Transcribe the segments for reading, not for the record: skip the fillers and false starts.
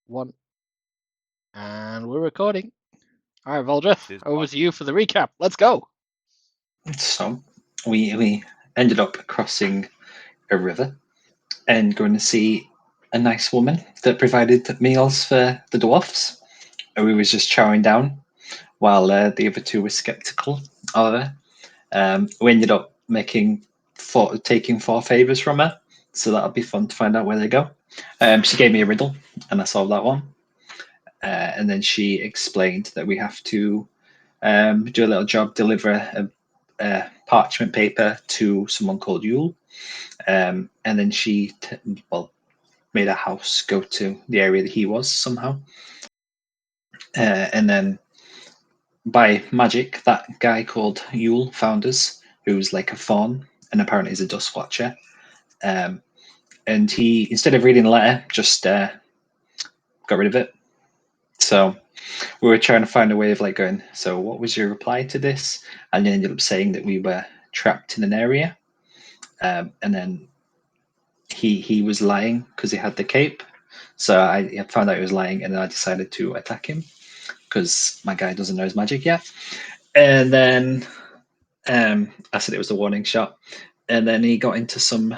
1. And we're recording. All right, Voldreth, This over one. to you for the recap. Let's go. So we ended up crossing a river and going to see a nice woman that provided meals for the dwarfs. And we was just chowing down while the other two were skeptical of her. We ended up taking 4 favors from her, so that'll be fun to find out where they go. She gave me a riddle, and I solved that one. And then she explained that we have to do a little job, deliver a parchment paper to someone called Yule. And then she made a house go to the area that he was somehow. And then by magic, that guy called Yule found us, who's like a faun and apparently is a dust watcher. And he, instead of reading the letter, just got rid of it. So we were trying to find a way of like going, so what was your reply to this? And he ended up saying that we were trapped in an area. And then he was lying because he had the cape. So I found out he was lying, and then I decided to attack him because my guy doesn't know his magic yet. And then I said it was a warning shot. And then he got into some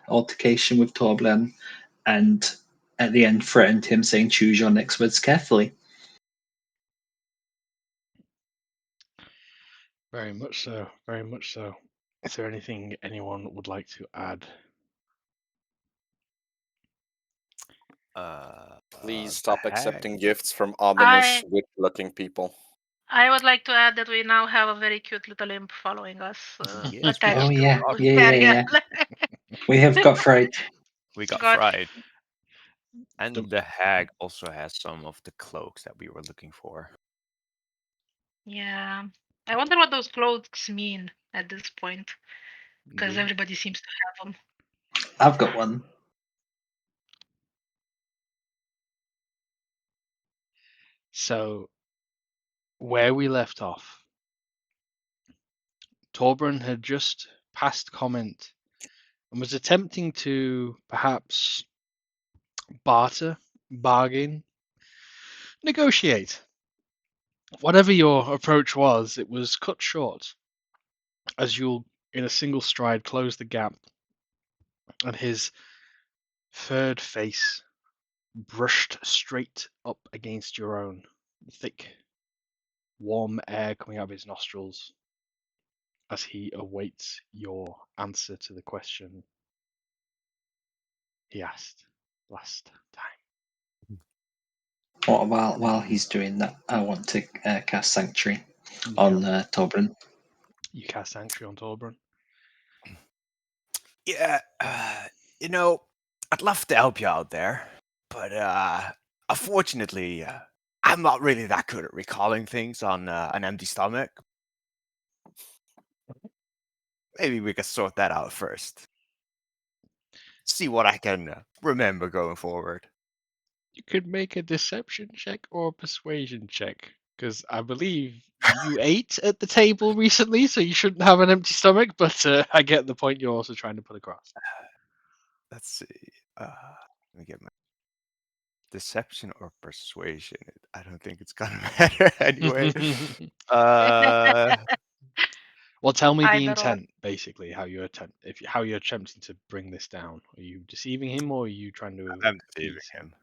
altercation with Torbjorn, and at the end threatened him, saying, "Choose your next words carefully." Very much so. Very much so. Is there anything anyone would like to add? Please stop the hag. accepting gifts from ominous, witch-looking people. I would like to add that we now have a very cute little imp following us. Yes, Attached Oh to yeah, yeah, Ariel. We have got fright. We got God. fried. And The- the hag also has some of the cloaks that we were looking for. Yeah. I wonder what those clothes mean at this point, because Yeah. everybody seems to have them. I've got one. So, where we left off, Torbjorn had just passed comment and was attempting to perhaps barter, bargain, negotiate. Whatever your approach was, it was cut short as you'll, in a single stride, close the gap, and his furred face brushed straight up against your own. Thick, warm air coming out of his nostrils as he awaits your answer to the question he asked last time. While he's doing that, I want to cast Sanctuary on Torbjorn. You cast Sanctuary on Torbjorn. Yeah, I'd love to help you out there, but unfortunately, I'm not really that good at recalling things on an empty stomach. Maybe we could sort that out first. See what I can remember going forward. You could make a deception check or a persuasion check, because I believe you ate at the table recently, so you shouldn't have an empty stomach, but I get the point you're also trying to put across. Let's see. Let me get my deception or persuasion. I don't think it's gonna matter anyway. Well, tell me the Either or. intent, basically, how you're attempting to bring this down. Are you deceiving him, or are you trying to? I'm deceiving appease him.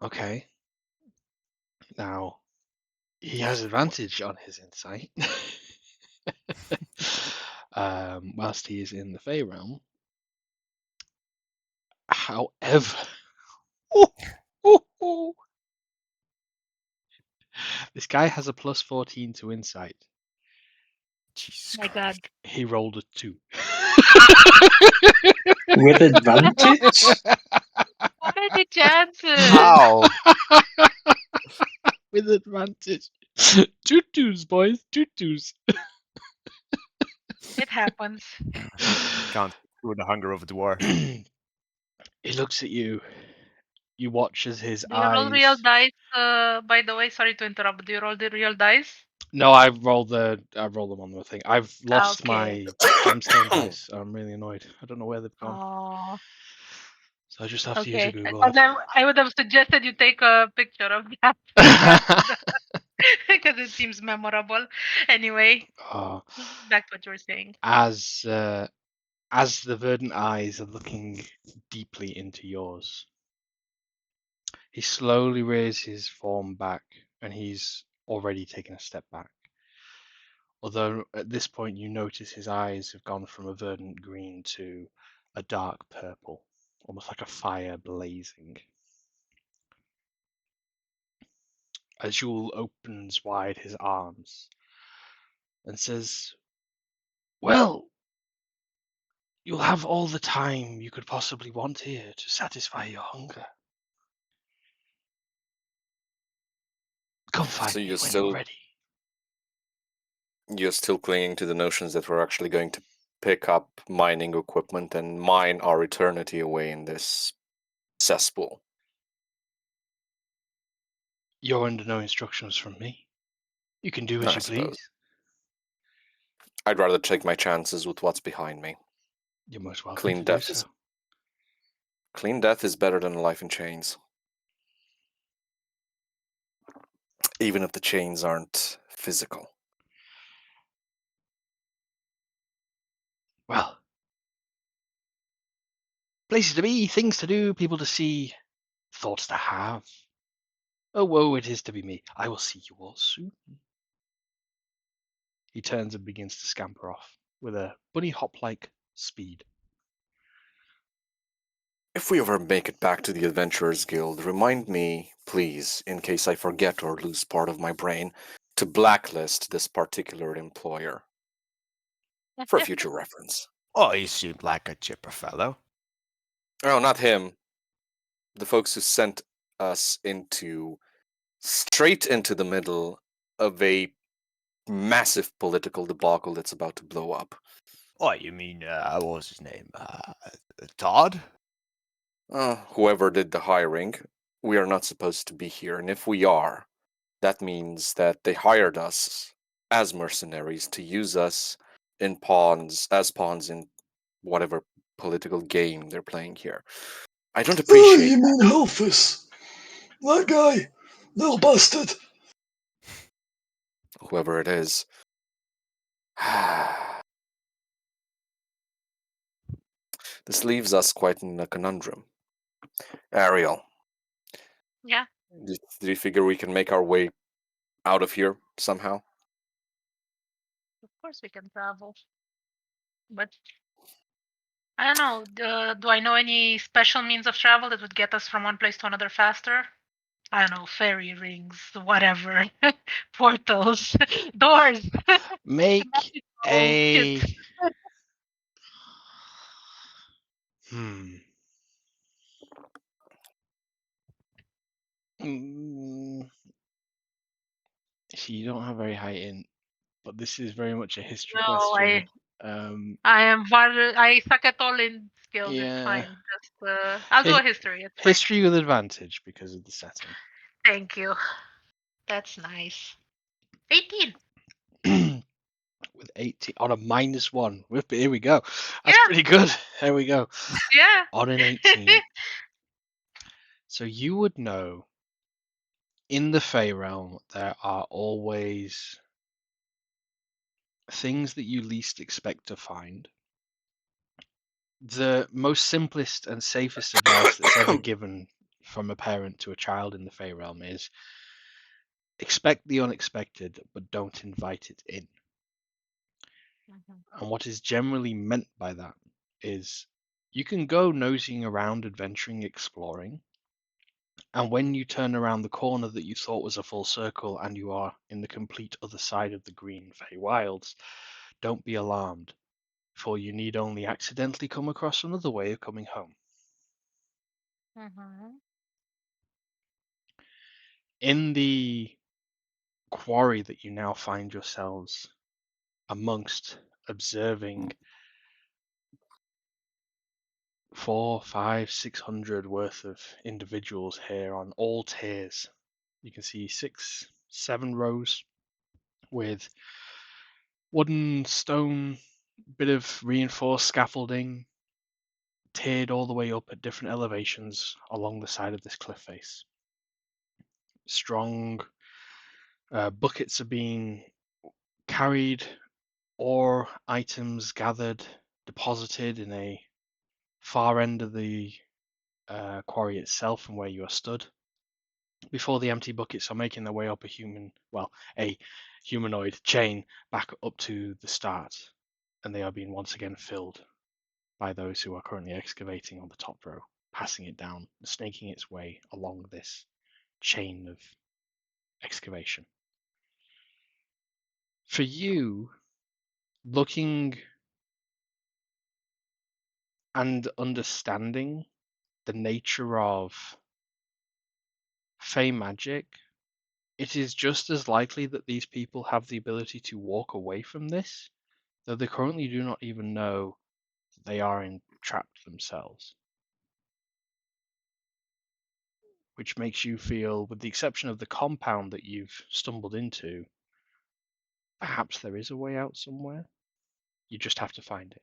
Okay. Now, he has advantage on his insight. Whilst he is in the Fey realm. However, this guy has a plus 14 to insight. Jesus My Christ. God. He rolled a 2. With advantage? How many chances? How? With advantage. Tutus, boys. Tutus. It happens. Can't do the hunger of a dwarf. He looks at you. You watch as his Do you roll eyes. real dice? By the way, sorry to interrupt. Do you roll the real dice? No, I roll them on the thing. I've lost Okay. my gemstone dice. I'm really annoyed. I don't know where they've gone. Oh. So I just have to use a Okay. Google And then Earth. I would have suggested you take a picture of that because it seems memorable. Anyway, Oh, back to what you were saying. as the verdant eyes are looking deeply into yours, he slowly raises his form back, and he's already taken a step back. Although at this point you notice his eyes have gone from a verdant green to a dark purple, almost like a fire blazing. Azul opens wide his arms and says, "Well, you'll have all the time you could possibly want here to satisfy your hunger. Come find So me you're when you're still ready." clinging to the notions that we're actually going to pick up mining equipment and mine our eternity away in this cesspool. You're under no instructions from me. You can do as I you suppose. please. I'd rather take my chances with what's behind me. You're most welcome Clean to do death so. Clean death is better than a life in chains. Even if the chains aren't physical. Well, places to be, things to do, people to see, thoughts to have. Oh, woe it is to be me. I will see you all soon. He turns and begins to scamper off with a bunny hop-like speed. If we ever make it back to the Adventurers Guild, remind me, please, in case I forget or lose part of my brain, to blacklist this particular employer for future reference. Oh, he seemed like a chipper fellow. Oh, not him. The folks who sent us straight into the middle of a massive political debacle that's about to blow up. Oh, you mean, what was his name? Todd? Whoever did the hiring, we are not supposed to be here, and if we are, that means that they hired us as mercenaries to use us as pawns in whatever political game they're playing here. I don't appreciate you mean Hellfus? That guy, little bastard. whoever it is. This leaves us quite in a conundrum. Ariel, Yeah, do you figure we can make our way out of here somehow? of course we can travel. But I don't know. Do I know any special means of travel that would get us from one place to another faster? I don't know, fairy rings, whatever, portals, doors. Make Magical shit. a... Hmm. Mm, See, you don't have very high int, but this is very much a history No, question. I suck at all in skills. It's Yeah, fine. Just I'll do a history. It's fine. history with advantage because of the setting. Thank you. That's nice. 18. With 18 on a -1. Here we go. That's Yeah. pretty good. There we go. Yeah. On an 18. So you would know in the Fey realm there are always things that you least expect to find. The most simplest and safest advice that's ever given from a parent to a child in the Fey realm is expect the unexpected, but don't invite it in. And what is generally meant by that is you can go nosing around, adventuring, exploring, and when you turn around the corner that you thought was a full circle and you are in the complete other side of the green Fey Wilds, don't be alarmed, for you need only accidentally come across another way of coming home. In the quarry that you now find yourselves amongst, observing 400, 500, 600 worth of individuals here on all tiers. You can see 6, 7 rows with wooden, stone, bit of reinforced scaffolding, tiered all the way up at different elevations along the side of this cliff face. Strong buckets are being carried, or items gathered, deposited in a far end of the quarry itself from where you are stood. Before the empty buckets are making their way up a humanoid chain back up to the start, and they are being once again filled by those who are currently excavating on the top row, passing it down, snaking its way along this chain of excavation. For you, looking and understanding the nature of Fey magic, it is just as likely that these people have the ability to walk away from this, though they currently do not even know that they are entrapped themselves. Which makes you feel, with the exception of the compound that you've stumbled into, perhaps there is a way out somewhere. You just have to find it.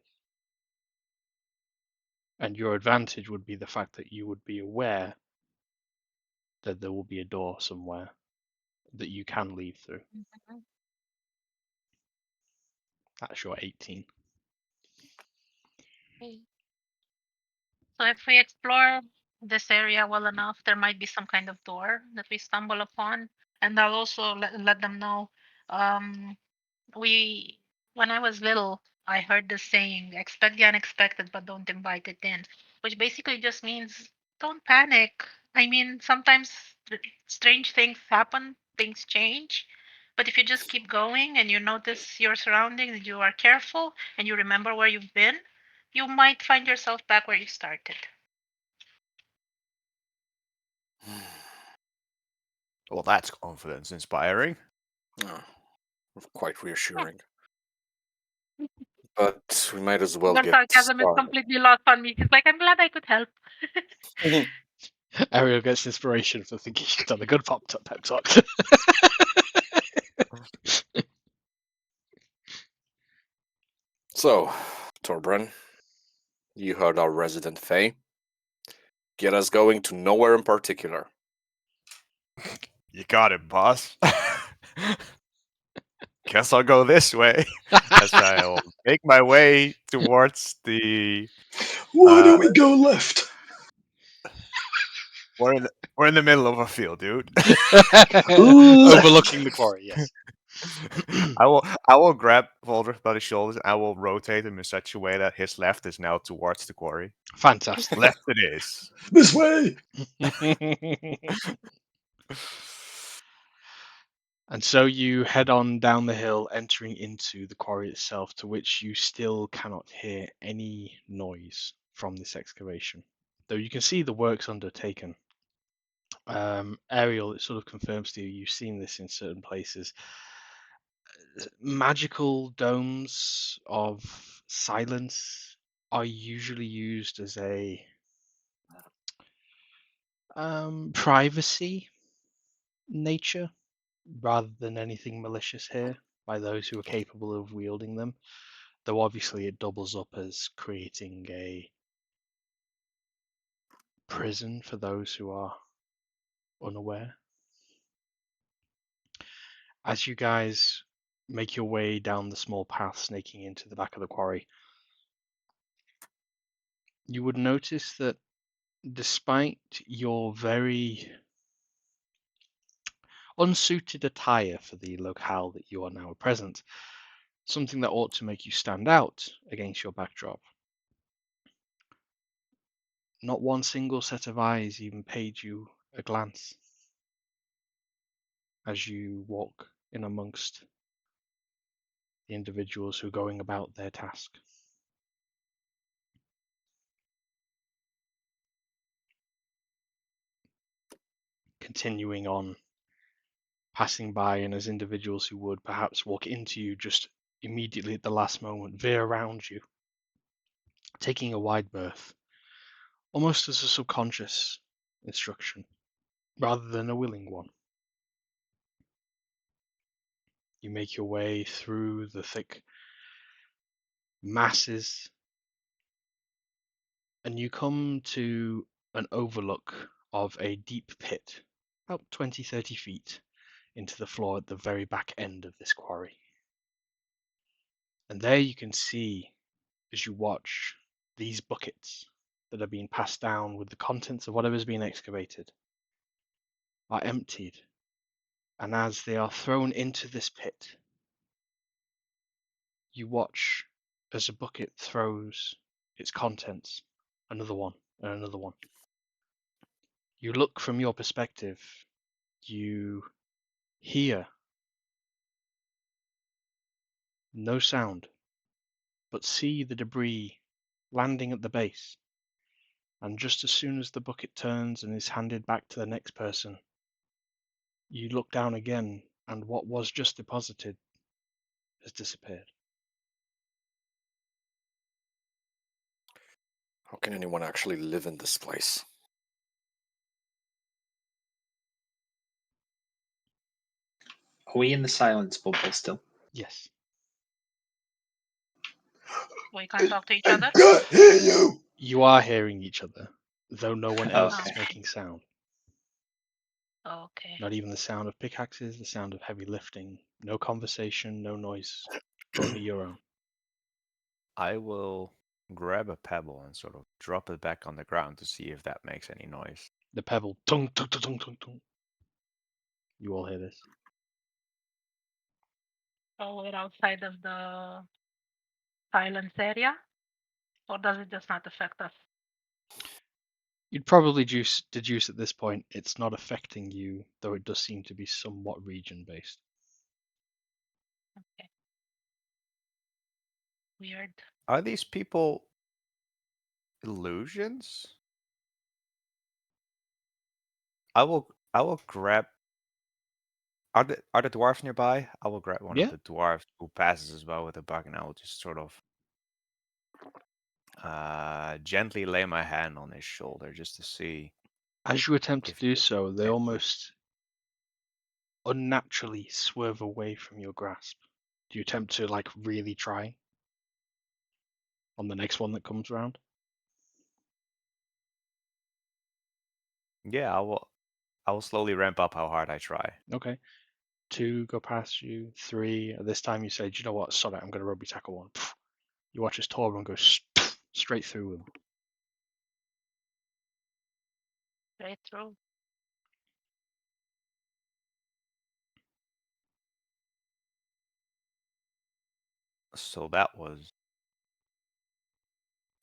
And your advantage would be the fact that you would be aware that there will be a door somewhere that you can leave through. Mhm. That's your 18. Okay. So if we explore this area well enough, there might be some kind of door that we stumble upon, and I'll also let them know. Um, we When I was little, I heard the saying, "Expect the unexpected, but don't invite it in," which basically just means don't panic. I mean, sometimes strange things happen, things change. But if you just keep going and you notice your surroundings, and you are careful, and you remember where you've been, you might find yourself back where you started. Well, that's confidence inspiring. Oh, quite reassuring. But we might as well Their get sarcasm is started. completely lost on me. She's like, I'm glad I could help. Ariel gets inspiration for thinking she's done a good pep talk. So, Torbran, you heard our resident Fae. Get us going to nowhere in particular. You got it, boss. Guess I'll go this way as I'll make my way towards the. Why don't we go left? We're in the middle of a field, dude. Overlooking the quarry, yes. I will grab Volder by the shoulders. I will rotate him in such a way that his left is now towards the quarry. Fantastic. Left it is. This way. And so you head on down the hill, entering into the quarry itself, to which you still cannot hear any noise from this excavation. Though you can see the works undertaken. Ariel, it sort of confirms to you, you've seen this in certain places. Magical domes of silence are usually used as a privacy nature rather than anything malicious here by those who are capable of wielding them. Though obviously it doubles up as creating a prison for those who are unaware. As you guys make your way down the small path snaking into the back of the quarry, you would notice that despite your very unsuited attire for the locale that you are now present, something that ought to make you stand out against your backdrop. Not one single set of eyes even paid you a glance as you walk in amongst the individuals who are going about their task. Continuing on, passing by, and as individuals who would perhaps walk into you just immediately at the last moment, veer around you, taking a wide berth, almost as a subconscious instruction, rather than a willing one. You make your way through the thick masses and you come to an overlook of a deep pit, about 20-30 feet into the floor at the very back end of this quarry. And there you can see, as you watch, these buckets that are being passed down with the contents of whatever's being excavated are emptied. And as they are thrown into this pit, you watch as a bucket throws its contents, another one and another one. You look from your perspective, you hear no sound, but see the debris landing at the base. And just as soon as the bucket turns and is handed back to the next person, you look down again, and what was just deposited has disappeared. How can anyone actually live in this place? Are we in the silence bubble still? Yes. We can't talk to each other. can't hear you. You are hearing each other, though no one else is Okay. making sound. Okay. Not even the sound of pickaxes, the sound of heavy lifting. No conversation, no noise. Only your own. I will grab a pebble and sort of drop it back on the ground to see if that makes any noise. The pebble, tung, tung, tung, tung, tung, tung. You all hear this. So we're outside of the silence area, or does it just not affect us? You'd probably deduce at this point it's not affecting you, though it does seem to be somewhat region-based. Okay. Weird. Are these people illusions? I will grab. Are the dwarves nearby? I will grab one Yeah. of the dwarves who passes as well with a bug, and I will just sort of gently lay my hand on his shoulder just to see. As you attempt to If do it- so, they it- almost unnaturally swerve away from your grasp. Do you attempt to like really try on the next one that comes around? Yeah, I will slowly ramp up how hard I try. Okay. 2 go past you. 3. At this time you say, do you know what? Sod it, I'm going to rugby tackle 1. You watch as Torben goes straight through him. Straight through. So that was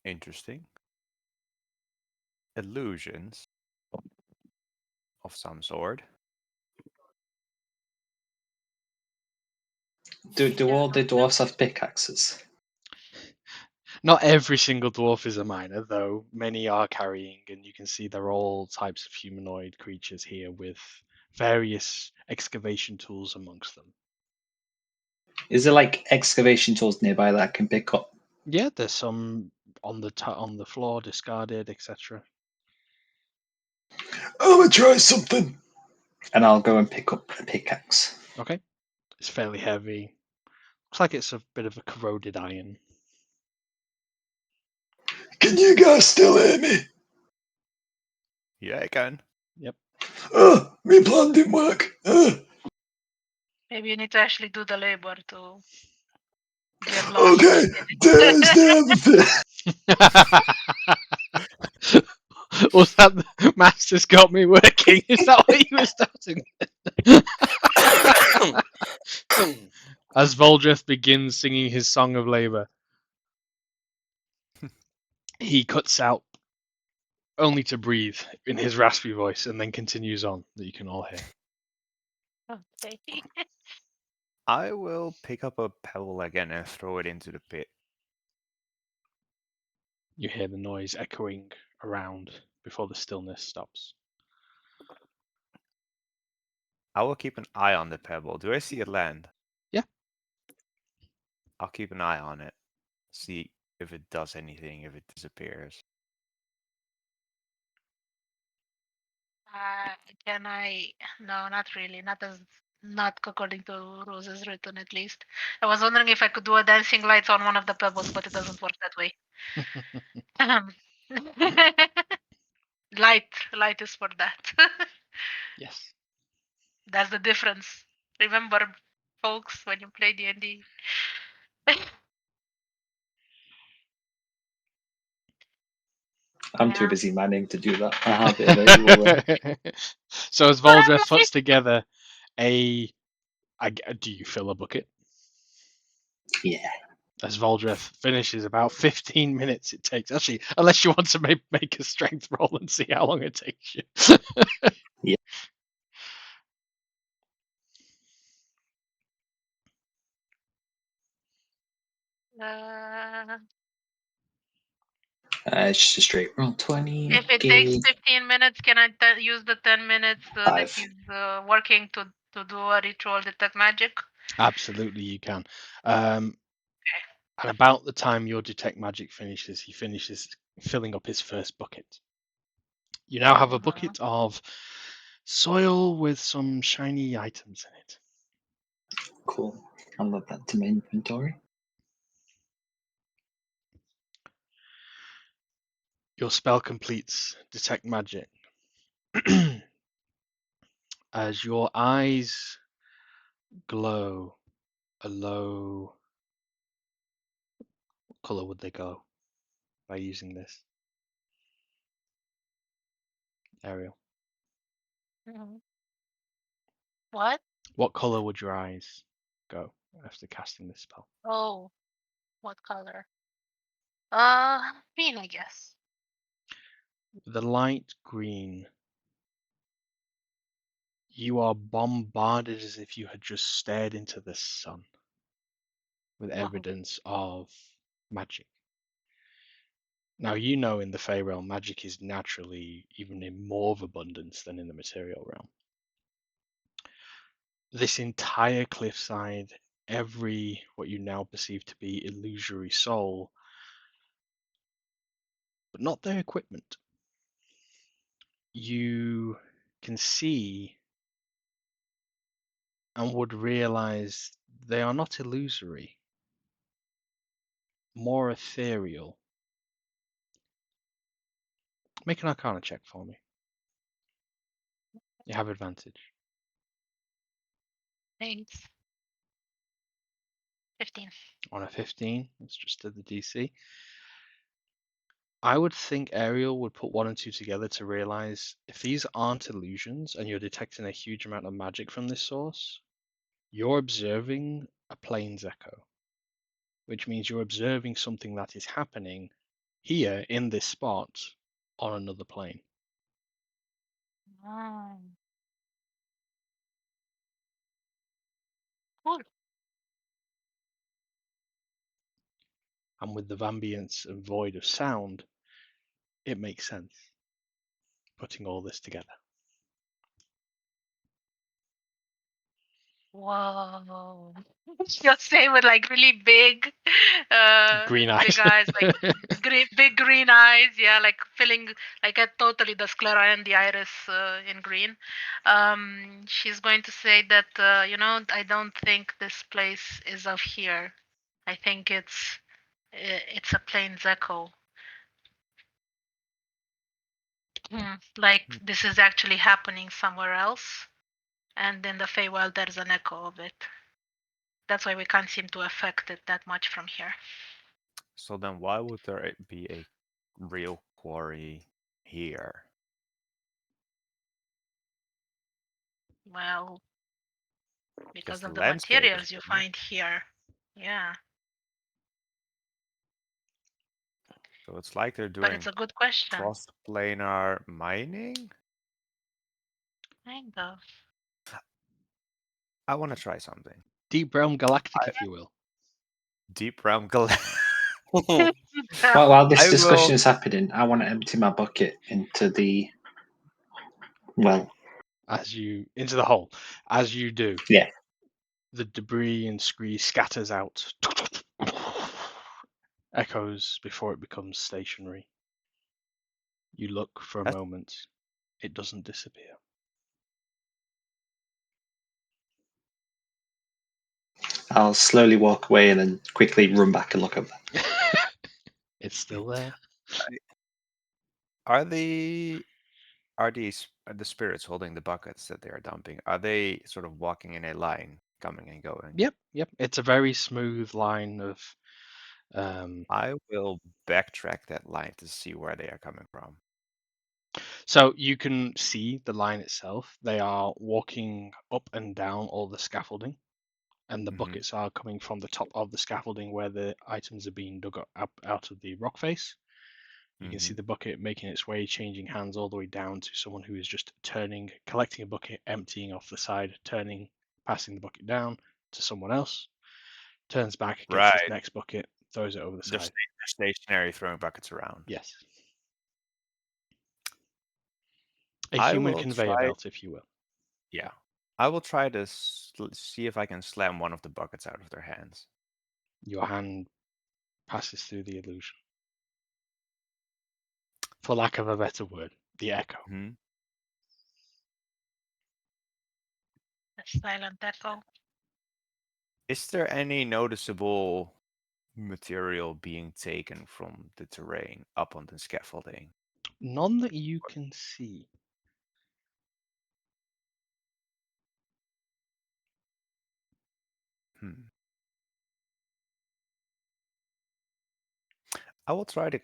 interesting. Illusions of some sort. Do Yeah, all the no, dwarfs have pickaxes? Not every single dwarf is a miner, though many are carrying, and you can see there are all types of humanoid creatures here with various excavation tools amongst them. Is there like excavation tools nearby that I can pick up? Yeah, there's some on the floor, discarded, etc. I'm gonna try something. And I'll go and pick up a pickaxe. Okay, it's fairly heavy. Looks like it's a bit of a corroded iron. Can you guys still hear me? Yeah, I can. Yep. Me plan didn't work. maybe you need to actually do the labor to get lost. Okay, there's the Was that the master's got me working? Is that what you were starting? As Voldreth begins singing his song of labor, he cuts out only to breathe in his raspy voice and then continues on that you can all hear. Okay. I will pick up a pebble again and throw it into the pit. You hear the noise echoing around before the stillness stops. I will keep an eye on the pebble. Do I see it land? Yeah. I'll keep an eye on it. See if it does anything, if it disappears. Can I? No, not really. Not according to rules as written, at least. I was wondering if I could do a dancing lights on one of the pebbles, but it doesn't work that way. Light is for that. Yes. That's the difference. Remember, folks, when you play D&D. I'm too Yeah. busy manning to do that. I have it available. So as Voldreth puts together do you fill a bucket? Yeah. As Voldreth finishes, about 15 minutes it takes. Actually, unless you want to make a strength roll and see how long it takes you. Uh, It's just a straight roll 20. if it takes 15 minutes, can I use the 10 minutes that 5. he's working to do a ritual detect magic? Absolutely, you can. And about the time your detect magic finishes, he finishes filling up his first bucket. You now have a bucket of soil with some shiny items in it. Cool. I'll add that to my inventory. Your spell completes detect magic. As your eyes glow a low, what color would they go by using this? Ariel, What? what color would your eyes go after casting this spell? Oh, what color? Green, I guess. The light green, you are bombarded as if you had just stared into the sun with evidence of magic. Now, you know in the Fey realm, magic is naturally even in more of abundance than in the material realm. This entire cliffside, every what you now perceive to be illusory soul, but not their equipment. You can see and would realize they are not illusory, more ethereal. Make an Arcana check for me. You have advantage. Thanks. 15. On a 15, it's just at the DC. I would think Ariel would put 1 and 2 together to realize if these aren't illusions and you're detecting a huge amount of magic from this source, you're observing a plane's echo, which means you're observing something that is happening here in this spot on another plane. Cool. And with the ambience and void of sound, it makes sense putting all this together. Whoa. You're saying with like really big, Green eyes. big eyes, like big green eyes. Yeah, like filling, like totally the sclera and the iris in green. She's going to say that, I don't think this place is of here. I think it's a plains echo. Like this is actually happening somewhere else, and in the Feywild there's an echo of it. That's why we can't seem to affect it that much from here. So then why would there be a real quarry here? Well, because Because the of the landscape is materials you different. find here. Yeah, So it's like they're but doing it's a good question. cross-planar mining? Kind of. I want to try something. Deep Realm Galactic, if you will. Deep Realm Galactic. Well, while this I discussion will. is happening, I want to empty my bucket into the well. Into the hole. As you do, Yeah. the debris and scree scatters out. Echoes before it becomes stationary. You look for a That's- moment. It doesn't disappear. I'll slowly walk away and then quickly run back and look up. It's still there. Are the spirits holding the buckets that they are dumping? Are they sort of walking in a line, coming and going? Yep. It's a very smooth line of. I will backtrack that line to see where they are coming from. So you can see the line itself. They are walking up and down all the scaffolding, and the Mhm. buckets are coming from the top of the scaffolding where the items are being dug up out of the rock face. You can see the bucket making its way, changing hands all the way down to someone who is just turning, collecting a bucket, emptying off the side, turning, passing the bucket down to someone else, turns back, gets his Right. next bucket, throws it over the They're side. stationary, throwing buckets around. Yes. A I human will conveyor try. belt, if you will. Yeah, I will try to see if I can slam one of the buckets out of their hands. Your hand passes through the illusion. For lack of a better word, the echo. Hmm. The silent echo. Is there any noticeable material being taken from the terrain up on the scaffolding? None that you can see. Hmm. I will try to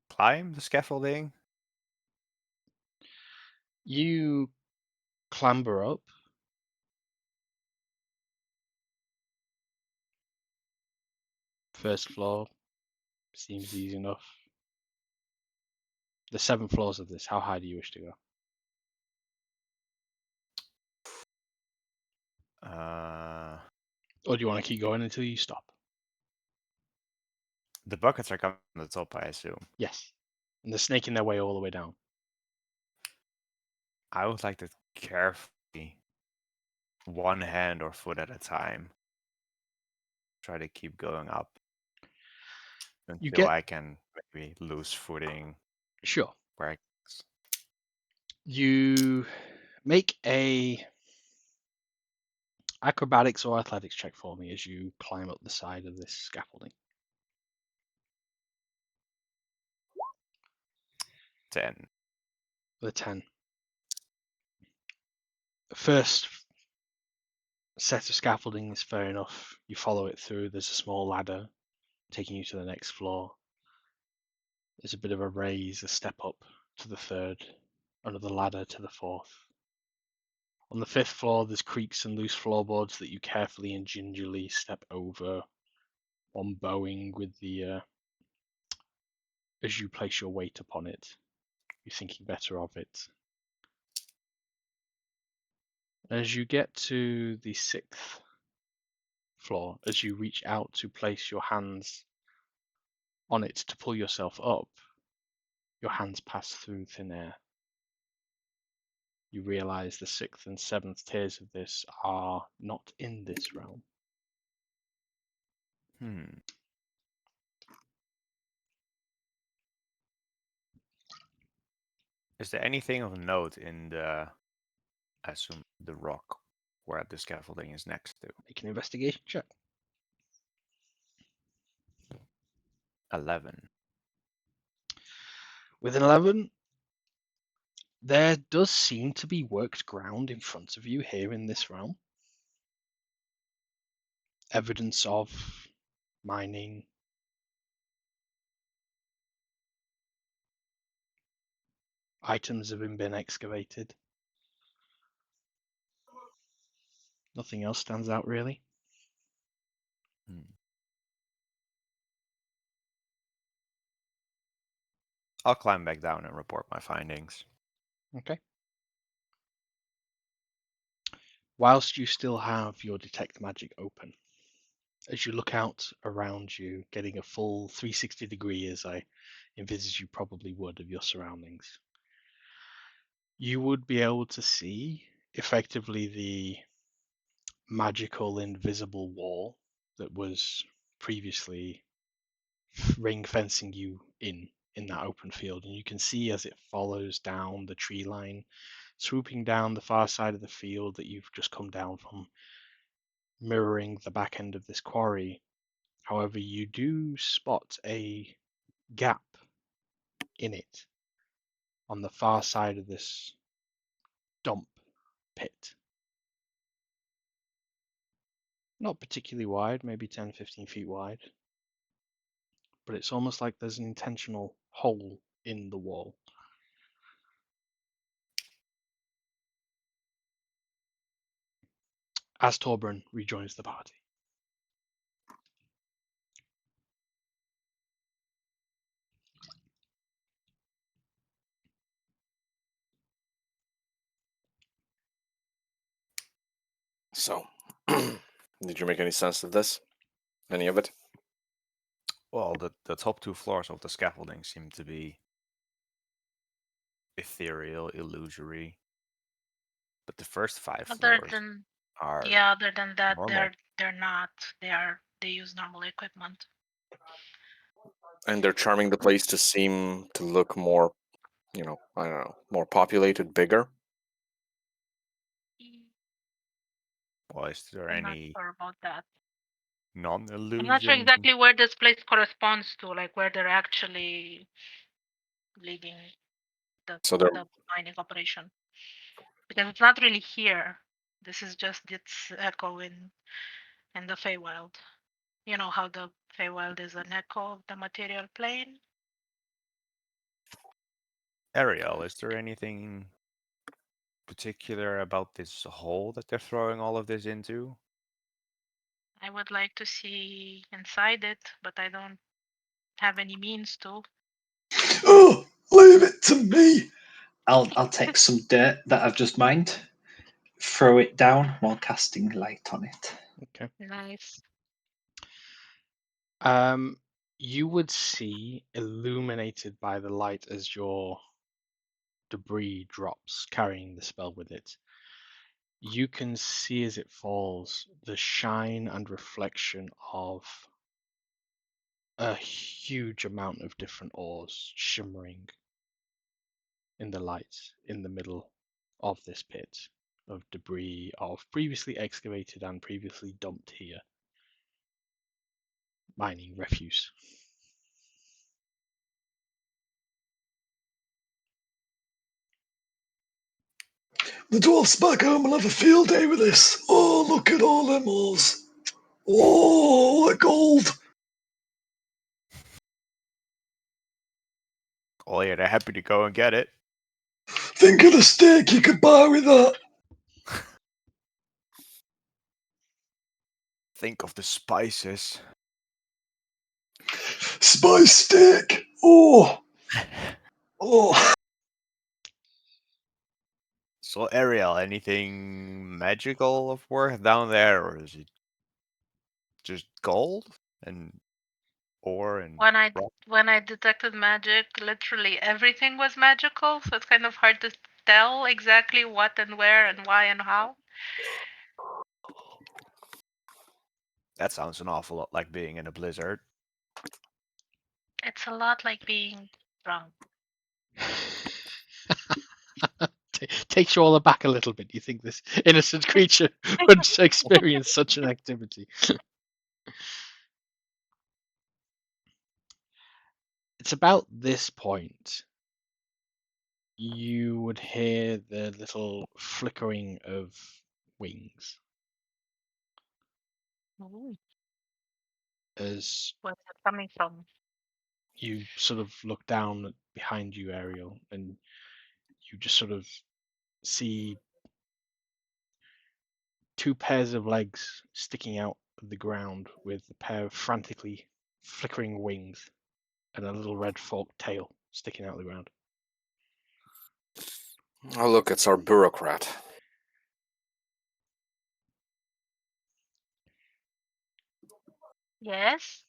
climb the scaffolding. You clamber up. First floor seems easy enough. The 7 floors of this, how high do you wish to go? Or do you want to keep going until you stop? The buckets are coming from the top, I assume. Yes. And they're snaking their way all the way down. I would like to carefully, one hand or foot at a time, try to keep going up You until get. I can maybe lose footing Sure. where I. You make a acrobatics or athletics check for me as you climb up the side of this scaffolding. 10. The 10. First set of scaffolding is fair enough. You follow it through. There's a small ladder taking you to the next floor. There's a bit of a raise, a step up to the third, another ladder to the fourth. On the 5th floor, there's creaks and loose floorboards that you carefully and gingerly step over, one bowing with the as you place your weight upon it. You're thinking better of it. As you get to the 6th floor, as you reach out to place your hands on it to pull yourself up, your hands pass through thin air. You realize the 6th and 7th tiers of this are not in this realm. Is there anything of note in the, I assume, the rock where the scaffolding is next to? Make an investigation check. 11. With an 11, there does seem to be worked ground in front of you here in this realm. Evidence of mining. Items have been excavated. Nothing else stands out really. I'll climb back down and report my findings. Okay. Whilst you still have your detect magic open, as you look out around you, getting a full 360 degree as I envisage you probably would of your surroundings, you would be able to see effectively the magical invisible wall that was previously ring fencing you in that open field, and you can see as it follows down the tree line, swooping down the far side of the field that you've just come down from, mirroring the back end of this quarry. However, you do spot a gap in it, on the far side of this dump pit. Not particularly wide, maybe 10, 15 feet wide. But it's almost like there's an intentional hole in the wall. As Torbrun rejoins the party. So, did you make any sense of this? Any of it? Well, the top 2 floors of the scaffolding seem to be ethereal, illusory. But the first 5 Other floors than are other than that, normal. they're not. They use normal equipment. And they're charming the place to seem to look more, I don't know, more populated, bigger. Well, is there I'm not any sure about that. non-illusion? I'm not sure exactly where this place corresponds to, like where they're actually leading the So they're mining operation. Because it's not really here. This is just its echo in the Feywild. You know how the Feywild is an echo of the material plane? Ariel, is there anything particular about this hole that they're throwing all of this into? I would like to see inside it, but I don't have any means to. Oh, leave it to me. I'll take some dirt that I've just mined, throw it down while casting light on it. Okay. Nice. You would see, illuminated by the light as your debris drops, carrying the spell with it, you can see as it falls the shine and reflection of a huge amount of different ores shimmering in the light in the middle of this pit of debris of previously excavated and previously dumped here mining refuse. The dwarfs back home will have a field day with this. Oh, look at all them ores. Oh, the gold. Oh yeah, they're happy to go and get it. Think of the steak you could buy with that. Think of the spices. Spice steak. Oh, oh. So Ariel, anything magical of worth down there, or is it just gold and ore and rock? When I detected magic, literally everything was magical, so it's kind of hard to tell exactly what and where and why and how. That sounds an awful lot like being in a blizzard. It's a lot like being drunk. Takes you all aback a little bit. You think this innocent creature would experience such an activity. It's about this point you would hear the little flickering of wings Ooh, as where's it coming from? you sort of look down behind you, Ariel, and you just sort of see 2 pairs of legs sticking out of the ground with a pair of frantically flickering wings and a little red forked tail sticking out of the ground. oh look, it's our bureaucrat. Yes?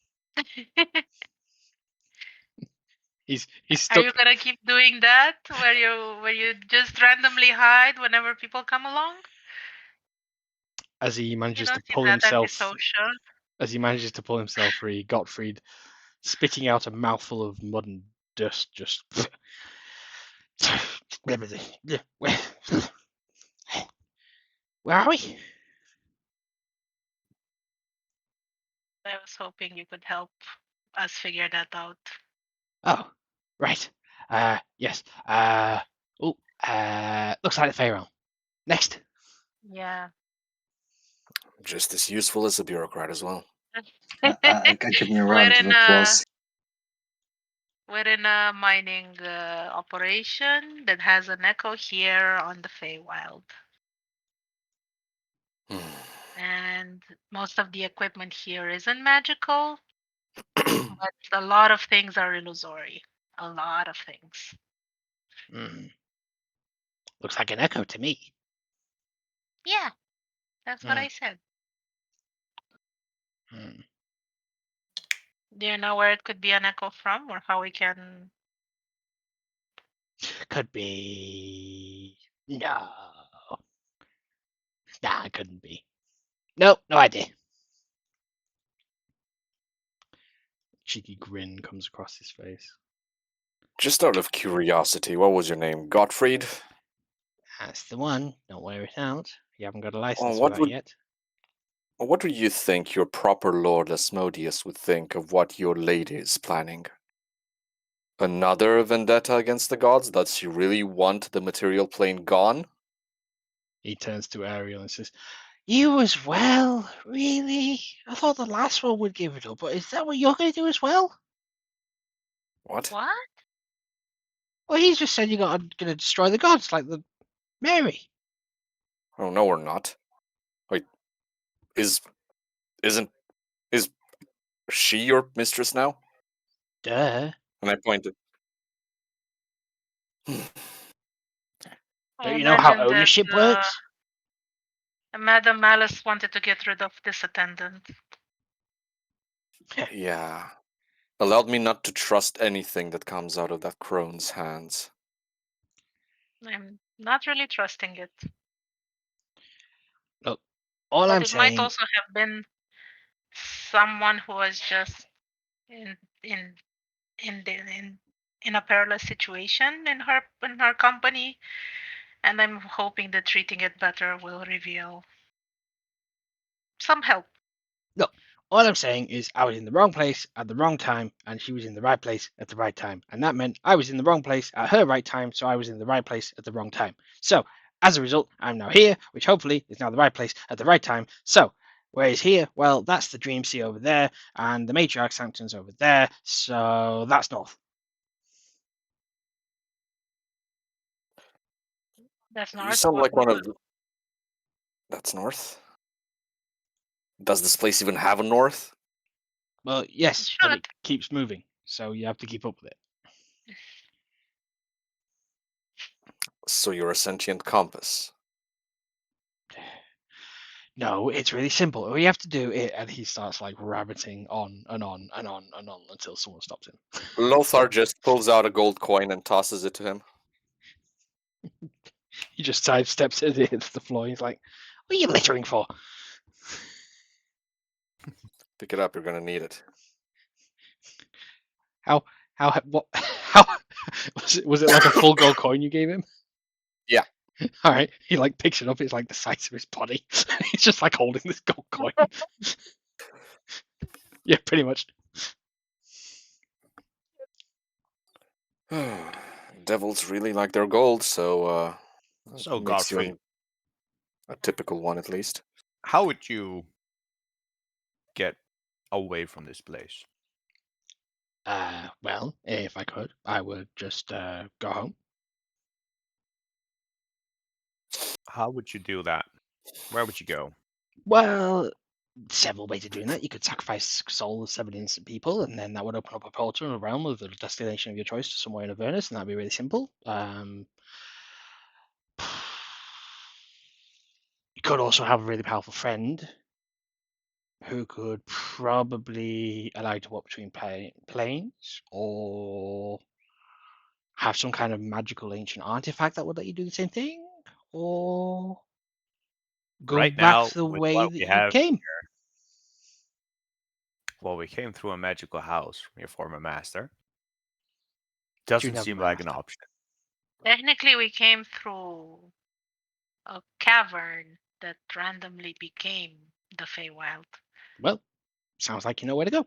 He's Are stuck you gonna keep doing that where you just randomly hide whenever people come along? as he You manages to don't seem pull that himself antisocial. free, Gottfried spitting out a mouthful of mud and dust, just where are we? I was hoping you could help us figure that out. Oh, right. Yes. Looks like the Pharaoh. Next. Yeah. Just as useful as a bureaucrat as well. I give me a We're round of in applause. we're in a mining operation that has an echo here on the Feywild. And most of the equipment here isn't magical, but a lot of things are illusory. A lot of things. Hmm. Looks like an echo to me. Yeah, that's what Hmm. I said. Hmm. Do you know where it could be an echo from, or how we can? Could be. No. Nah, it couldn't be. Nope, no idea. Cheeky grin comes across his face. Just out of curiosity, what was your name? Gottfried? That's the one. Don't wear it out. You haven't got a Oh, license for that yet. what do you think your proper Lord Asmodeus would think of what your lady is planning? Another vendetta against the gods? Does she really want the material plane gone? He turns to Ariel and says, "You as well? Really? I thought the last one would give it up, but is that what you're going to do as well?" What? What? Well, he's just said you're going to destroy the gods like the Mary. Oh, no, we're not. Wait, isn't is she your mistress now? Duh. And I pointed. I Don't you know how imagine that ownership works? Madame Malice wanted to get rid of this attendant. Yeah. Allowed me not to trust anything that comes out of that crone's hands. I'm not really trusting it. Look, all But I'm it might saying, also have been someone who was just in in in the, in a perilous situation in her company, and I'm hoping that treating it better will reveal some help. look, all I'm saying is I was in the wrong place at the wrong time, and she was in the right place at the right time, and that meant I was in the wrong place at her right time, so I was in the right place at the wrong time. So as a result, I'm now here, which hopefully is now the right place at the right time. So whereas here, well, that's the Dream Sea over there, and the Matriarch Sanctum's over there, so that's north. That's You north. sound What like one of. That's north? Does this place even have a north? Well, yes, but should. it keeps moving, so you have to keep up with it. So you're a sentient compass. No, it's really simple. All you have to do it, and he starts like rabbiting on and on and on and on until someone stops him. Lothar just pulls out a gold coin and tosses it to him. He just sidesteps it, it hits the floor. He's like, "What are you littering for?" Pick it up, you're gonna need it. What? How was it like a full gold coin you gave him? Yeah. All right. He like picks it up. It's like the size of his body. He's just like holding this gold coin. Yeah, pretty much. Devils really like their gold, so So, makes you Godfrey, a typical one at least. how would you get away from this place? Well, if I could, I would just go home. How would you do that? Where would you go? Well, several ways of doing that. You could sacrifice soul of 7 innocent people, and then that would open up a portal in a realm with a destination of your choice to somewhere in Avernus, and that'd be really simple. You could also have a really powerful friend who could probably allow you to walk between planes, or have some kind of magical ancient artifact that would let you do the same thing, or go Right back now, the with way what that we you have, came. well, we came through a magical house from your former master. Do you Doesn't never seem mind like an that? option. Technically, we came through a cavern that randomly became the Feywild. Well, sounds like you know where to go.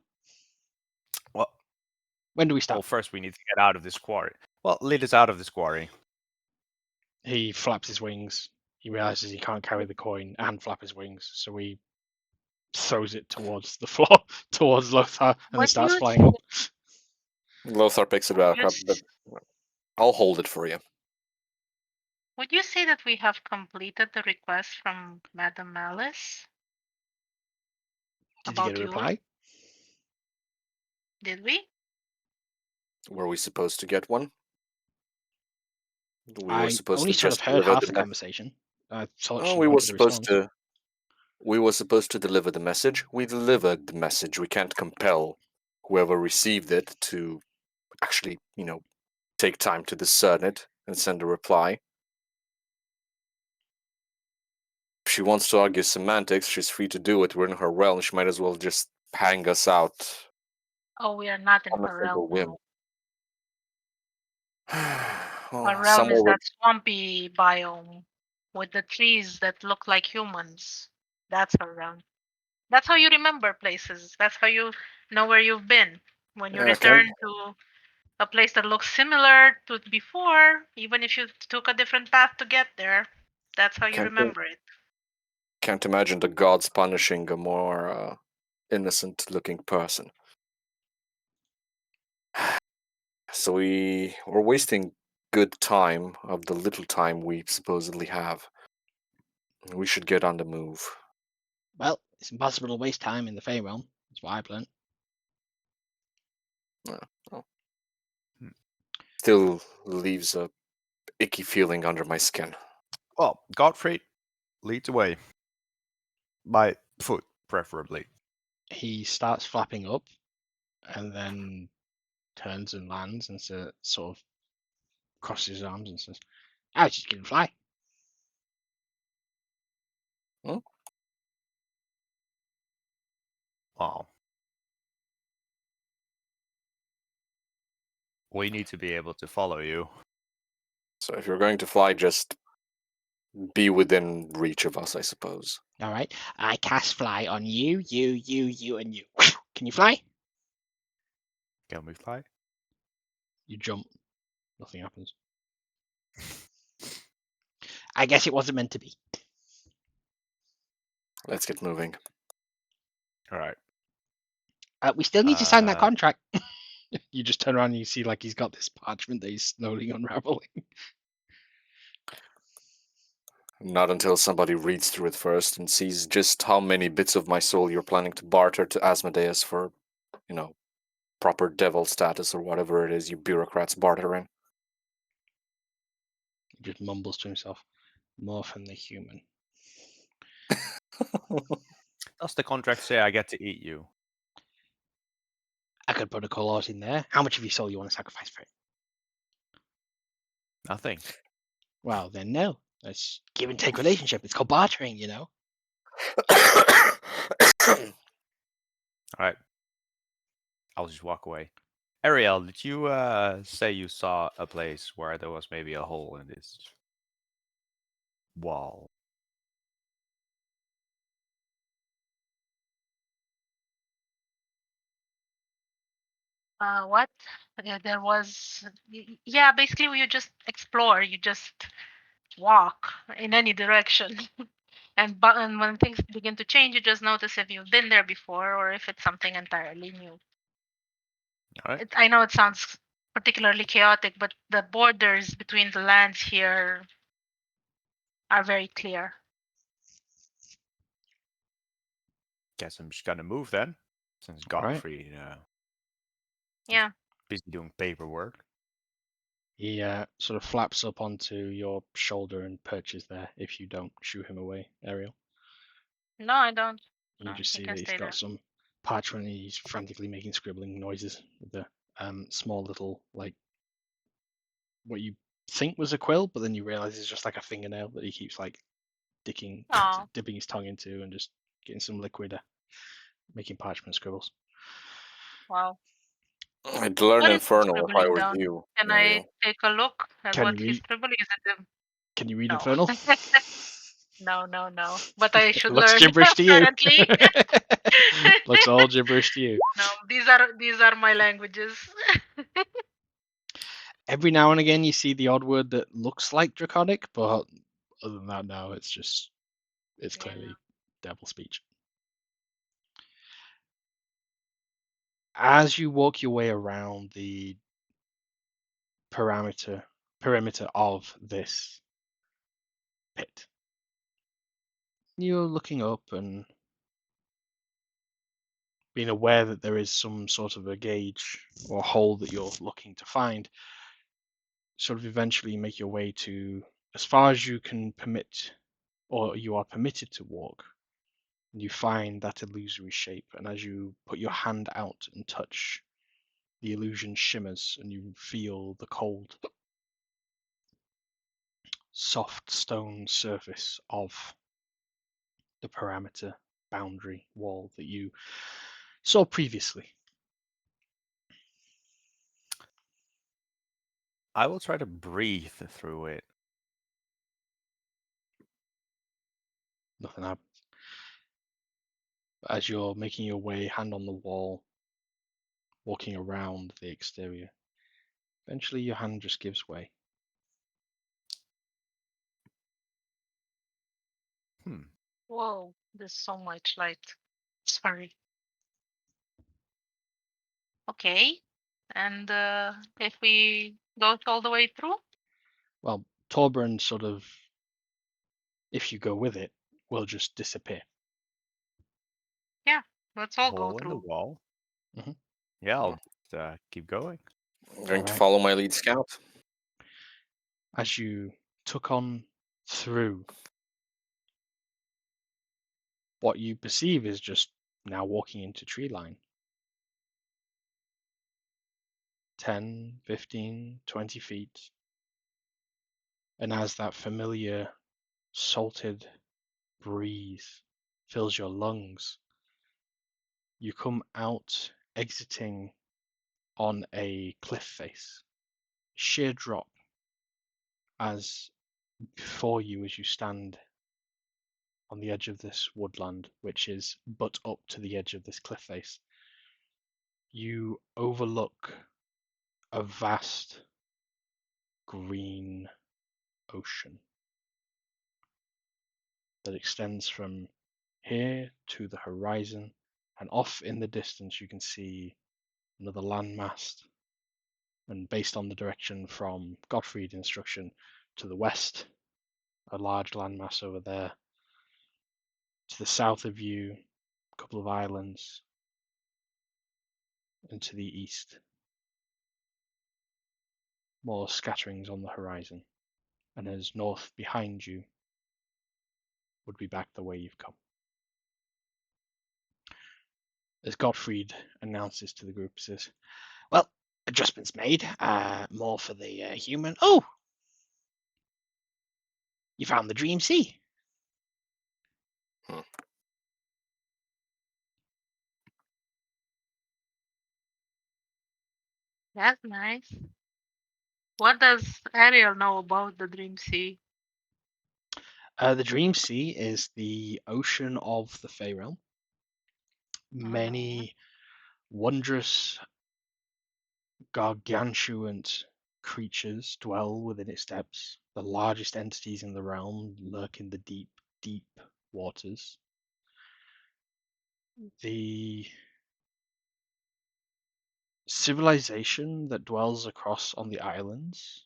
Well, When do we well, start? first we need to get out of this quarry. Well, lead us out of this quarry. He flaps his wings. He realizes he can't carry the coin and flap his wings, so he throws it towards the floor, towards Lothar, and then What starts you flying up. Lothar picks it Would back you up, but I'll hold it for you. Would you say that we have completed the request from Madame Malice? Did you get a About reply? Did we? Were we supposed to get one? We were I supposed only to sort of just heard deliver half the the message. conversation. I thought Oh, she we were wanted a supposed response. to. We were supposed to deliver the message. We delivered the message. We can't compel whoever received it to actually, take time to discern it and send a reply. If she wants to argue semantics, she's free to do it. We're in her realm. She might as well just hang us out Oh, we are not in on a her realm simple whim. now. Well, Our realm somewhere is we're that swampy biome with the trees that look like humans. That's our realm. That's how you remember places. That's how you know where you've been. When you Yeah, can't return to a place that looks similar to before, even if you took a different path to get there, that's how you can't remember it. can't imagine the gods punishing a more innocent-looking person. So we're wasting good time of the little time we supposedly have. We should get on the move. Well, it's impossible to waste time in the Fey realm. That's what I've learned. Still leaves a icky feeling under my skin. Well, Godfrey leads the way. By foot, preferably. He starts flapping up, and then turns and lands, and sort of crosses his arms and says, "I was just gonna fly." Wow. We need to be able to follow you. So if you're going to fly, just be within reach of us, I suppose. All right. I cast fly on you, and you. Can you fly? Can we fly? You jump. Nothing happens. I guess it wasn't meant to be. Let's get moving. All right. We still need to sign that Uh, contract. You just turn around and you see like he's got this parchment that he's slowly unraveling. Not until somebody reads through it first and sees just how many bits of my soul you're planning to barter to Asmodeus for, proper devil status or whatever it is you bureaucrats barter in. He just mumbles to himself, "More from the human." does the contract say I get to eat you? I could put a clause in there. How much of your soul you want to sacrifice for it? Nothing. Well, then no. That's give and take relationship. It's called bartering, you know. All right. I'll just walk away. Ariel, did you say you saw a place where there was maybe a hole in this wall? What? There was. Yeah, basically, you just explore. You just walk in any direction. And when things begin to change, you just notice if you've been there before or if it's something entirely new. All right. I know it sounds particularly chaotic, but the borders between the lands here are very clear. Guess I'm just gonna move then, since All right. Godfrey Yeah. busy doing paperwork. He sort of flaps up onto your shoulder and perches there. If you don't shoo him away, Ariel. No, I don't. You No, just he see can that he's stay got there. some parchment. And he's frantically making scribbling noises with the small little like what you think was a quill, but then you realize it's just like a fingernail that he keeps like Oh, dipping his tongue into and just getting some liquid, making parchment scribbles. wow. I'd learn What is he Infernal if I scribbling were down? you, Can I Ariel. take a look at Can what you he's read? scribbling? Is it the... Can you read No. Infernal? No. But I should Looks learn gibberish to you. apparently. Looks all gibberish to you. No, these are my languages. Every now and again, you see the odd word that looks like draconic, but other than that, no, it's clearly devil speech. As you walk your way around the perimeter of this pit, you're looking up and being aware that there is some sort of a gauge or hole that you're looking to find. Sort of eventually make your way to as far as you can permit, or you are permitted to walk. And you find that illusory shape, and as you put your hand out and touch, the illusion shimmers, and you feel the cold, soft stone surface of the parameter boundary wall that you saw previously. I will try to breathe through it. Nothing happens. As you're making your way, hand on the wall, walking around the exterior, eventually your hand just gives way. Whoa, there's so much light. Sorry. Okay. And if we go all the way through? Well, Torbrand sort of, if you go with it, will just disappear. Yeah, let's all go Hole in the through. wall. Mhm. Yeah, I'll keep going. I'm going to Alright. follow my lead scout. As you took on through, what you perceive is just now walking into tree line. 10, 15, 20 feet. And as that familiar salted breeze fills your lungs, you come out exiting on a cliff face. Sheer drop as before you as you stand on the edge of this woodland, which is but up to the edge of this cliff face. You overlook a vast green ocean that extends from here to the horizon, and off in the distance you can see another landmass, and based on the direction from Gottfried's instruction to the west, a large landmass over there. To the south of you, a couple of islands, and to the east, more scatterings on the horizon, and as north behind you would be back the way you've come. As Gottfried announces to the group, says, "Well, adjustments made. More for the human. Oh, you found the Dream Sea." That's nice. What does Ariel know about the Dream Sea? The Dream Sea is the ocean of the Fey realm. Many wondrous, gargantuan creatures dwell within its depths. The largest entities in the realm lurk in the deep, deep waters. The civilization that dwells across on the islands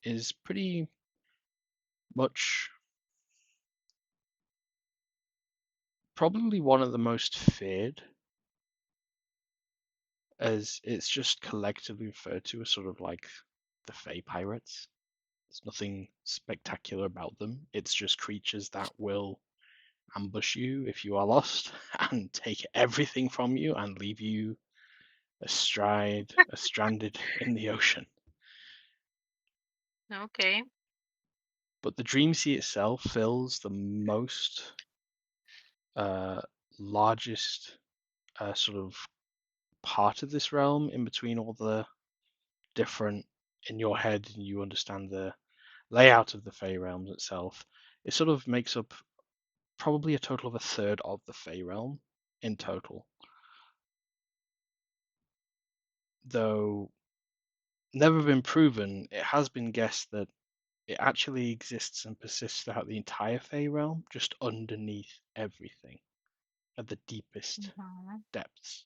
is pretty much probably one of the most feared, as it's just collectively referred to as sort of like the Fey Pirates. There's nothing spectacular about them. It's just creatures that will ambush you if you are lost and take everything from you and leave you stranded in the ocean. Okay. But the Dream Sea itself fills the most largest sort of part of this realm in between all the different in your head, and you understand the layout of the Fey realms itself. It sort of makes up probably a total of a third of the Fey realm in total. Though never been proven, it has been guessed that it actually exists and persists throughout the entire Fey realm, just underneath everything, at the deepest Mhm. depths,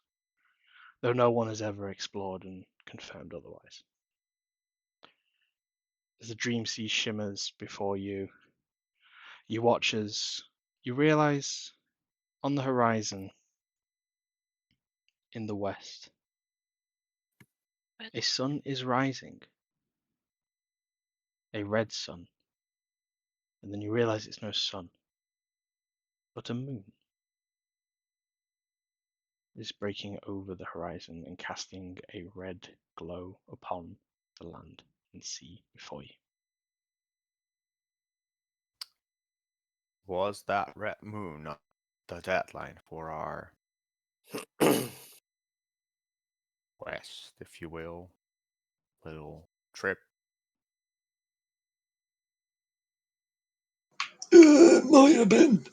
though no one has ever explored and confirmed otherwise. As the dream sea shimmers before you, you watch as you realize on the horizon in the west, a sun is rising, a red sun, and then you realize it's no sun, but a moon is breaking over the horizon and casting a red glow upon the land and sea before you. Was that red moon not the deadline for our quest, if you will, little trip? It might have been.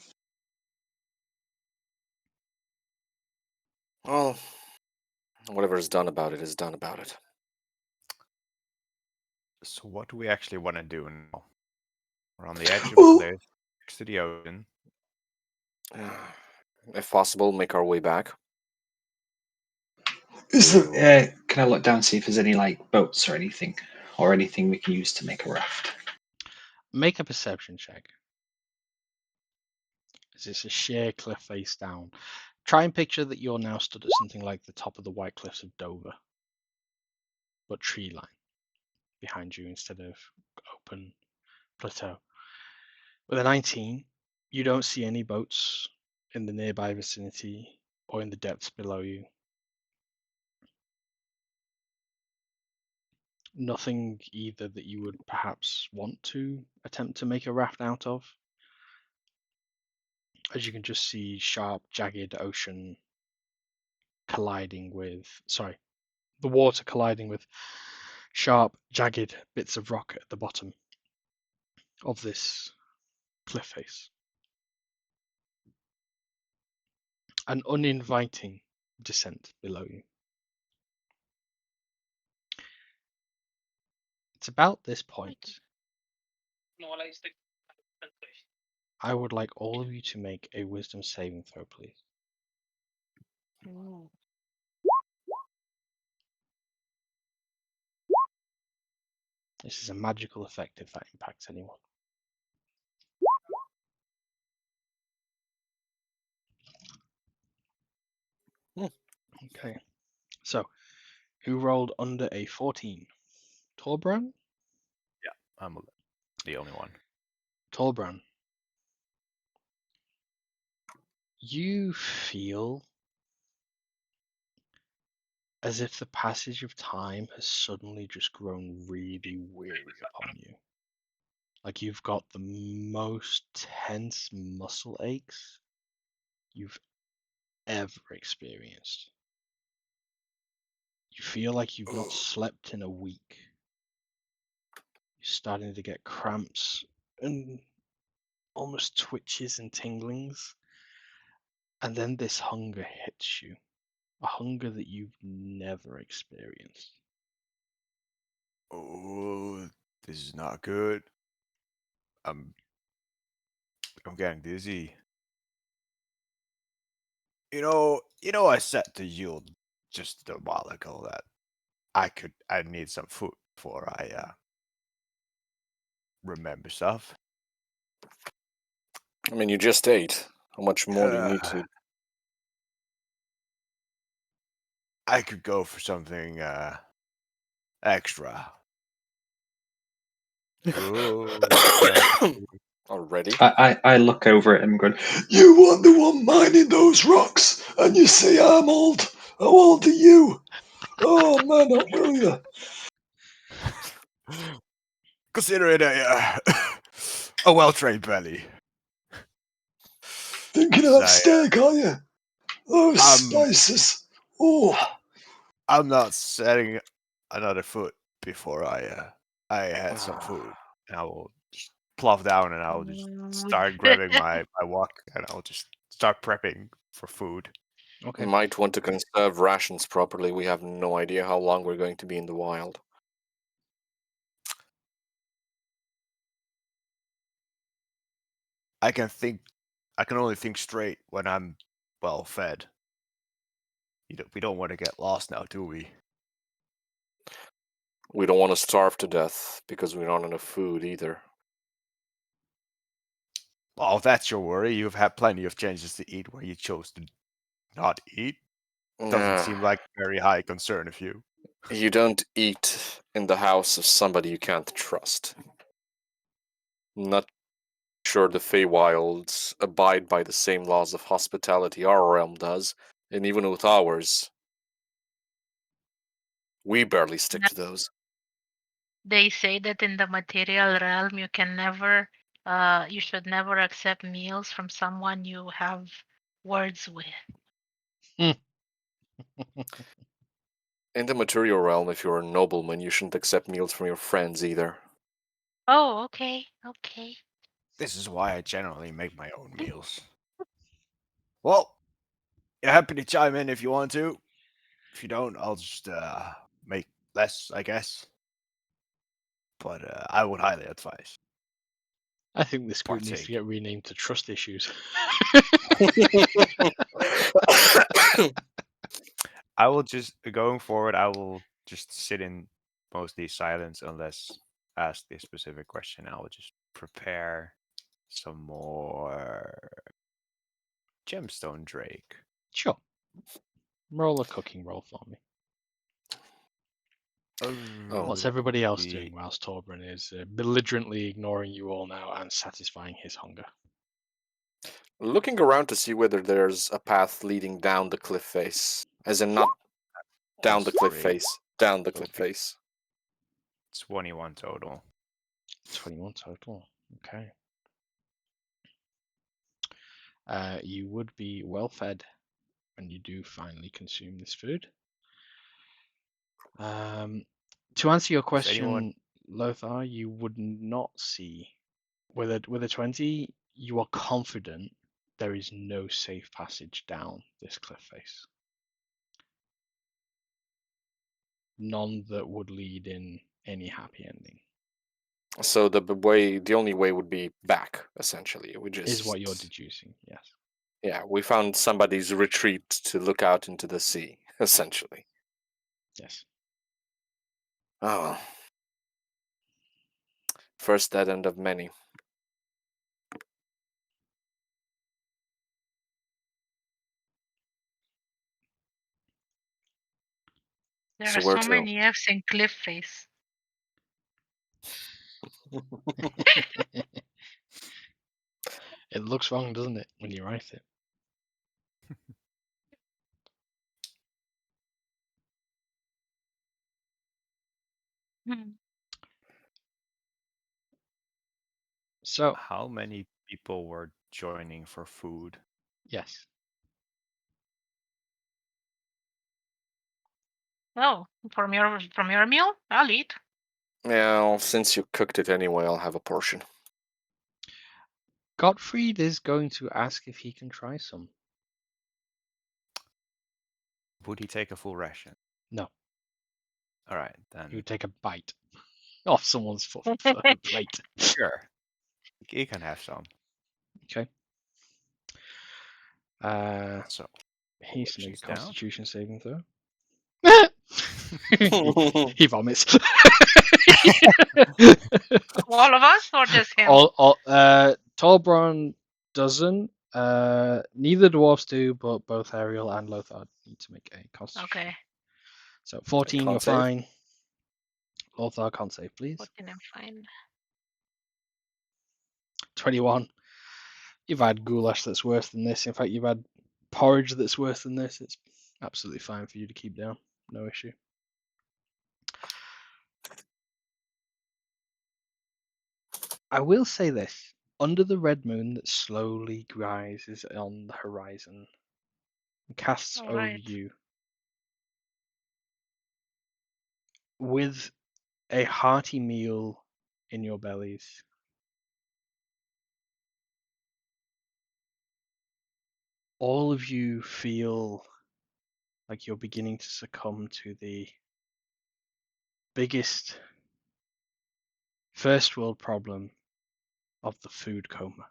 Well, whatever is done about it is done about it. So what do we actually want to do now? We're on the edge of a Well, cliff next to the ocean. If possible, make our way back. Can I look down see if there's any like boats or anything we can use to make a raft? Make a perception check. As it's a sheer cliff face down. Try and picture that you're now stood at something like the top of the White Cliffs of Dover, but tree line behind you instead of open plateau. With a 19, you don't see any boats in the nearby vicinity or in the depths below you. Nothing either that you would perhaps want to attempt to make a raft out of. As you can just see sharp, jagged ocean colliding with, the water colliding with sharp, jagged bits of rock at the bottom of this cliff face. An uninviting descent below you. It's about this point I would like all of you to make a wisdom saving throw, please. Ooh. This is a magical effect if that impacts anyone. Okay, so who rolled under a 14? Torbran? I'm the only one. Torbran. You feel as if the passage of time has suddenly just grown really weary upon you. Like you've got the most tense muscle aches you've ever experienced. You feel like you've not slept in a week. You're starting to get cramps and almost twitches and tinglings. And then this hunger hits you. A hunger that you've never experienced. Oh, this is not good. I'm getting dizzy. I said to you just a while ago that I need some food before I remember stuff. I mean, you just ate. How much more do you need to? I could go for something extra. Already? I look over at him going, "You want the one mining those rocks, and you say I'm old. How old are you? Oh man, I'll kill you." Consider it a well-trained belly. Thinking of that steak, are you? Oh, spices. Oh, I'm not setting another foot before I had some food, and I will just plop down and I'll just start grabbing my wok and I'll just start prepping for food. Okay. Might want to conserve rations properly. We have no idea how long we're going to be in the wild. I can only think straight when I'm well fed. We don't want to get lost now, do we? We don't want to starve to death because we don't have enough food either. Well, if that's your worry, you've had plenty of chances to eat where you chose to not eat. Doesn't seem like a very high concern of you. You don't eat in the house of somebody you can't trust. Not sure the Feywilds abide by the same laws of hospitality our realm does, and even with ours, we barely stick to those. They say that in the material realm, you can never, you should never accept meals from someone you have words with. In the material realm, if you're a nobleman, you shouldn't accept meals from your friends either. Oh, okay, okay. This is why I generally make my own meals. Well, you're happy to chime in if you want to. If you don't, I'll just make less, I guess. But I would highly advise. I think this group needs to Partake. get renamed to Trust Issues. I will just going forward. I will just sit in mostly silence unless asked a specific question. I will just prepare some more gemstone drake. Sure. Roll a cooking roll for me. What's everybody else doing whilst Torbran is belligerently ignoring you all now and satisfying his hunger? Looking around to see whether there's a path leading down the cliff face. As in, not down the cliff face, down the cliff face. 21 total. 21 total. Okay. You would be well fed when you do finally consume this food. To answer your question, Lothar, you would not see with a 20. You are confident there is no safe passage down this cliff face. None that would lead in any happy ending. So the only way would be back. Essentially, we just Is what you're deducing, yes. Yeah, we found somebody's retreat to look out into the sea. Essentially. Yes. Oh. First dead end of many. There So are where so to? many F's in cliff face. It looks wrong, doesn't it, when you write it? So, how many people were joining for food? Yes. Oh, from your meal, I'll eat. Yeah, since you cooked it anyway, I'll have a portion. Gottfried is going to ask if he can try some. Would he take a full ration? No. All right, then. He would take a bite off someone's plate. Sure. He can have some. Okay. So he needs to make a Constitution saving throw. he vomits. All of us, or just him? Torbran doesn't. Neither dwarfs do, but both Ariel and Lothar need to make a Constitution. Okay. So 14, you're save. fine. Lothar, can't save, please. 14, I'm fine. 21. You've had goulash that's worse than this. In fact, you've had porridge that's worse than this. It's absolutely fine for you to keep down. No issue. I will say this. Under the red moon that slowly rises on the horizon and casts over you, with a hearty meal in your bellies, all of you feel like you're beginning to succumb to the biggest first world problem of the food coma.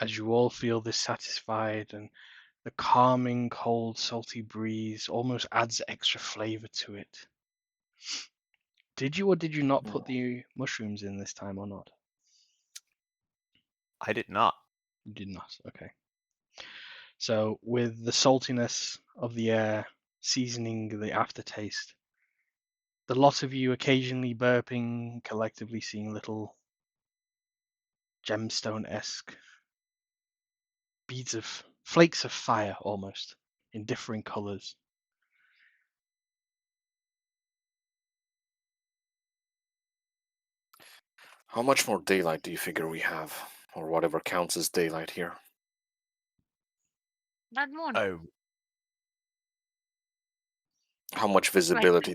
as you all feel dissatisfied, and the calming, cold, salty breeze almost adds extra flavor to it. Did you or did you not put the mushrooms in this time or not? I did not. You did not. Okay. So with the saltiness of the air seasoning the aftertaste, the lot of you occasionally burping, collectively seeing little gemstone-esque beads of flakes of fire almost in differing colors. How much more daylight do you figure we have? Or whatever counts as daylight here? That moon. Oh, How much visibility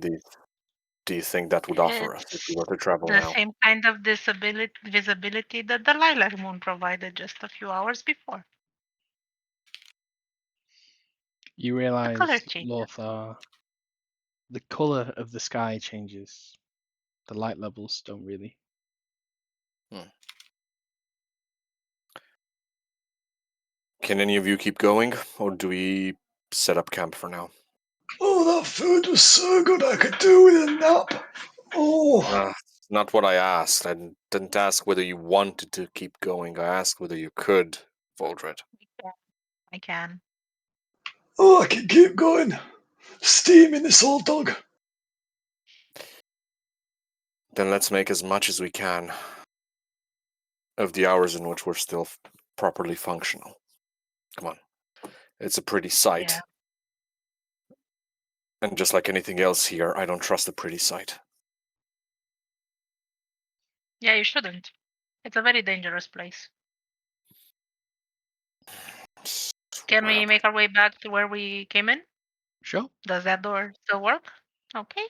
do you think that would offer us if we were to travel The now? same kind of visibility that the lilac moon provided just a few hours before. You color realize, changes. Lothar, the color of the sky changes. The light levels don't really. Can any of you keep going, or do we set up camp for now? Oh, that food was so good I could do with a nap. Oh, Not what I asked. I didn't ask whether you wanted to keep going. I asked whether you could, Voldred. I can. oh, I can keep going. Steaming this old dog. Then let's make as much as we can of the hours in which we're still properly functional. Come on. It's a pretty sight. Yeah. And just like anything else here, I don't trust a pretty sight. Yeah, you shouldn't. It's a very dangerous place. Can we make our way back to where we came in? Sure. Does that door still work? Okay.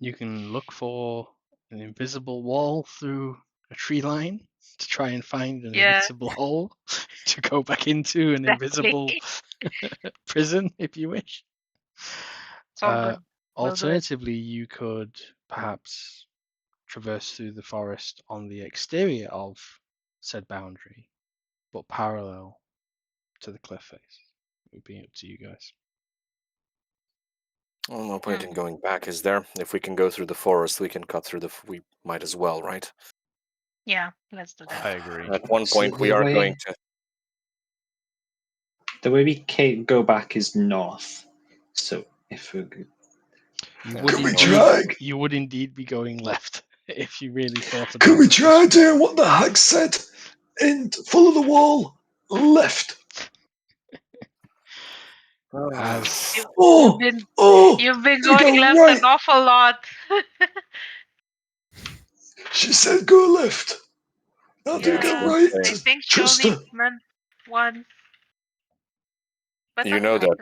You can look for an invisible wall through a tree line to try and find an Yeah. invisible hole to go back into an invisible prison, if you wish. It's all good. We'll do it. Alternatively, you could perhaps traverse through the forest on the exterior of said boundary, but parallel to the cliff face. It would be up to you guys. Well, no point in going back, is there? If we can go through the forest, we can cut through we might as well, right? Yeah, let's do that. I agree. At one So point, we the are way- going to. The way we go back is north. So if we You Yeah, would, Can we indeed, try? you would indeed be going left if you really thought about Can we it. try doing what the hag said? And follow the wall left. As Oh, You've been do we going go left right? an awful lot. She said go left. Now do we go Yeah, right? I To think she trust only her. meant one. But you okay, know that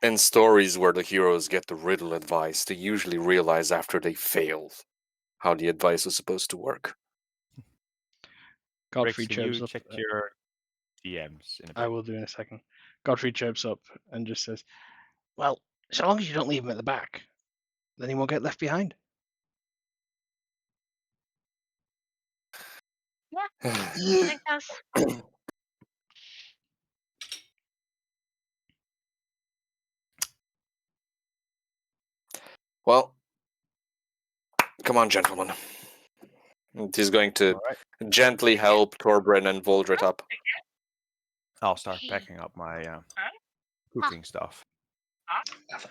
in stories where the heroes get the riddle advice, they usually realize after they fail how the advice was supposed to work. Godfrey Brixton, chirps you up. check your DMs in a bit. I will do in a second. Godfrey chirps up and just says, "Well, so long as you don't leave him at the back, then he won't get left behind." I guess. Well, come on, gentlemen. And he's going to All right. gently help Torbren and Voldred up. I'll start packing up my cooking stuff.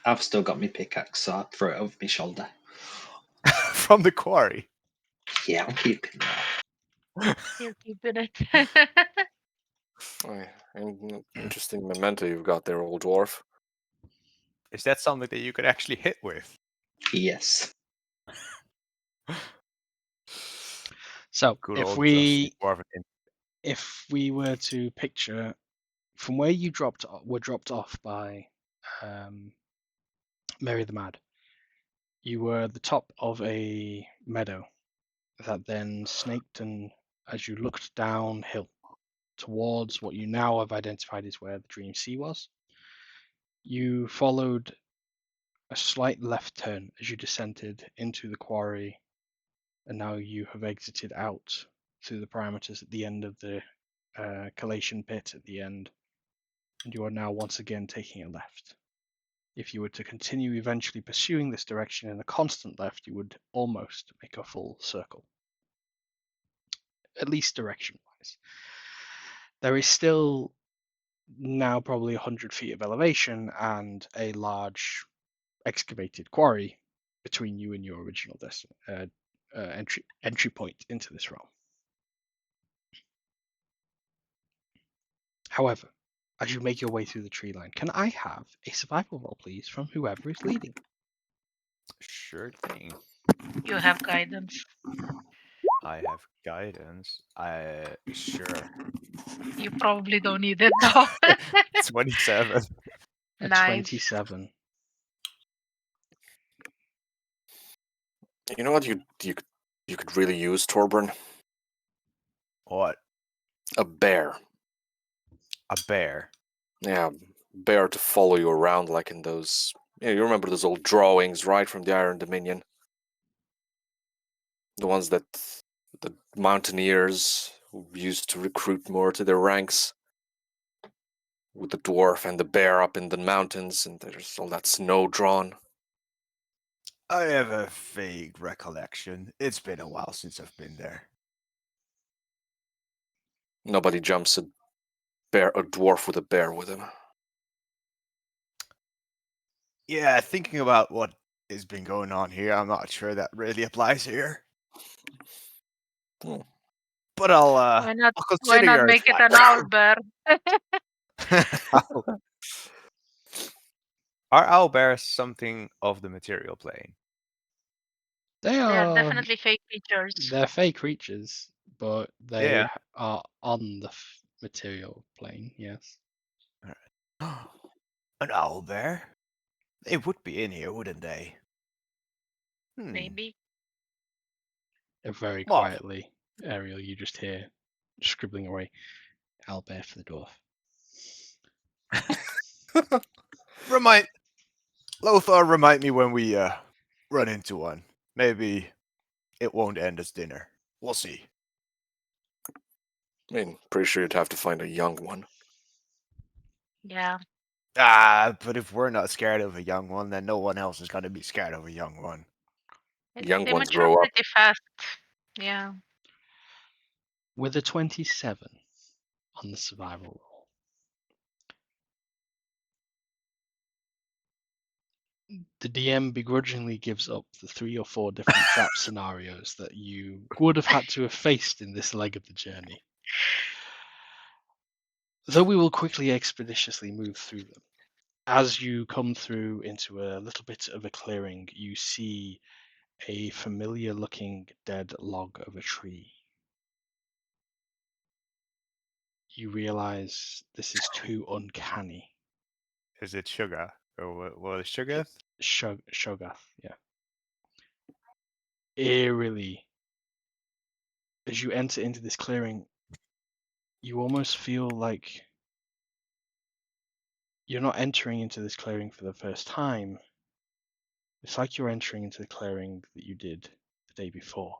I've still got my pickaxe, so I'll throw it over my shoulder. From the quarry. Yeah, I'm keeping that. You're keeping it. Interesting memento you've got there, old dwarf. Is that something that you could actually hit with? Yes. So Good if old we dwarven were to picture from where you were dropped off by Mary the Mad, you were at the top of a meadow that then snaked, and as you looked downhill towards what you now have identified as where the Dream Sea was, you followed a slight left turn as you descended into the quarry, and now you have exited out through the parameters at the end of the collation pit at the end, and you are now once again taking a left. If you were to continue eventually pursuing this direction in a constant left, you would almost make a full circle, at least direction-wise. There is still now probably 100 feet of elevation and a large excavated quarry between you and your original entry point into this realm. However, as you make your way through the tree line, can I have a survival roll, please, from whoever is leading? Sure thing. You have guidance. I have guidance. Sure. You probably don't need it though. 27. A Nice. 27. You know what you could really use, Torburn? What? A bear. A bear. Yeah, bear to follow you around like in those. Yeah, you remember those old drawings, right, from the Iron Dominion? The ones that the mountaineers used to recruit more to their ranks. With the dwarf and the bear up in the mountains, and there's all that snow drawn. I have a vague recollection. It's been a while since I've been there. Nobody jumps a dwarf with a bear with him. Yeah, thinking about what has been going on here, I'm not sure that really applies here. Hmm. But I'll Why not? I'll Why consider not your make it an advice. owl bear? Are owlbears something of the material plane? They They are are definitely fake creatures. they're fake creatures, but they Yeah. are on the material plane. Yes. An owlbear? They would be in here, wouldn't they? Maybe. Very Well, quietly, Ariel, you just hear scribbling away. Albert for the dwarf. Lothar, remind me when we run into one. Maybe it won't end as dinner. We'll see. I mean, pretty sure you'd have to find a young one. Yeah. But if we're not scared of a young one, then no one else is gonna be scared of a young one. Young They ones mature grow up. pretty fast. Yeah. With a 27 on the survival roll, the DM begrudgingly gives up the 3 or 4 different trap scenarios that you would have had to have faced in this leg of the journey. Though we will quickly expeditiously move through them. As you come through into a little bit of a clearing, you see a familiar looking dead log of a tree. You realize this is too uncanny. Is it sugar? Or what is sugar? Shogath, yeah. Eerily, as you enter into this clearing, you almost feel like you're not entering into this clearing for the first time. It's like you're entering into the clearing that you did the day before.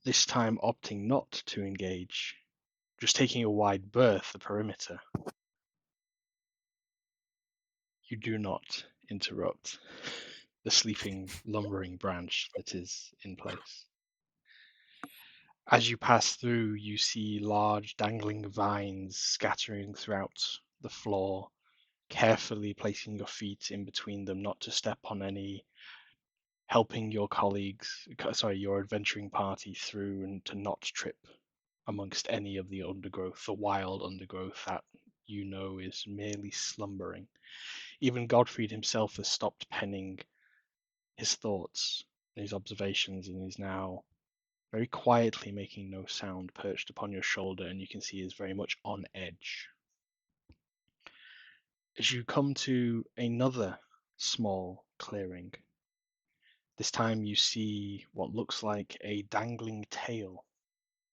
This time opting not to engage, just taking a wide berth, the perimeter. You do not interrupt the sleeping, lumbering branch that is in place. As you pass through, you see large dangling vines scattering throughout the floor, carefully placing your feet in between them not to step on any, helping your your adventuring party through and to not trip amongst any of the undergrowth, the wild undergrowth that you know is merely slumbering. Even Godfried himself has stopped penning his thoughts and his observations and is now very quietly making no sound, perched upon your shoulder, and you can see is very much on edge. As you come to another small clearing, this time you see what looks like a dangling tail,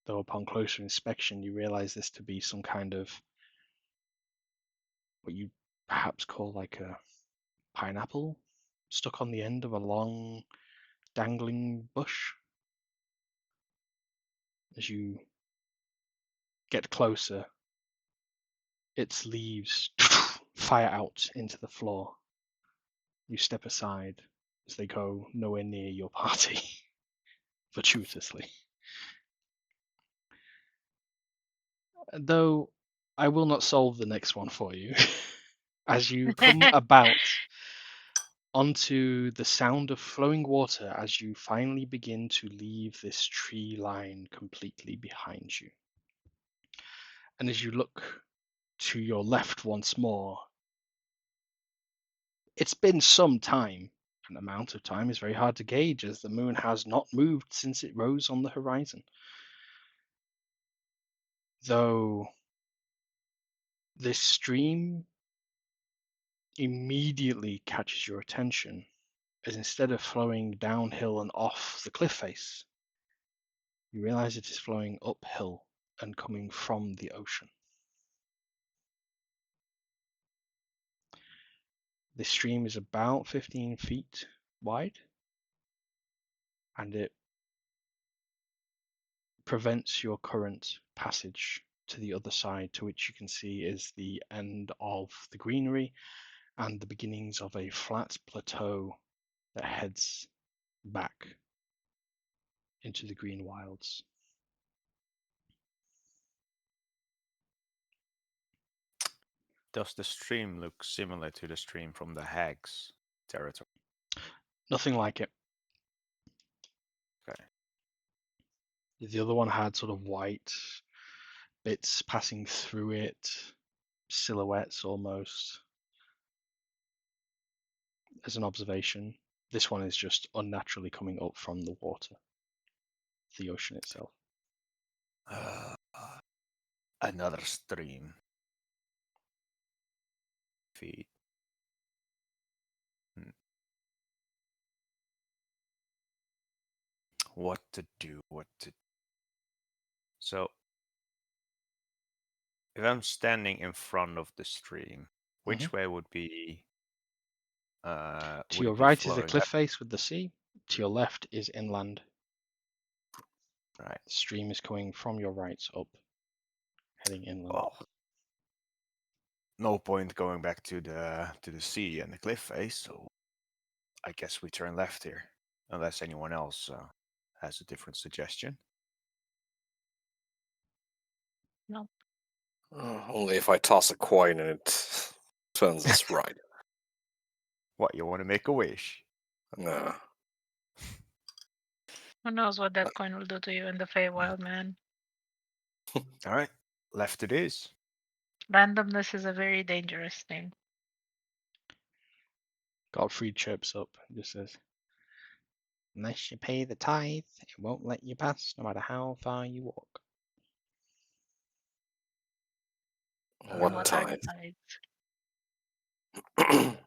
though upon closer inspection you realize this to be some kind of what you perhaps call like a pineapple stuck on the end of a long dangling bush. As you get closer, its leaves fire out into the floor. You step aside as they go nowhere near your party, fortuitously. Though I will not solve the next one for you. As you come about onto the sound of flowing water as you finally begin to leave this tree line completely behind you. And as you look to your left once more, it's been some time. An amount of time is very hard to gauge as the moon has not moved since it rose on the horizon. Though this stream immediately catches your attention, as instead of flowing downhill and off the cliff face, you realize it is flowing uphill and coming from the ocean. This stream is about 15 feet wide, and it prevents your current passage to the other side, to which you can see is the end of the greenery and the beginnings of a flat plateau that heads back into the green wilds. Does the stream look similar to the stream from the Hag's territory? Nothing like it. Okay. The other one had sort of white bits passing through it, silhouettes almost. As an observation, this one is just unnaturally coming up from the water, the ocean itself. Another stream. Feet. What to do? So, if I'm standing in front of the stream, which way would be? To would your it be right is the flowing cliff face with the sea. To your left is inland. Right. The stream is coming from your right up, heading inland. Well, no point going back to the sea and the cliff face. So, I guess we turn left here, unless anyone else has a different suggestion. No. Only if I toss a coin and it turns us right. What, you want to make a wish? Nah. Who knows what that coin will do to you in the Feywild, man? All right, left it is. Randomness is a very dangerous thing. Godfrey chirps up and just says, "Unless you pay the tithe, it won't let you pass, no matter how far you walk." What What time? are the tides?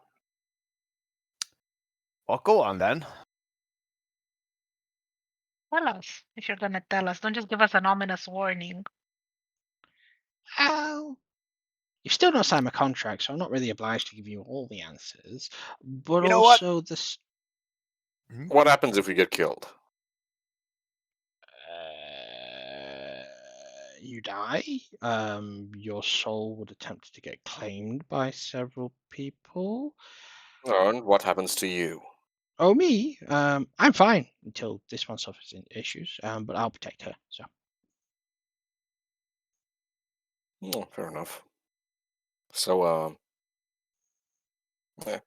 Well, go on then. Tell us if you're gonna tell us. Don't just give us an ominous warning. Oh, you've still not signed my contract, so I'm not really obliged to give you all the answers. But You know what? also, this What happens if we get killed? you die. Your soul would attempt to get claimed by several people. And what happens to you? Oh, me? I'm fine until this one suffers issues. But I'll protect her. So Oh, fair enough. So,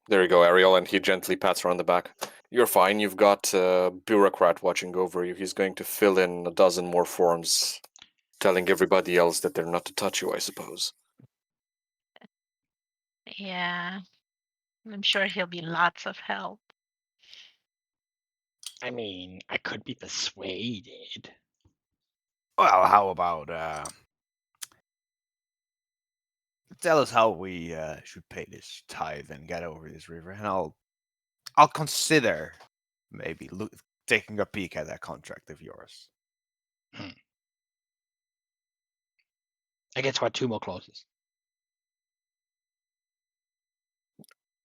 there you go, Ariel, and he gently pats her on the back. You're fine. You've got a bureaucrat watching over you. He's going to fill in a dozen more forms, telling everybody else that they're not to touch you, I suppose. Yeah. I'm sure he'll be lots of help. I mean, I could be persuaded. Well, how about tell us how we should pay this tithe and get over this river, and I'll consider maybe taking a peek at that contract of yours. I get to add 2 more clauses.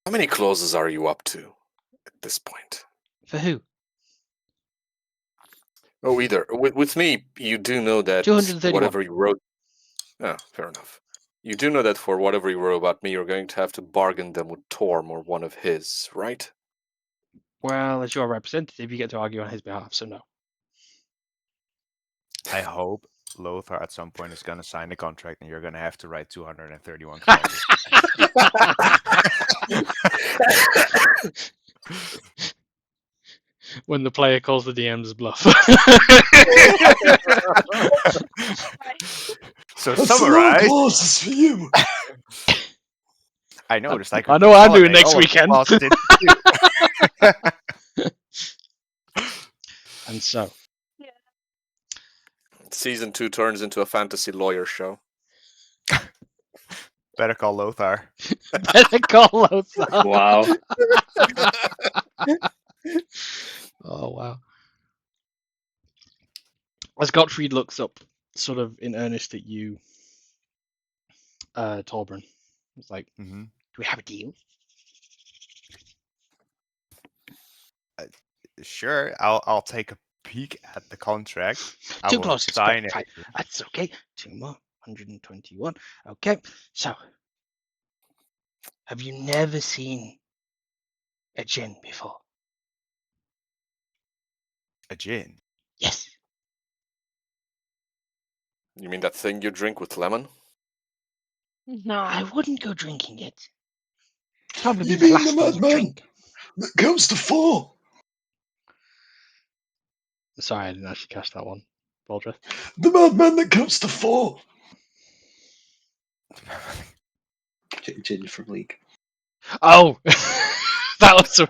How many clauses are you up to at this point? For who? Oh, either. With me, you do know that 231. whatever you wrote. Ah, fair enough. You do know that for whatever you wrote about me, you're going to have to bargain them with Torm or one of his, right? Well, as your representative, you get to argue on his behalf, so no. I hope Lothar at some point is going to sign the contract and you're going to have to write 231 clauses. When the player calls the DM's bluff. So That's the wrong summarize. clauses for you. I know, it's like I know what I'm doing consolidate next all of the weekend. clauses into two. And so, Season 2 turns into a fantasy lawyer show. Better call Lothar. better call Lothar. Wow. Oh, wow. As Gottfried looks up, sort of in earnest at you, Torbran, it's like, Mm-hmm. do we have a deal? Sure, I'll take a peek at the contract. I Two will clauses. sign Great, it. fine. That's okay. 2 more. 121. Okay. So, have you never seen a djinn before? A gin. Yes. You mean that thing you drink with lemon? No. I wouldn't go drinking it. Probably You be the mean last the thing you madman drink. that counts to 4? Sorry, I didn't actually catch that one. Baldrith. The madman that counts to 4. Jin from League. Oh! that was a...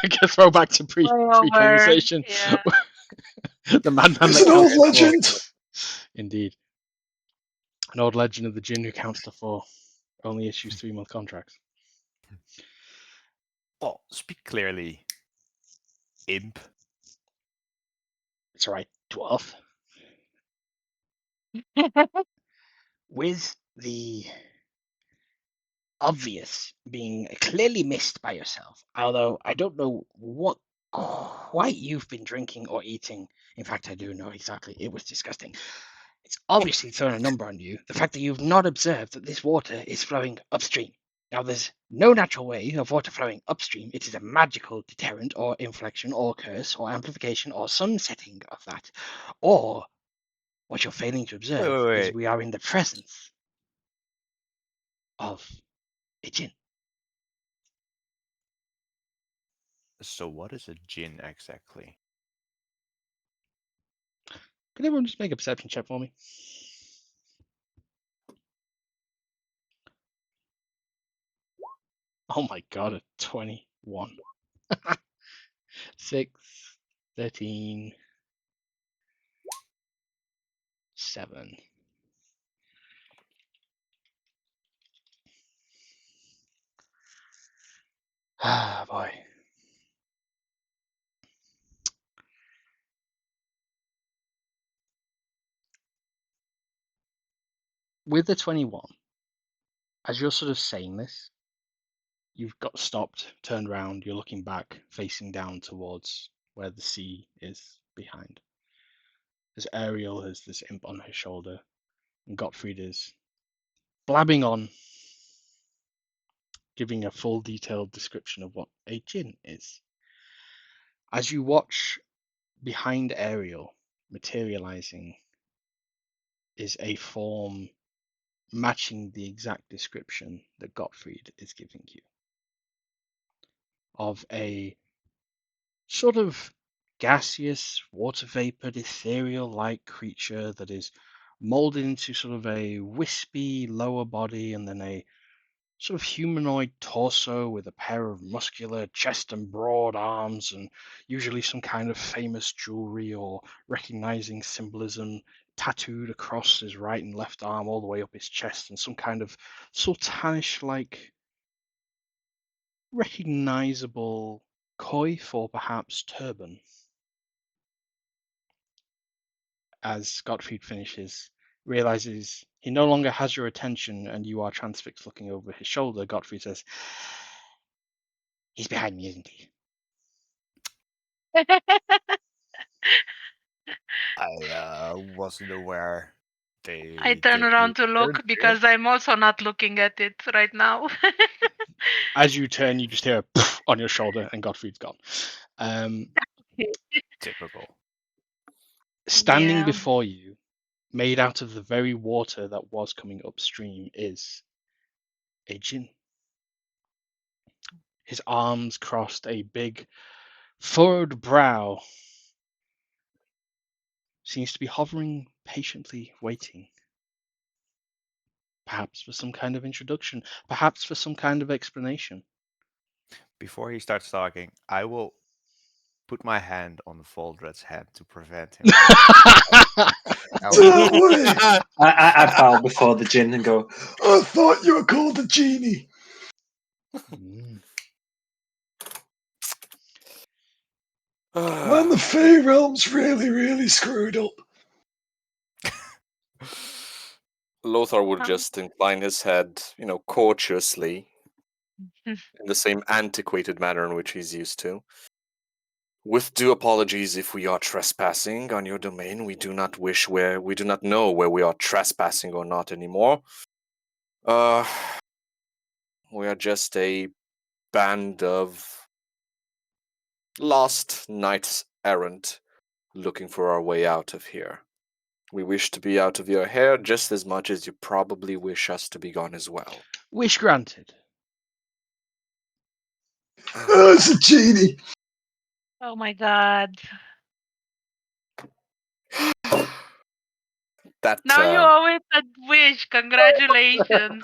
I can throw back to pre-conversation. Yeah. The madman It's that an old counts to 4. legend. Indeed. An old legend of the djinn who counts to 4. Only issues 3-month contracts. Well, speak clearly, imp. It's alright, dwarf. With the obvious being clearly missed by yourself, although I don't know what quite you've been drinking or eating. In fact, I do know exactly. It was disgusting. It's obviously thrown a number on you. The fact that you've not observed that this water is flowing upstream. Now, there's no natural way of water flowing upstream. It is a magical deterrent or inflection or curse or amplification or some setting of that. Or what you're failing to observe is wait. we are in the presence of a djinn. So what is a gin exactly? Can everyone just make a perception check for me? Oh my god, a 21. 6, 13, 7. Ah, boy. With the 21, as you're sort of saying this, you've got stopped, turned around, you're looking back, facing down towards where the sea is behind. As Ariel has this imp on his shoulder, and Gottfried is blabbing on, giving a full detailed description of what a djinn is. As you watch behind Ariel materializing is a form matching the exact description that Gottfried is giving you of a sort of gaseous, water vapored, ethereal like creature that is molded into sort of a wispy lower body and then a sort of humanoid torso with a pair of muscular chest and broad arms, and usually some kind of famous jewelry or recognizing symbolism tattooed across his right and left arm all the way up his chest, and some kind of sultanish like recognizable coif or perhaps turban. As Gottfried finishes, realizes he no longer has your attention and you are transfixed looking over his shoulder, Gottfried says, "He's behind me, isn't he?" I wasn't aware. I They turn gave you around to look turn because I'm also not looking at it right now. As you turn, you just hear a poof on your shoulder, and Gottfried's gone. typical. Standing Yeah. before you, made out of the very water that was coming upstream, is a djinn. His arms crossed, a big furrowed brow, seems to be hovering patiently, waiting. Perhaps for some kind of introduction, perhaps for some kind of explanation. Before he starts talking, I will put my hand on Voldred's hand to prevent him from. Don't worry. I bow before the djinn and go, I thought you were called a genie. Mm. Man, the Fey realm's really, really screwed up. Lothar would Um, just incline his head, courteously, in the same antiquated manner in which he's used to. With due apologies if we are trespassing on your domain, we do not know where we are trespassing or not anymore. We are just a band of lost knights errant looking for our way out of here. We wish to be out of your hair just as much as you probably wish us to be gone as well. Wish granted. Oh, it's a genie. oh my god. That Now you always had wish. Congratulations.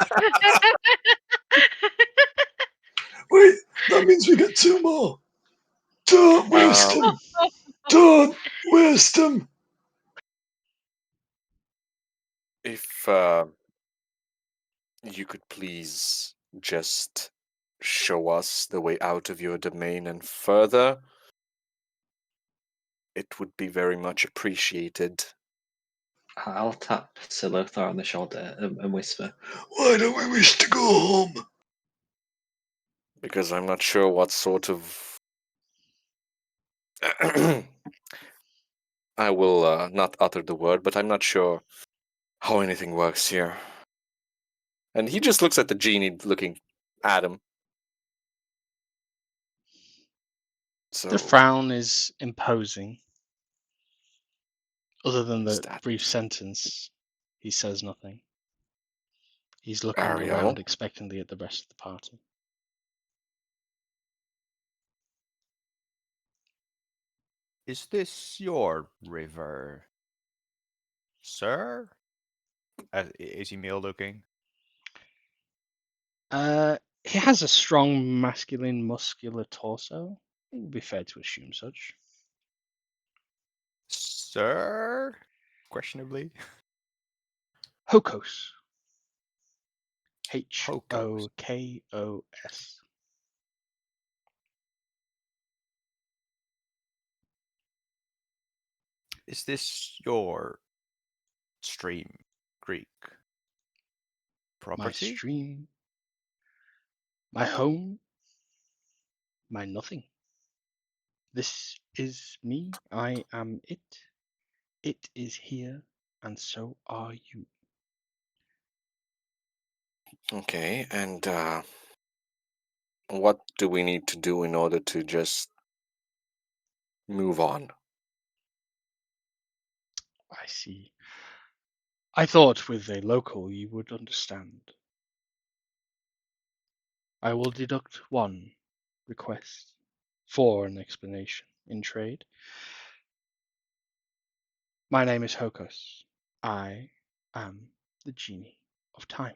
Wait, that means we get 2 more. Don't waste them. Don't waste them. if you could please just show us the way out of your domain and further, it would be very much appreciated. I'll tap Sir Lothar on the shoulder and whisper, why don't we wish to go home? Because I'm not sure what sort of. I will not utter the word, but I'm not sure how anything works here. And he just looks at the genie looking at him. So, The frown is imposing. Other than is the that brief sentence, he says nothing. He's looking Ariel? around expectantly at the rest of the party. Is this your river, sir? Is he male looking? He has a strong masculine, muscular torso. It would be fair to assume such. Sir? Questionably. Hokos. Hokos. Hokos. Is this your stream, Greek My property? stream. My home. My nothing. This is me. I am it. It is here, and so are you. Okay, and what do we need to do in order to just move on? I see. I thought with a local you would understand. I will deduct one request for an explanation in trade. My name is Hokos. I am the genie of time.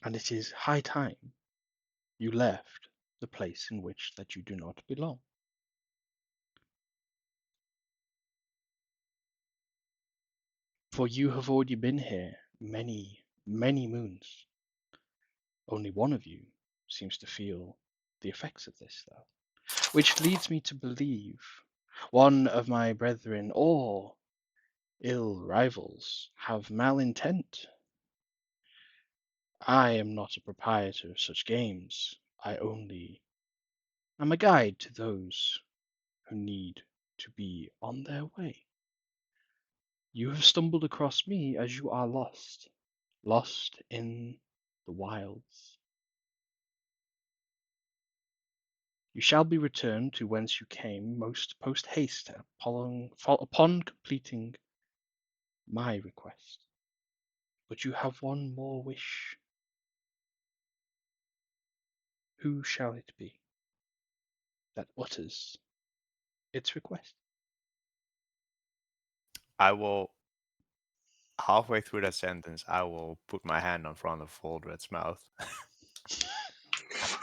And it is high time you left the place in which that you do not belong. For you have already been here many, many moons. Only one of you seems to feel the effects of this, though, which leads me to believe one of my brethren or ill rivals have malintent. I am not a proprietor of such games. I only am a guide to those who need to be on their way. You have stumbled across me as you are lost, lost in the wilds. You shall be returned to whence you came most post haste upon completing my request. But you have one more wish. Who shall it be that utters its request? I will, halfway through that sentence, I will put my hand in front of Foldred's mouth.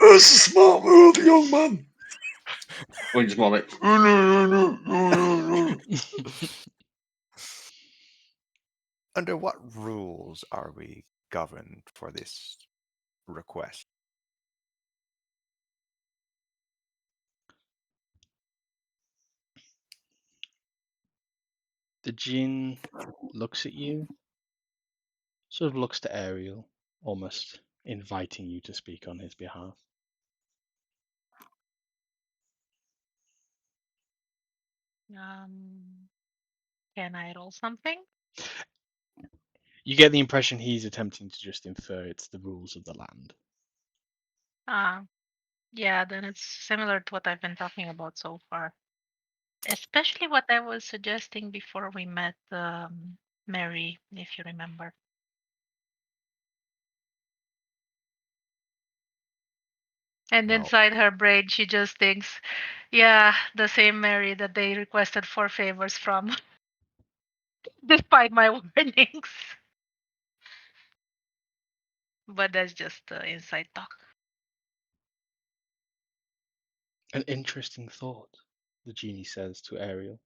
That's a smart world, young man. Or just more like. Under what rules are we governed for this request? The Jinn looks at you, sort of looks to Ariel, almost inviting you to speak on his behalf. Can I roll something? You get the impression he's attempting to just infer it's the rules of the land. Yeah, then it's similar to what I've been talking about so far. Especially what I was suggesting before we met Mary, if you remember. And No. inside her brain, she just thinks, yeah, the same Mary that they requested 4 favors from, despite my warnings. But that's just inside talk. An interesting thought, the genie says to Ariel.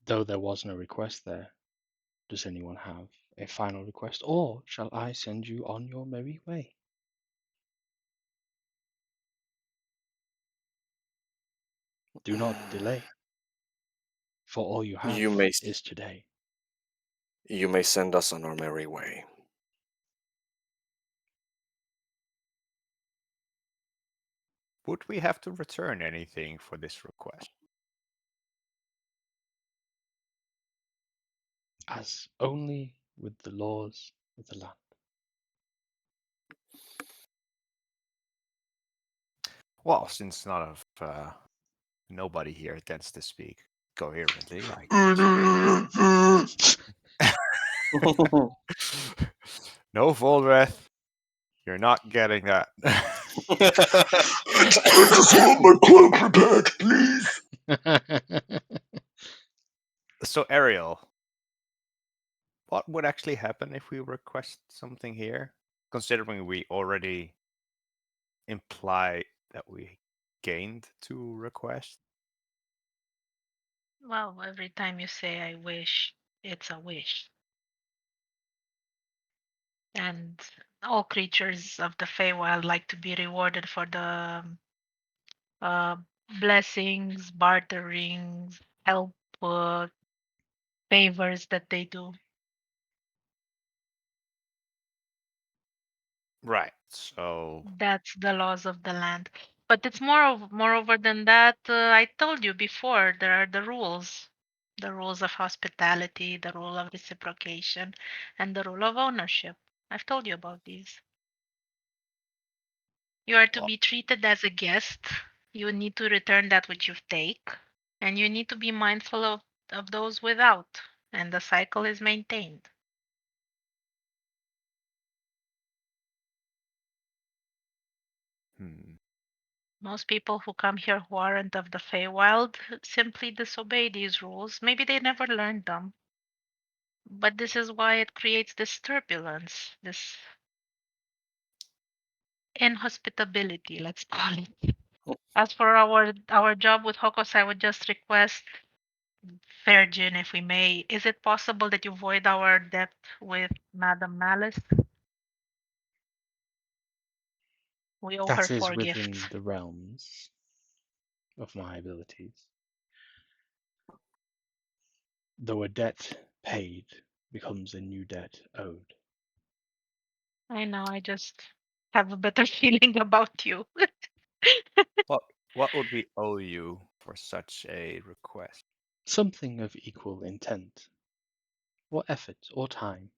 Though there was no request there, does anyone have a final request, or shall I send you on your merry way? Do not delay, for all you have You may is today. you may send us on our merry way. Would we have to return anything for this request? As only with the laws of the land. Well, since nobody here tends to speak coherently, I guess. No, Foldred, you're not getting that. I just want my cloak repaired, please. So, Ariel, what would actually happen if we request something here? Considering we already imply that we gained to request. Well, every time you say I wish, it's a wish. And all creatures of the Feywild like to be rewarded for the uh, blessings, barterings, help, favors that they do. Right. So, That's the laws of the land. But it's moreover than that. I told you before, there are the rules of hospitality, the rule of reciprocation, and the rule of ownership. I've told you about these. You are to well, be treated as a guest. You need to return that which you take, and you need to be mindful of those without, and the cycle is maintained. Most people who come here who aren't of the Feywild simply disobey these rules. Maybe they never learned them. But this is why it creates this turbulence, this inhospitability, let's call it. As for our job with Hokos, I would just request, Fair Jin, if we may, is it possible that you void our debt with Madame Malice? We owe her That is 4 within gifts. the realms of my abilities. Though a debt paid becomes a new debt owed. I know, I just have a better feeling about you. What would we owe you for such a request? Something of equal intent, or effort, or time.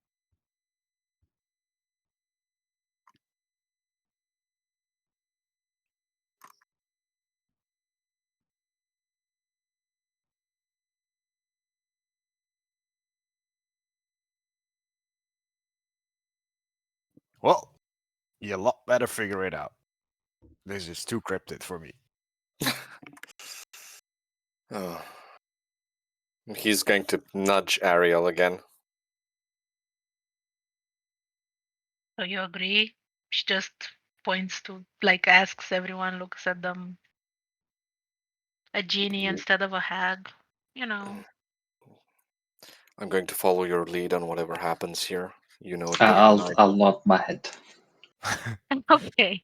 Well, you lot better figure it out. This is too cryptic for me. Oh. He's going to nudge Ariel again. So you agree? She just points to, like, asks everyone, looks at them. A genie instead of a hag. You know. I'm going to follow your lead on whatever happens here. You know it better than I do. I'll nod my head. Okay.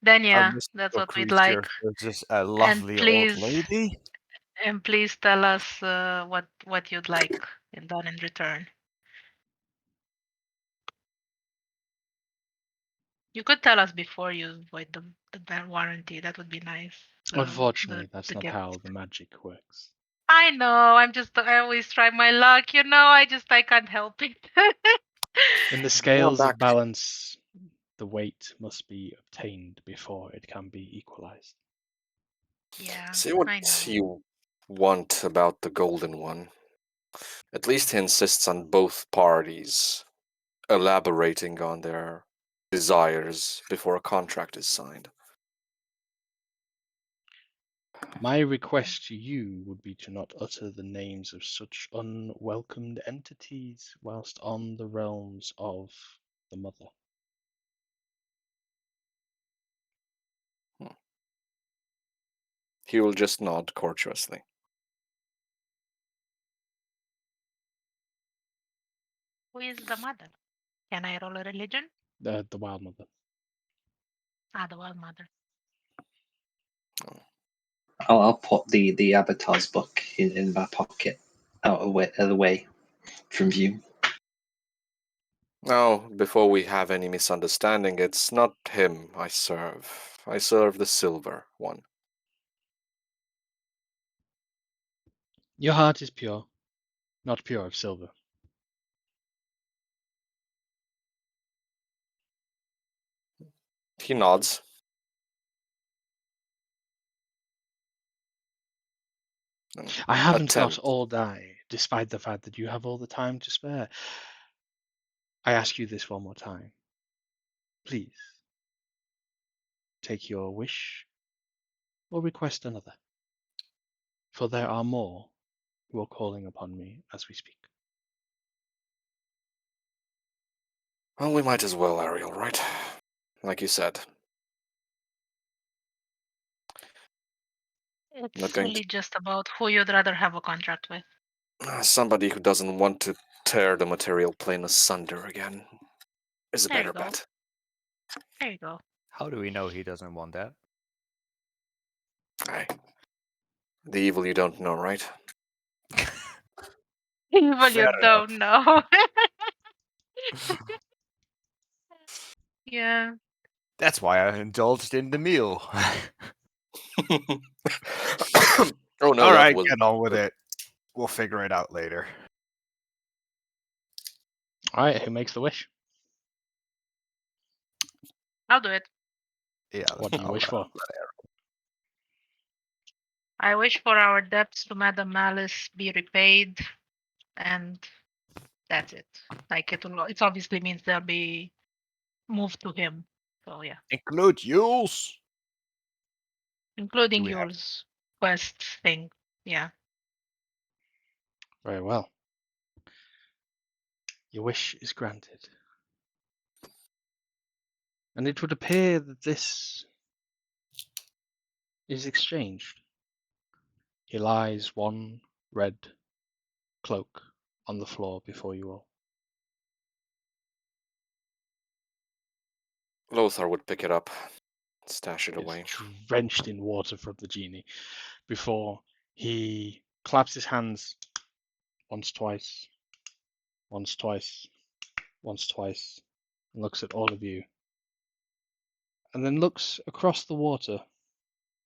Then A yeah, that's mystical what we'd like. creature versus a And lovely old please, lady. tell us what you'd like done in return. You could tell us before you void the warranty. That would be nice. Unfortunately, that's the not gift. how the magic works. I know. I always try my luck. You know. I can't help it. In the We're scales back. of balance, the weight must be obtained before it can be equalized. Yeah, Say I what know. you want about the golden one. At least he insists on both parties elaborating on their desires before a contract is signed. My request to you would be to not utter the names of such unwelcomed entities whilst on the realms of the Mother. He will just nod courteously. Who is the mother? Can I roll a religion? The Wild Mother. Ah, the wild mother. I'll put the Avatar's book in my pocket, out of the way from view. Now, before we have any misunderstanding, it's not him I serve. I serve the silver one. Your heart is pure, not pure of silver. He nods. I haven't got Attempt. all day, despite the fact that you have all the time to spare. I ask you this one more time. Please, take your wish or request another. For there are more who are calling upon me as we speak. Well, we might as well, Ariel, right? Like you said. It's Not going really just about who you'd rather have a contract with. to. Somebody who doesn't want to tear the material plane asunder again is a There you better go. bet. There you go. How do we know he doesn't want that? Aye. The evil you don't know, right? Evil Fair you don't know. Yeah. That's why I indulged in the meal. Oh no, All that right, was. get on with it. We'll figure it out later. All right, who makes the wish? I'll do it. Yeah. What do you wish for? I wish for our debts to Madame Malice be repaid, and that's it. Like it obviously means they'll be moved to him. So yeah, Include Yules. including Do we have- Yule's quest thing. Yeah. Very well. Your wish is granted. And it would appear that this is exchanged. Here lies one red cloak on the floor before you all. Lothar would pick it up, stash it It's away. drenched in water from the genie before he claps his hands once, twice, once, twice, once, twice, and looks at all of you. And then looks across the water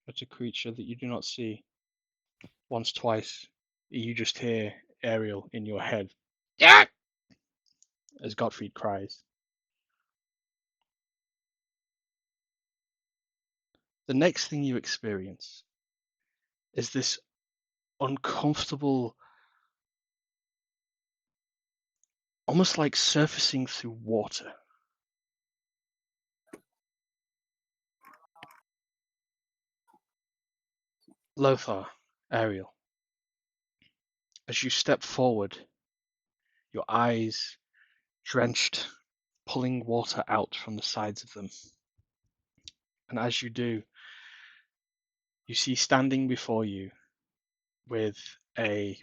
at a creature that you do not see. Once, twice, you just hear Ariel in your head. Yeah! As Gottfried cries. The next thing you experience is this uncomfortable, almost like surfacing through water. Lothar, Ariel, as you step forward, your eyes drenched, pulling water out from the sides of them. And as you do, you see standing before you with a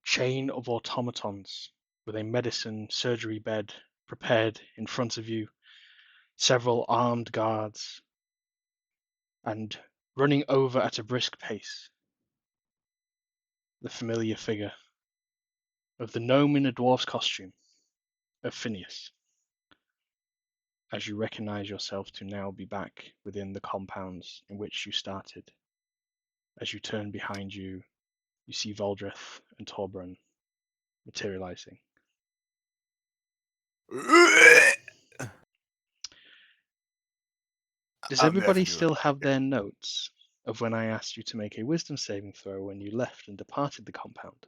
chain of automatons with a medicine surgery bed prepared in front of you, several armed guards, and running over at a brisk pace, the familiar figure of the gnome in a dwarf's costume, of Phineas, as you recognize yourself to now be back within the compounds in which you started. As you turn behind you, you see Voldreth and Torbrun materializing. Does I'm everybody definitely still have their notes of when I asked you to make a wisdom saving throw when you left and departed the compound?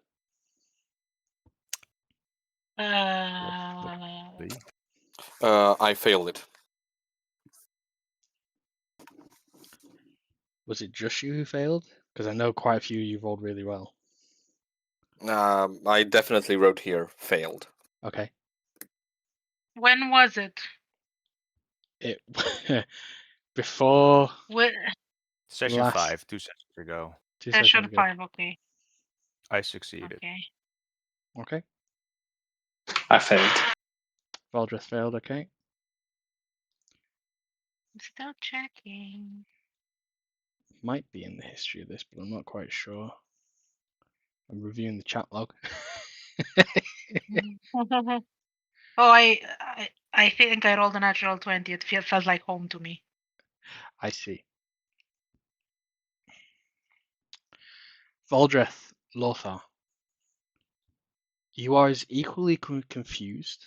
I failed it. Was it just you who failed? Because I know quite a few of you rolled really well. I definitely wrote here failed. Okay. When was it? It before Session last 5, 2 sessions ago. 2 Session sessions ago. 5, okay. I succeeded. Okay. Okay. I failed. Voldreth failed. Okay. I'm still checking. Might be in the history of this, but I'm not quite sure. I'm reviewing the chat log. Oh, I think I rolled a natural 20. It felt like home to me. I see. Voldreth, Lothar, you are as equally confused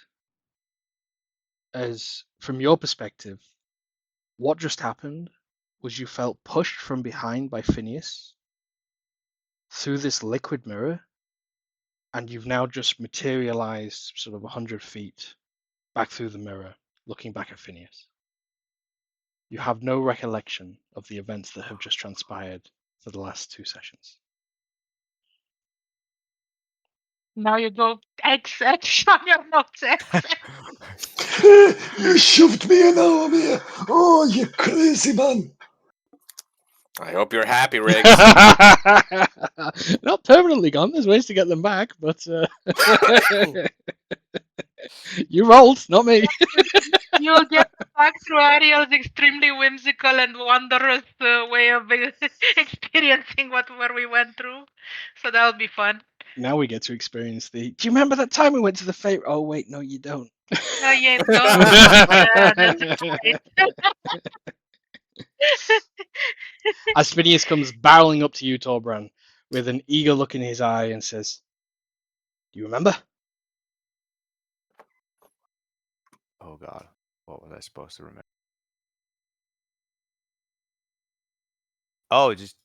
as, from your perspective, what just happened was you felt pushed from behind by Phineas through this liquid mirror, and you've now just materialized sort of 100 feet back through the mirror, looking back at Phineas. You have no recollection of the events that have just transpired for the last 2 sessions. Now you go X on your notes, X. You shoved me in over here. Oh, you crazy man. I hope you're happy, Riggs. Not permanently gone. There's ways to get them back, but you rolled, not me. You'll get back through Ariel's extremely whimsical and wondrous way of experiencing where we went through. So that'll be fun. Now we get to experience the. Do you remember that time we went to the fate? Oh wait, no, you don't. Oh yeah, don't. Yeah, that's right. As Phineas comes barreling up to you, Torbran, with an eager look in his eye, and says, "Do you remember?" Oh god, what was I supposed to remember? Oh, just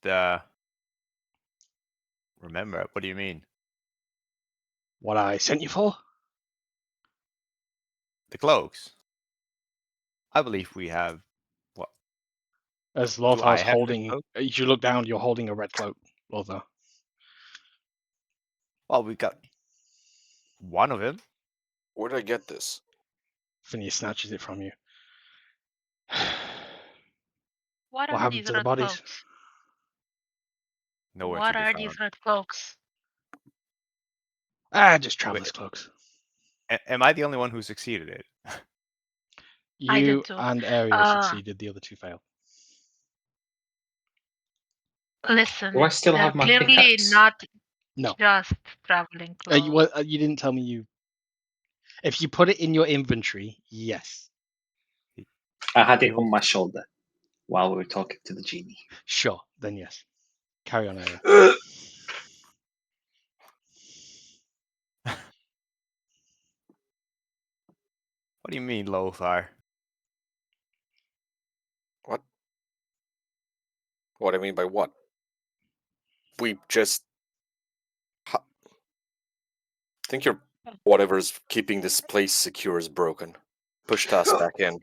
remember. What do you mean? What I sent you for? The cloaks. I believe we have. What? As Do I Lothar's have the holding, cloak? as you look down, you're holding a red cloak, Lothar. Well, we got one of them. Where did I get this? Phineas snatches it from you. What What are happened these to the red bodies? cloaks? Nowhere What to be are found. these red cloaks? Just traveler's Wait. cloaks. Am I the only one who succeeded it? I did You too. and Ariel succeeded. The other two failed. Listen, Do I still they're have my clearly pickaxe? not No. just traveling clothes. You didn't tell me you. If you put it in your inventory, yes. I had it on my shoulder. while we were talking to the genie. Sure, then yes. Carry on, Aya. What do you mean, Lothar? What? What I mean by what? We just. I think your whatever's keeping this place secure is broken. Pushed us back in.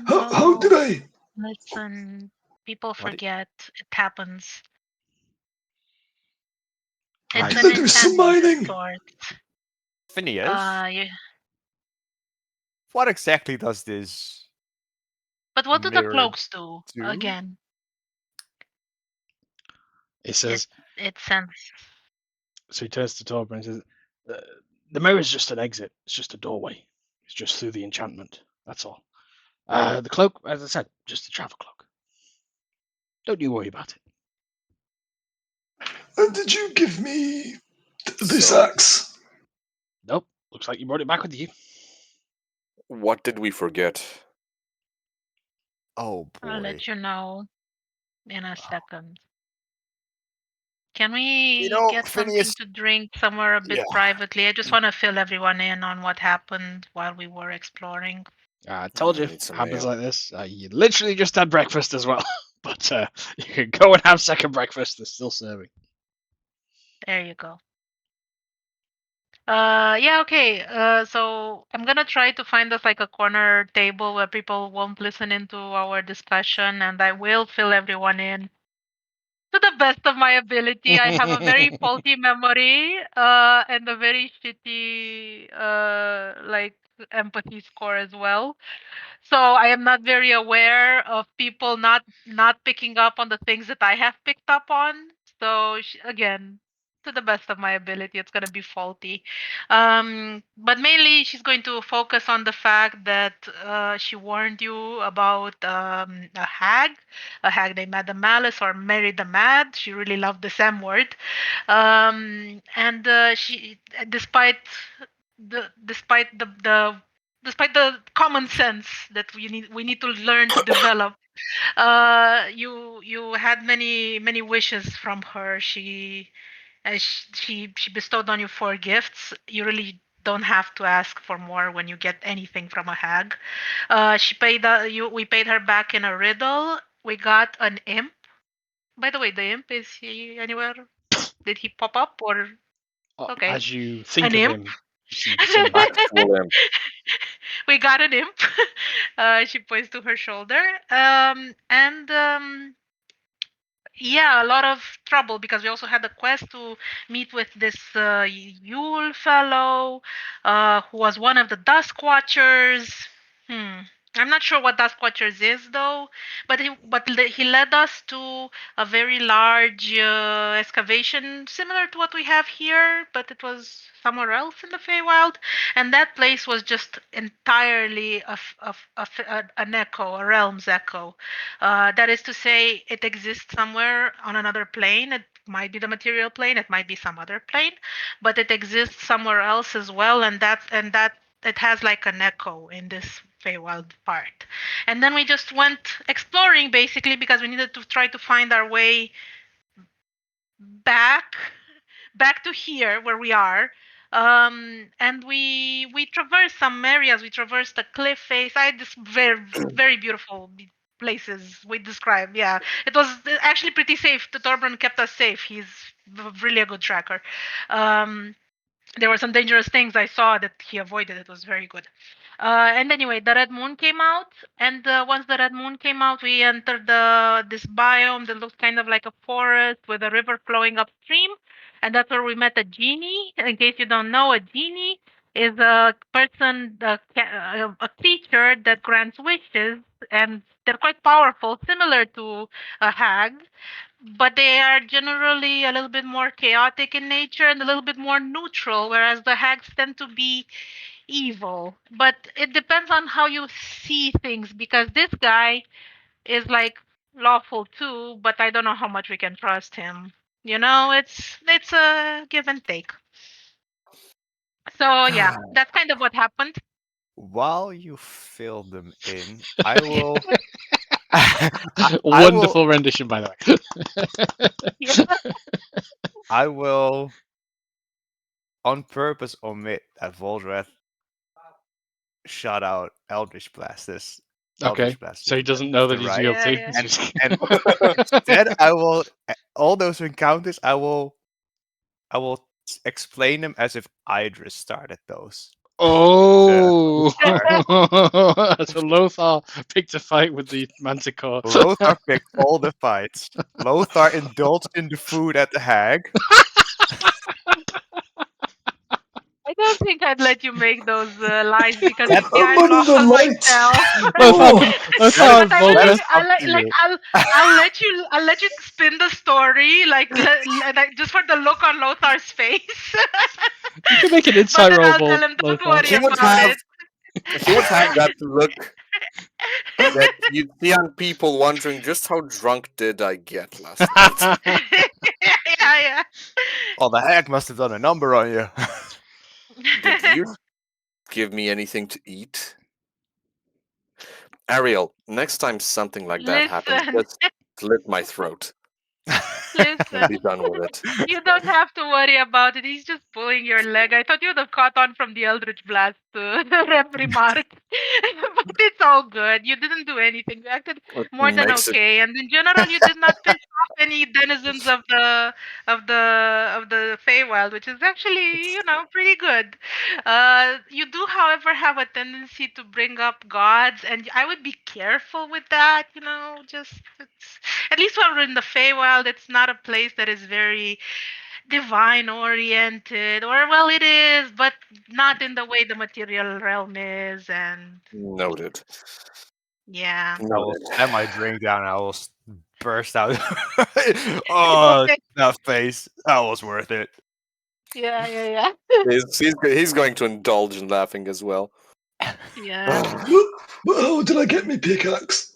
How did No, I? listen. People What did- forget. It happens. I- It's Did an I do some enchantment of mining? sorts. Phineas? You, What exactly does this but what do the mirror cloaks do do? again? It says, It sends. so he turns to Torben and says, the mirror is just an exit. It's just a doorway. It's just through the enchantment. That's all. The cloak, as I said, just a travel cloak. Don't you worry about it. And did you give me this So- axe? Nope. Looks like you brought it back with you. What did we forget? Oh I'll boy. let you know in a second. Can we know, get something Phineas- to drink somewhere a bit Yeah. privately? I just want to fill everyone in on what happened while we were exploring. I told I you, need some happens ale. like this. You literally just had breakfast as well. But you can go and have second breakfast. They're still serving. There you go. Yeah, okay. So I'm gonna try to find us like a corner table where people won't listen into our discussion, and I will fill everyone in to the best of my ability. I have a very faulty memory, and a very shitty, like empathy score as well. So I am not very aware of people not picking up on the things that I have picked up on. So again, to the best of my ability, it's gonna be faulty. But mainly, she's going to focus on the fact that she warned you about a hag named Madame Malice or Mary the Mad. She really loved this M word, and she, despite the common sense that we need to learn to develop, you had many wishes from her. She bestowed on you 4 gifts. You really don't have to ask for more when you get anything from a hag. She paid we paid her back in a riddle. We got an imp. By the way, the imp, is he anywhere? Did he pop up or okay? As you think An of imp. him, you see some Actual imp. We got an imp. She points to her shoulder. And yeah, a lot of trouble because we also had a quest to meet with this Yule fellow, who was one of the Dusk Watchers. Hmm. I'm not sure what Dusk Watchers is though, but he led us to a very large excavation similar to what we have here, but it was somewhere else in the Feywild, and that place was just entirely an echo, a realm's echo. That is to say, it exists somewhere on another plane. It might be the material plane, it might be some other plane, but it exists somewhere else as well, and that it has like an echo in this Feywild part. And then we just went exploring basically because we needed to try to find our way back to here where we are. And we traversed some areas. We traversed the cliff face. I had this very beautiful places we described. Yeah, it was actually pretty safe. The Torbran kept us safe. He's really a good tracker. Um, there were some dangerous things I saw that he avoided. It was very good. And anyway, the red moon came out, and once the red moon came out, we entered this biome that looked kind of like a forest with a river flowing upstream, and that's where we met a genie. In case you don't know, a genie is a person, a creature that grants wishes, and they're quite powerful, similar to a hag, but they are generally a little bit more chaotic in nature and a little bit more neutral, whereas the hags tend to be evil. But it depends on how you see things, because this guy is like lawful too, but I don't know how much we can trust him. You know, it's a give and take. So yeah, that's kind of what happened. While you fill them in, I will I will. Wonderful rendition, by the way. Yeah. I will, on purpose, omit that Voldrath shot out Eldritch Blast. This Okay, Eldritch Blast. so he doesn't left know to that he's right. healed Yeah, too. yeah. He's just- And instead, I will all those encounters. I will explain them as if Idris started those. Oh, so Lothar picked a fight with the Manticore. Lothar picked all the fights. Lothar indulged in the food at the hag. I don't think I'd let you make those lies because That- you see, I'm I'm under the local lights. myself. Lothar, But I will that let is you. up to you. I'll let you spin the story like just for the look on Lothar's face. you can make an But insight then roll, I'll tell him, don't Lothar. worry He would about have it. he would have that look that you see on people wondering just how drunk did I get last night. Yeah. Oh, the hag must have done a number on you. Did you give me anything to eat? Ariel, next time something like that happens, Listen, just slit my throat and listen. be done with it. You don't have to worry about it. He's just pulling your leg. I thought you would have caught on from the Eldritch Blast remark. But it's all good. You didn't do anything. You acted What more than makes it okay. And in general, you did not piss off any denizens of the Feywild, which is actually, pretty good. You do, however, have a tendency to bring up gods, and I would be careful with that. Just at least when we're in the Feywild, it's not a place that is very divine oriented, or well, it is, but not in the way the material realm is, and noted. yeah. I will Noted. slam my drink down. I will burst out. Oh, that face. That was worth it. Yeah. He's going to indulge in laughing as well. Yeah. Oh, did I get me pickaxe?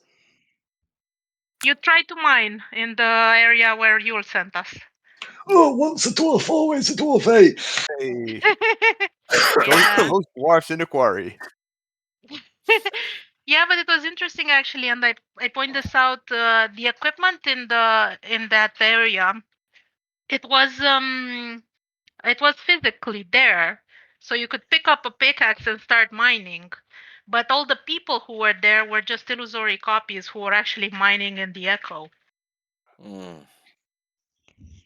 You try to mine in the area where Yule sent us. Oh, once a dwarf, always a dwarf, eh? Hey, Yeah. those dwarfs in the quarry. Yeah, but it was interesting actually, and I point this out. The equipment in that area, it was physically there, so you could pick up a pickaxe and start mining. But all the people who were there were just illusory copies who were actually mining in the echo. Mm.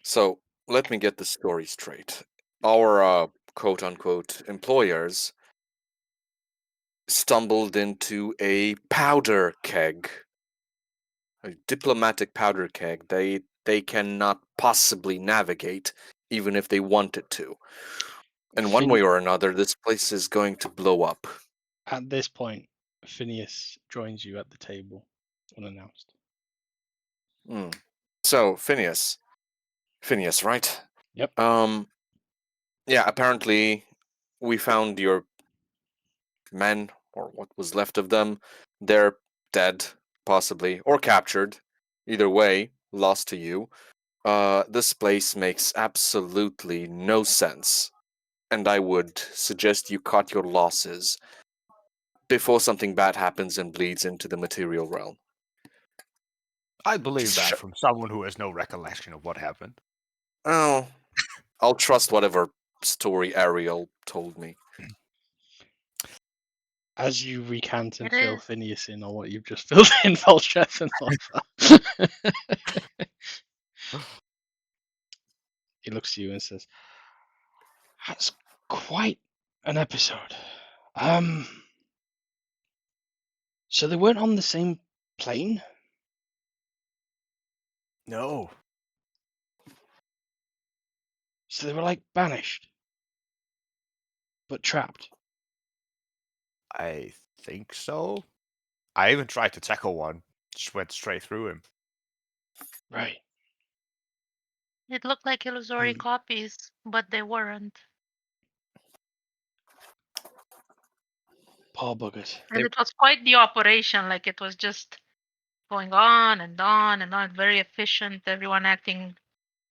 So let me get the story straight. Our quote unquote employers stumbled into a powder keg, a diplomatic powder keg. They cannot possibly navigate, even if they wanted to. And one way or another, this place is going to blow up. At this point, Phineas joins you at the table, unannounced. Mm. So Phineas, right? Yep. Yeah. Apparently, we found your men, or what was left of them. They're dead, possibly, or captured. Either way, lost to you. This place makes absolutely no sense, and I would suggest you cut your losses before something bad happens and bleeds into the material realm. I believe Just that from someone who has no recollection of what happened. Oh, I'll trust whatever story Ariel told me. As you recant and It fill is. Phineas in on what you've just filled in, Volcheth and Lothar. He looks to you and says, "That's quite an episode. So they weren't on the same plane? No. So they were like banished, but trapped. I think so. I even tried to tackle one. Just went straight through him. Right. It looked like illusory And- copies, but they weren't. Poor buggers. And it was quite the operation. Like it was just going on and on and on. Very efficient. Everyone acting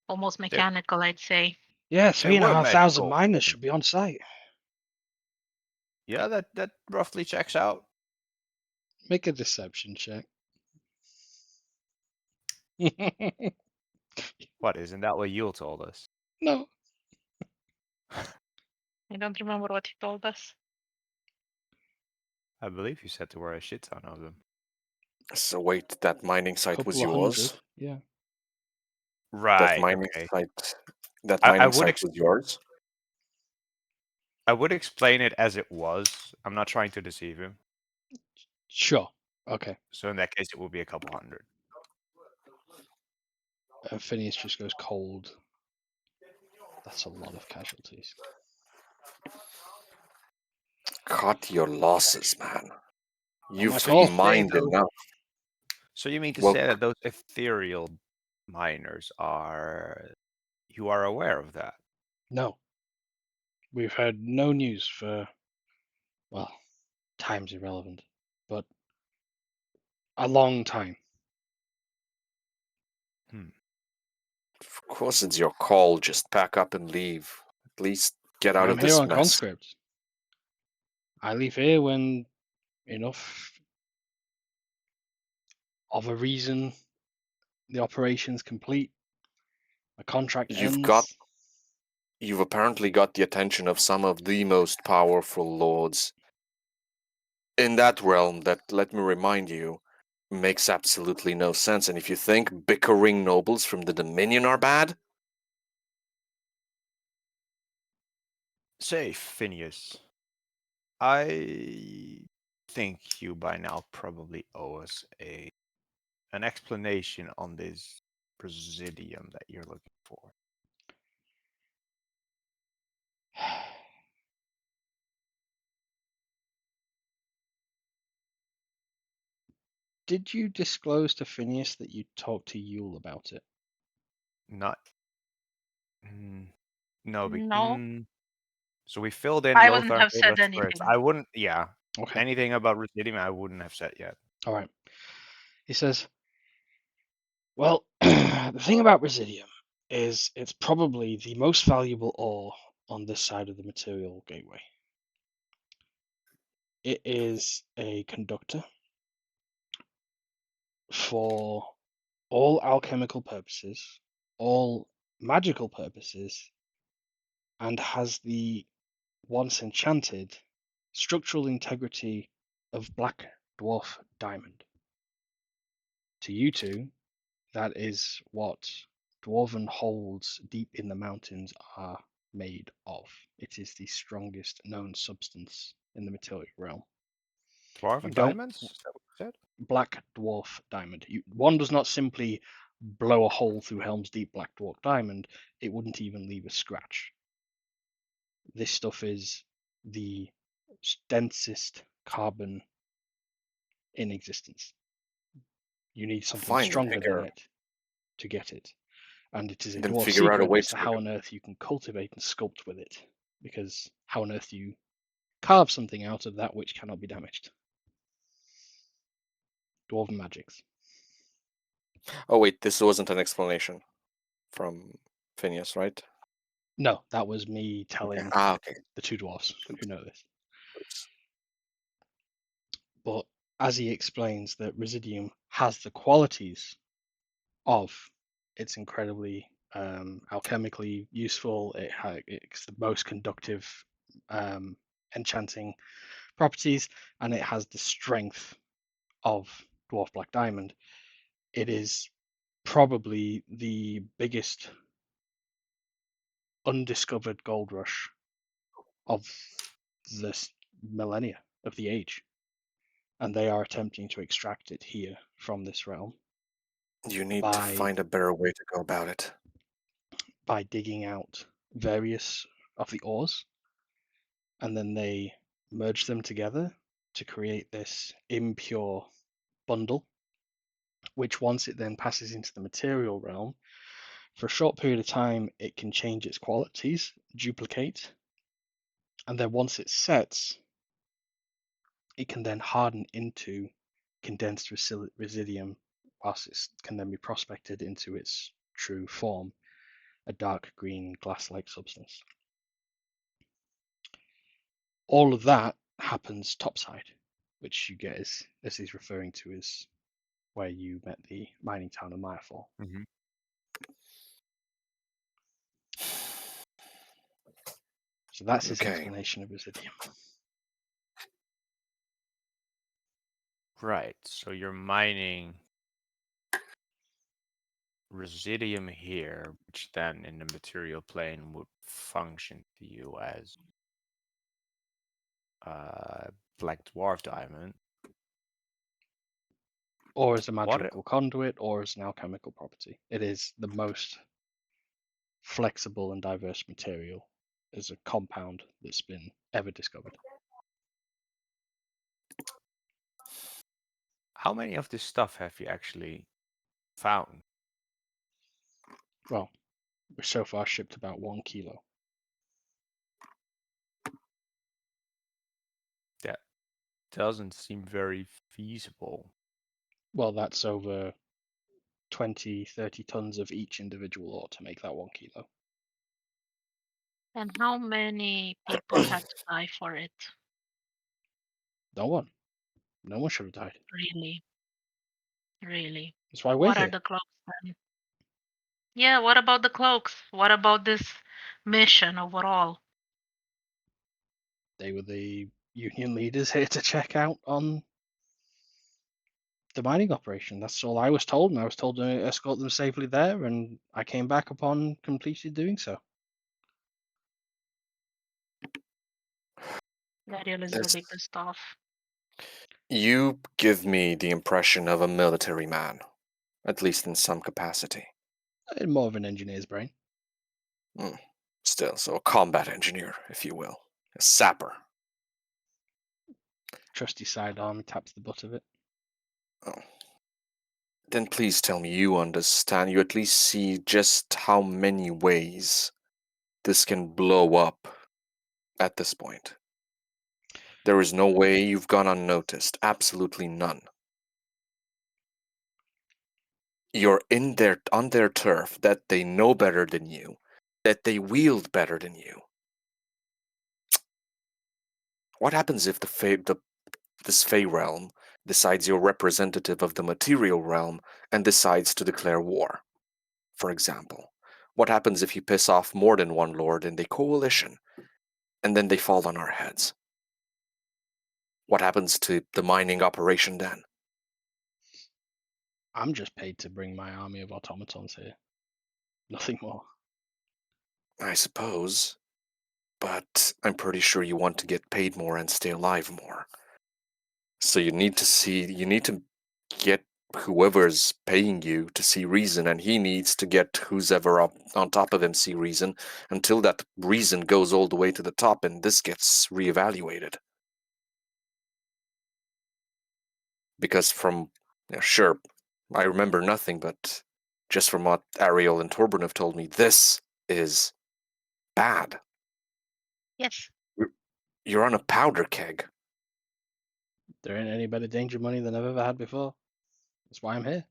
almost mechanical, I'd say. Yeah, They were 3,500 magical. miners should be on site. Yeah, that roughly checks out. Make a deception check. What, isn't that what Yule told us? No. I don't remember what he told us. I believe you said there were a shit ton of them. So wait, that mining site was Couple of yours? hundred. Yeah. That Right, mining okay. site. That I mining would site was yours. I would explain it as it was. I'm not trying to deceive him. Sure. Okay. So in that case, it would be a couple hundred. Phineas just goes cold. That's a lot of casualties. Cut your losses, man. You've So you say, mined though- enough. So you mean to Well, say that those ethereal miners are... You are aware of that? No. We've had no news for, well, time's irrelevant, but a long time. of course it's your call. Just pack up and leave. At least get out I'm of here this on mess. conscript. I leave here when enough of a reason the operation's complete. My contract ends. You've apparently got the attention of some of the most powerful lords in that realm that, let me remind you, makes absolutely no sense. And if you think bickering nobles from the Dominion are bad, Say, Phineas, I think you by now probably owe us an explanation on this presidium that you're looking for. Did you disclose to Phineas that you talked to Yule about it? Not... No. No. So we filled in I wouldn't Lothar have said Halos first. anything. I wouldn't... Yeah. Okay. Anything about Residium I wouldn't have said yet. All right. He says, well, the thing about Residium is it's probably the most valuable ore on this side of the material gateway. It is a conductor for all alchemical purposes, all magical purposes, and has the once enchanted structural integrity of black dwarf diamond. To you two, that is what dwarven holds deep in the mountains are made of. It is the strongest known substance in the material realm. Dwarven diamonds? Is that what you said? Black dwarf diamond. One does not simply blow a hole through Helm's Deep black dwarf diamond, it wouldn't even leave a scratch. This stuff is the densest carbon in existence. You need something fine. stronger than it to get it. And it is a Then dwarf figure out a secret way as to to how on earth you can cultivate and sculpt with it. Because how on earth do you carve something out of that which cannot be damaged? Dwarven magics. Oh wait, this wasn't an explanation from Phineas, right? No, that was me telling Okay. the two dwarfs who know this. Oops. But as he explains that Residium has the qualities of it's incredibly alchemically useful. It's the most conductive enchanting properties, and it has the strength of dwarf black diamond. It is probably the biggest undiscovered gold rush of this millennia of the age, and they are attempting to extract it here from this realm. You need to find a better way to go about it. By digging out various of the ores, and then they merge them together to create this impure bundle, which once it then passes into the material realm, for a short period of time, it can change its qualities, duplicate, and then once it sets, it can then harden into condensed residium, whilst it can then be prospected into its true form, a dark green glass-like substance. All of that happens topside, which you get as he's referring to as where you met the mining town of Mirefall. Mhm. So that's his Okay. explanation of Residium. Right. So you're mining residium here, which then in the material plane would function to you as black dwarf diamond. Or as a What magical conduit, or as an alchemical property. It is the most flexible and diverse material as a compound that's been ever discovered. How many of this stuff have you actually found? Well, we've so far shipped about 1 kilo. That doesn't seem very feasible. Well, that's over 20, 30 tons of each individual ore to make that 1 kilo. And how many people had to die for it? No one. No one should have died. Really? Really? That's why we're What are here. the cloaks then? Yeah, what about the cloaks? What about this mission overall? They were the union leaders here to check out on the mining operation. That's all I was told, and I was told to escort them safely there, and I came back upon completely doing so. That really is That's- really pissed off. You give me the impression of a military man, at least in some capacity. More of an engineer's brain. Still, so a combat engineer, if you will. A sapper. Trusty sidearm taps the butt of it. Oh. Then please tell me you understand, you at least see just how many ways this can blow up at this point. There is no way you've gone unnoticed. Absolutely none. You're on their turf that they know better than you, that they wield better than you. What happens if this Fey realm decides you're representative of the material realm and decides to declare war? For example, what happens if you piss off more than one lord in the coalition, and then they fall on our heads? What happens to the mining operation then? I'm just paid to bring my army of automatons here. Nothing more. I suppose. But I'm pretty sure you want to get paid more and stay alive more. So you need to get whoever's paying you to see reason, and he needs to get who's ever up on top of him see reason until that reason goes all the way to the top and this gets reevaluated. Because sure, I remember nothing, but just from what Ariel and Torben have told me, this is bad. Yes. You're on a powder keg. There ain't any better danger money than I've ever had before. That's why I'm here.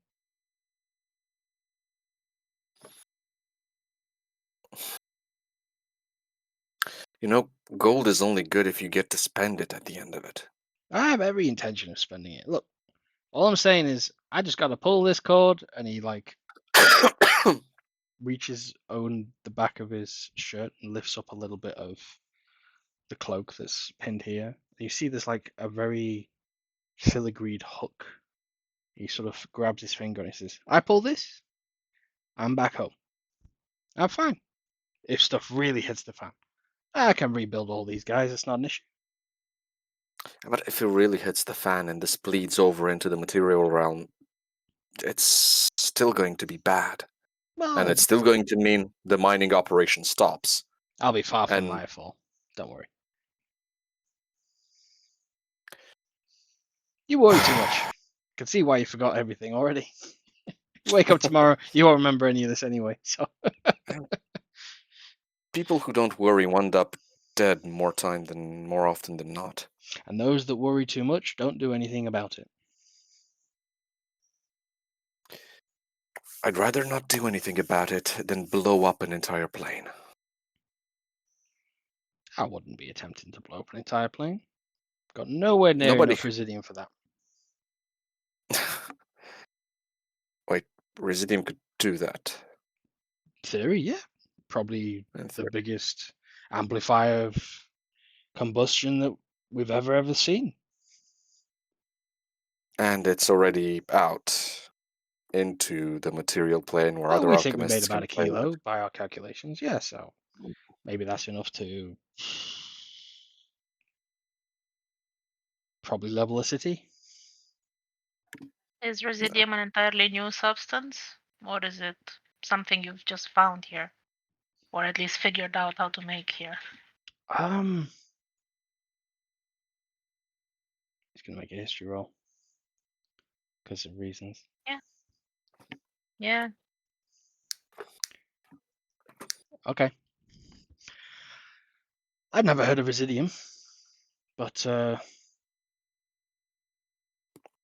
You know, gold is only good if you get to spend it at the end of it. I have every intention of spending it. Look, all I'm saying is I just got to pull this cord, and he reaches on the back of his shirt and lifts up a little bit of the cloak that's pinned here. You see there's like a very filigreed hook. He sort of grabs his finger and he says, I pull this, I'm back home. I'm fine. If stuff really hits the fan, I can rebuild all these guys. It's not an issue. But if it really hits the fan and this bleeds over into the material realm, it's still going to be bad. Well, And it's still going to mean the mining operation stops. I'll be far from and- my fault. Don't worry. You worry too much. I can see why you forgot everything already. You wake up tomorrow, you won't remember any of this anyway. So People who don't worry wind up dead more often than not. and those that worry too much don't do anything about it. I'd rather not do anything about it than blow up an entire plane. I wouldn't be attempting to blow up an entire plane. Got nowhere near Nobody- enough residium for that. Residium could do that. Theory, yeah. Probably In the theory. biggest amplifier of combustion that we've ever seen. And it's already out into the material plane where Well, other we think we made alchemists about can a play with kilo it. by our calculations, yeah, so maybe that's enough to probably level a city. Is residium an entirely new substance? Or is it something you've just found here? Or at least figured out how to make here? He's gonna make a history roll because of reasons. Yeah. Okay. I'd never heard of Residium, but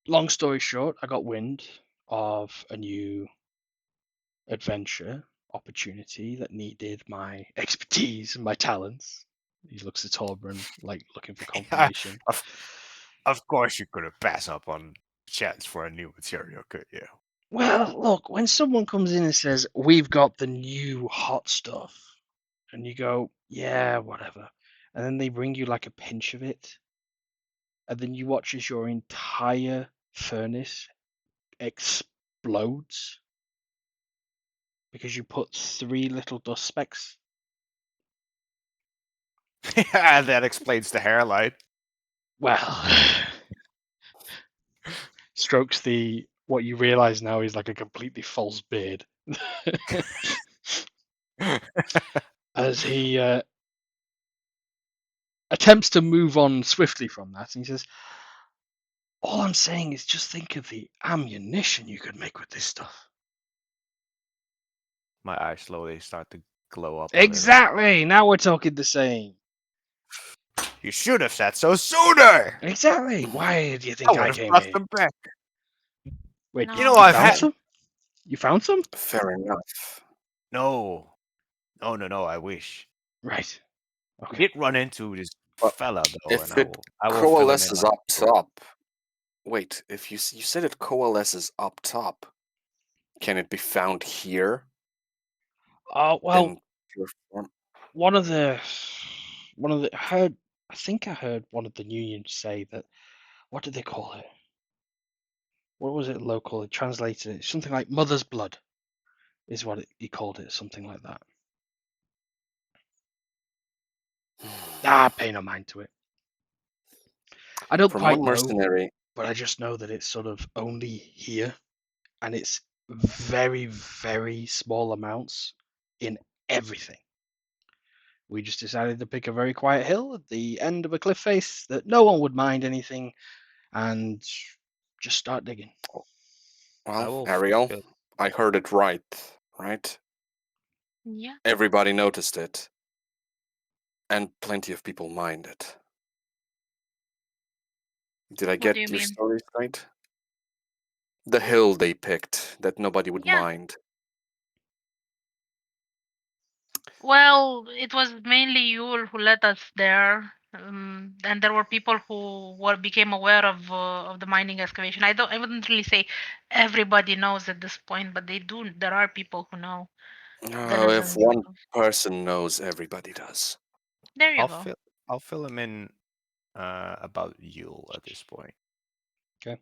long story short, I got wind of a new adventure opportunity that needed my expertise and my talents. He looks at Torbrun like looking for confirmation. Of course, you couldn't pass up on chance for a new material, could you? Well, look, when someone comes in and says, "We've got the new hot stuff," and you go, "Yeah, whatever," and then they bring you like a pinch of it, and then you watch as your entire furnace explodes because you put 3 little dust specks. Yeah, that explains the hairline. Well, strokes the what you realize now is like a completely false beard. As he attempts to move on swiftly from that, and he says, "All I'm saying is just think of the ammunition you could make with this stuff." My eyes slowly start to glow up a little. Exactly. Now we're talking the same. You should have said so sooner. Exactly. Why do you I think would I have came brought here? them back. Wait, No. You know, you I've found had some? You found some? Fair enough. no. I wish. Right. We Okay. did run into this Well, fella though, If and it I will fill him in coalesces like up a pro. top. Wait, if you said it coalesces up top, can it be found here Well, in pure form? I think I heard one of the unions say that, what did they call it? What was it locally translated? It something like mother's blood is what he called it, something like that. Pay no mind to it. I don't From quite one know, mercenary, but I just know that it's sort of only here, and it's very, very small amounts in everything. We just decided to pick a very quiet hill at the end of a cliff face that no one would mind anything, and just start digging. I well, will Ariel, fill. I heard it right? Yeah. Everybody noticed it, and plenty of people mind it. Did I What do get you your mean? story right? The hill they picked that nobody would Yeah. mind. Well, it was mainly Yule who led us there, and there were people who became aware of the mining excavation. I wouldn't really say everybody knows at this point, but they do. There are people who know. If Denizens one of. person knows, everybody does. There you I'll go. fill. I'll fill him in about Yule at this point. Okay.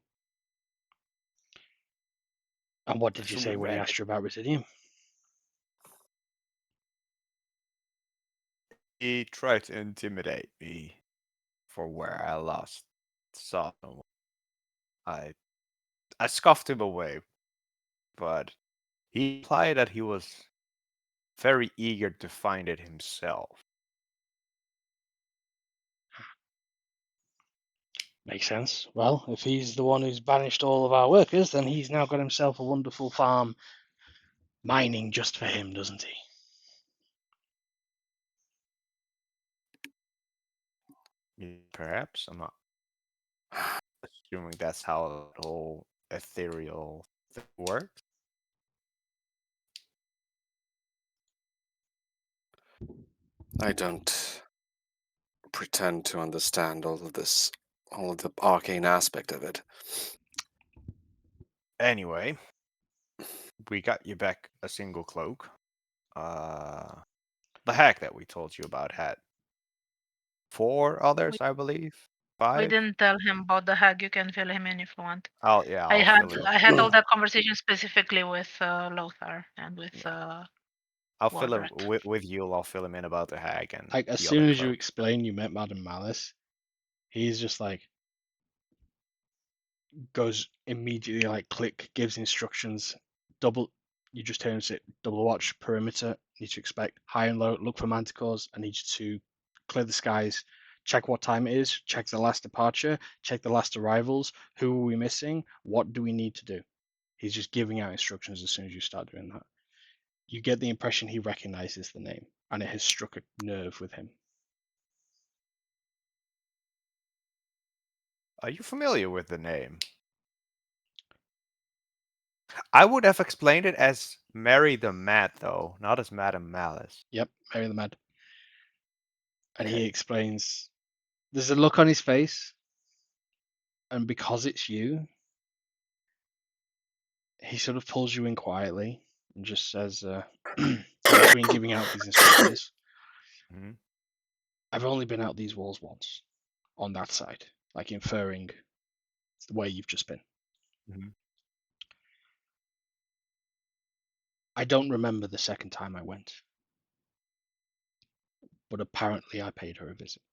And what did you So say we when he ran asked you about Residium? He tried to intimidate me for where I last saw him. I scoffed him away, but he implied that he was very eager to find it himself. Makes sense. Well, if he's the one who's banished all of our workers, then he's now got himself a wonderful farm mining just for him, doesn't he? Perhaps I'm not assuming that's how the whole ethereal thing works. I don't pretend to understand all of this, all of the arcane aspect of it. Anyway, we got you back a single cloak. The hack that we told you about had 4 others, I believe. We 5. didn't tell him about the hag. You can fill him in if you want. I'll fill him. I had all that conversation specifically with Lothar and with I'll fill him Warbert. with you. I'll fill him in about the hag and Like as the soon other as you cloak. explain you met Madame Malice, he's just like goes immediately like click, gives instructions, double. You just hear him say double watch perimeter. Need to expect high and low. Look for manticores. I need you to clear the skies. Check what time it is. Check the last departure. Check the last arrivals. Who are we missing? What do we need to do? He's just giving out instructions as soon as you start doing that. You get the impression he recognizes the name, and it has struck a nerve with him. Are you familiar with the name? I would have explained it as Mary the Mad, though, not as Madame Malice. Yep, Mary the Mad. And he Okay. explains, there's a look on his face, and because it's you, he sort of pulls you in quietly and just says, in between giving out these instructions, Mhm. I've only been out these walls once on that side, like inferring the way you've just been. Mhm. I don't remember the second time I went, but apparently I paid her a visit.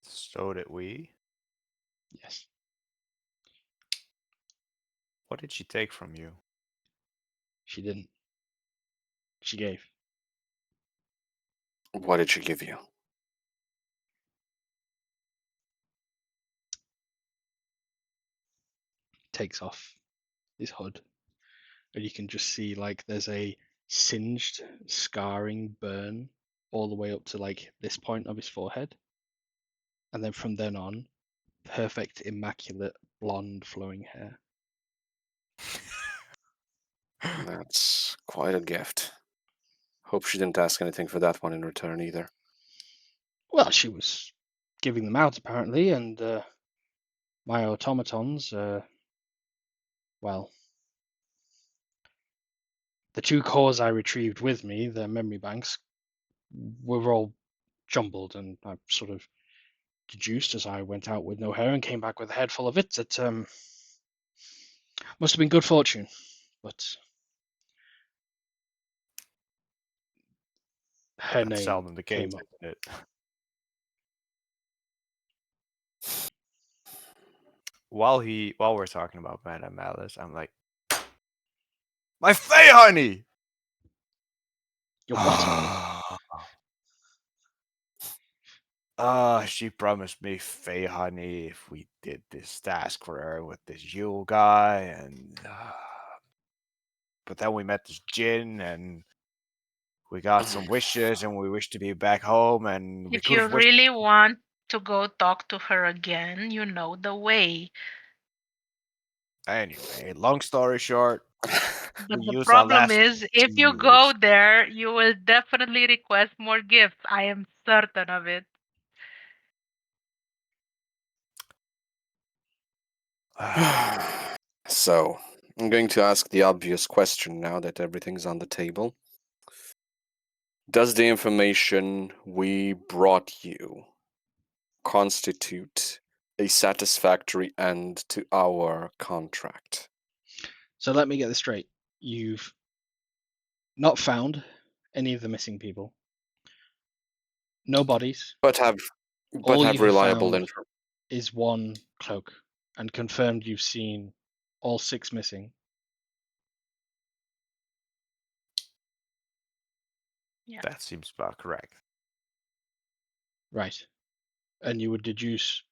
So did we. Yes. What did she take from you? She didn't. She gave. What did she give you? Takes off his hood, and you can just see like there's a singed, scarring burn all the way up to like this point of his forehead, and then from then on, perfect, immaculate, blonde, flowing hair. That's quite a gift. Hope she didn't ask anything for that one in return either. Well, she was giving them out apparently, and my automatons, well, the 2 cores I retrieved with me, their memory banks, were all jumbled, and I sort of deduced as I went out with no hair and came back with a head full of it that must have been good fortune, but her That's name seldom the case, came up. isn't it? While we're talking about Madame Malice, I'm like, my Fey honey! Your what? She promised me Fey honey if we did this task for her with this Yule guy, and but then we met this Jin, and we got some wishes, and we wished to be back home, and we If could you have wished. really want to go talk to her again, you know the way. Anyway, long story short, But we the used our problem last is, if you wish. go there, you will definitely request more gifts. I am certain of it. So, I'm going to ask the obvious question now that everything's on the table. Does the information we brought you constitute a satisfactory end to our contract? So let me get this straight. You've not found any of the missing people. No bodies. But have All you have reliable found information. is 1 cloak, and confirmed you've seen all 6 missing. Yeah. That seems about correct. Right. And you would deduce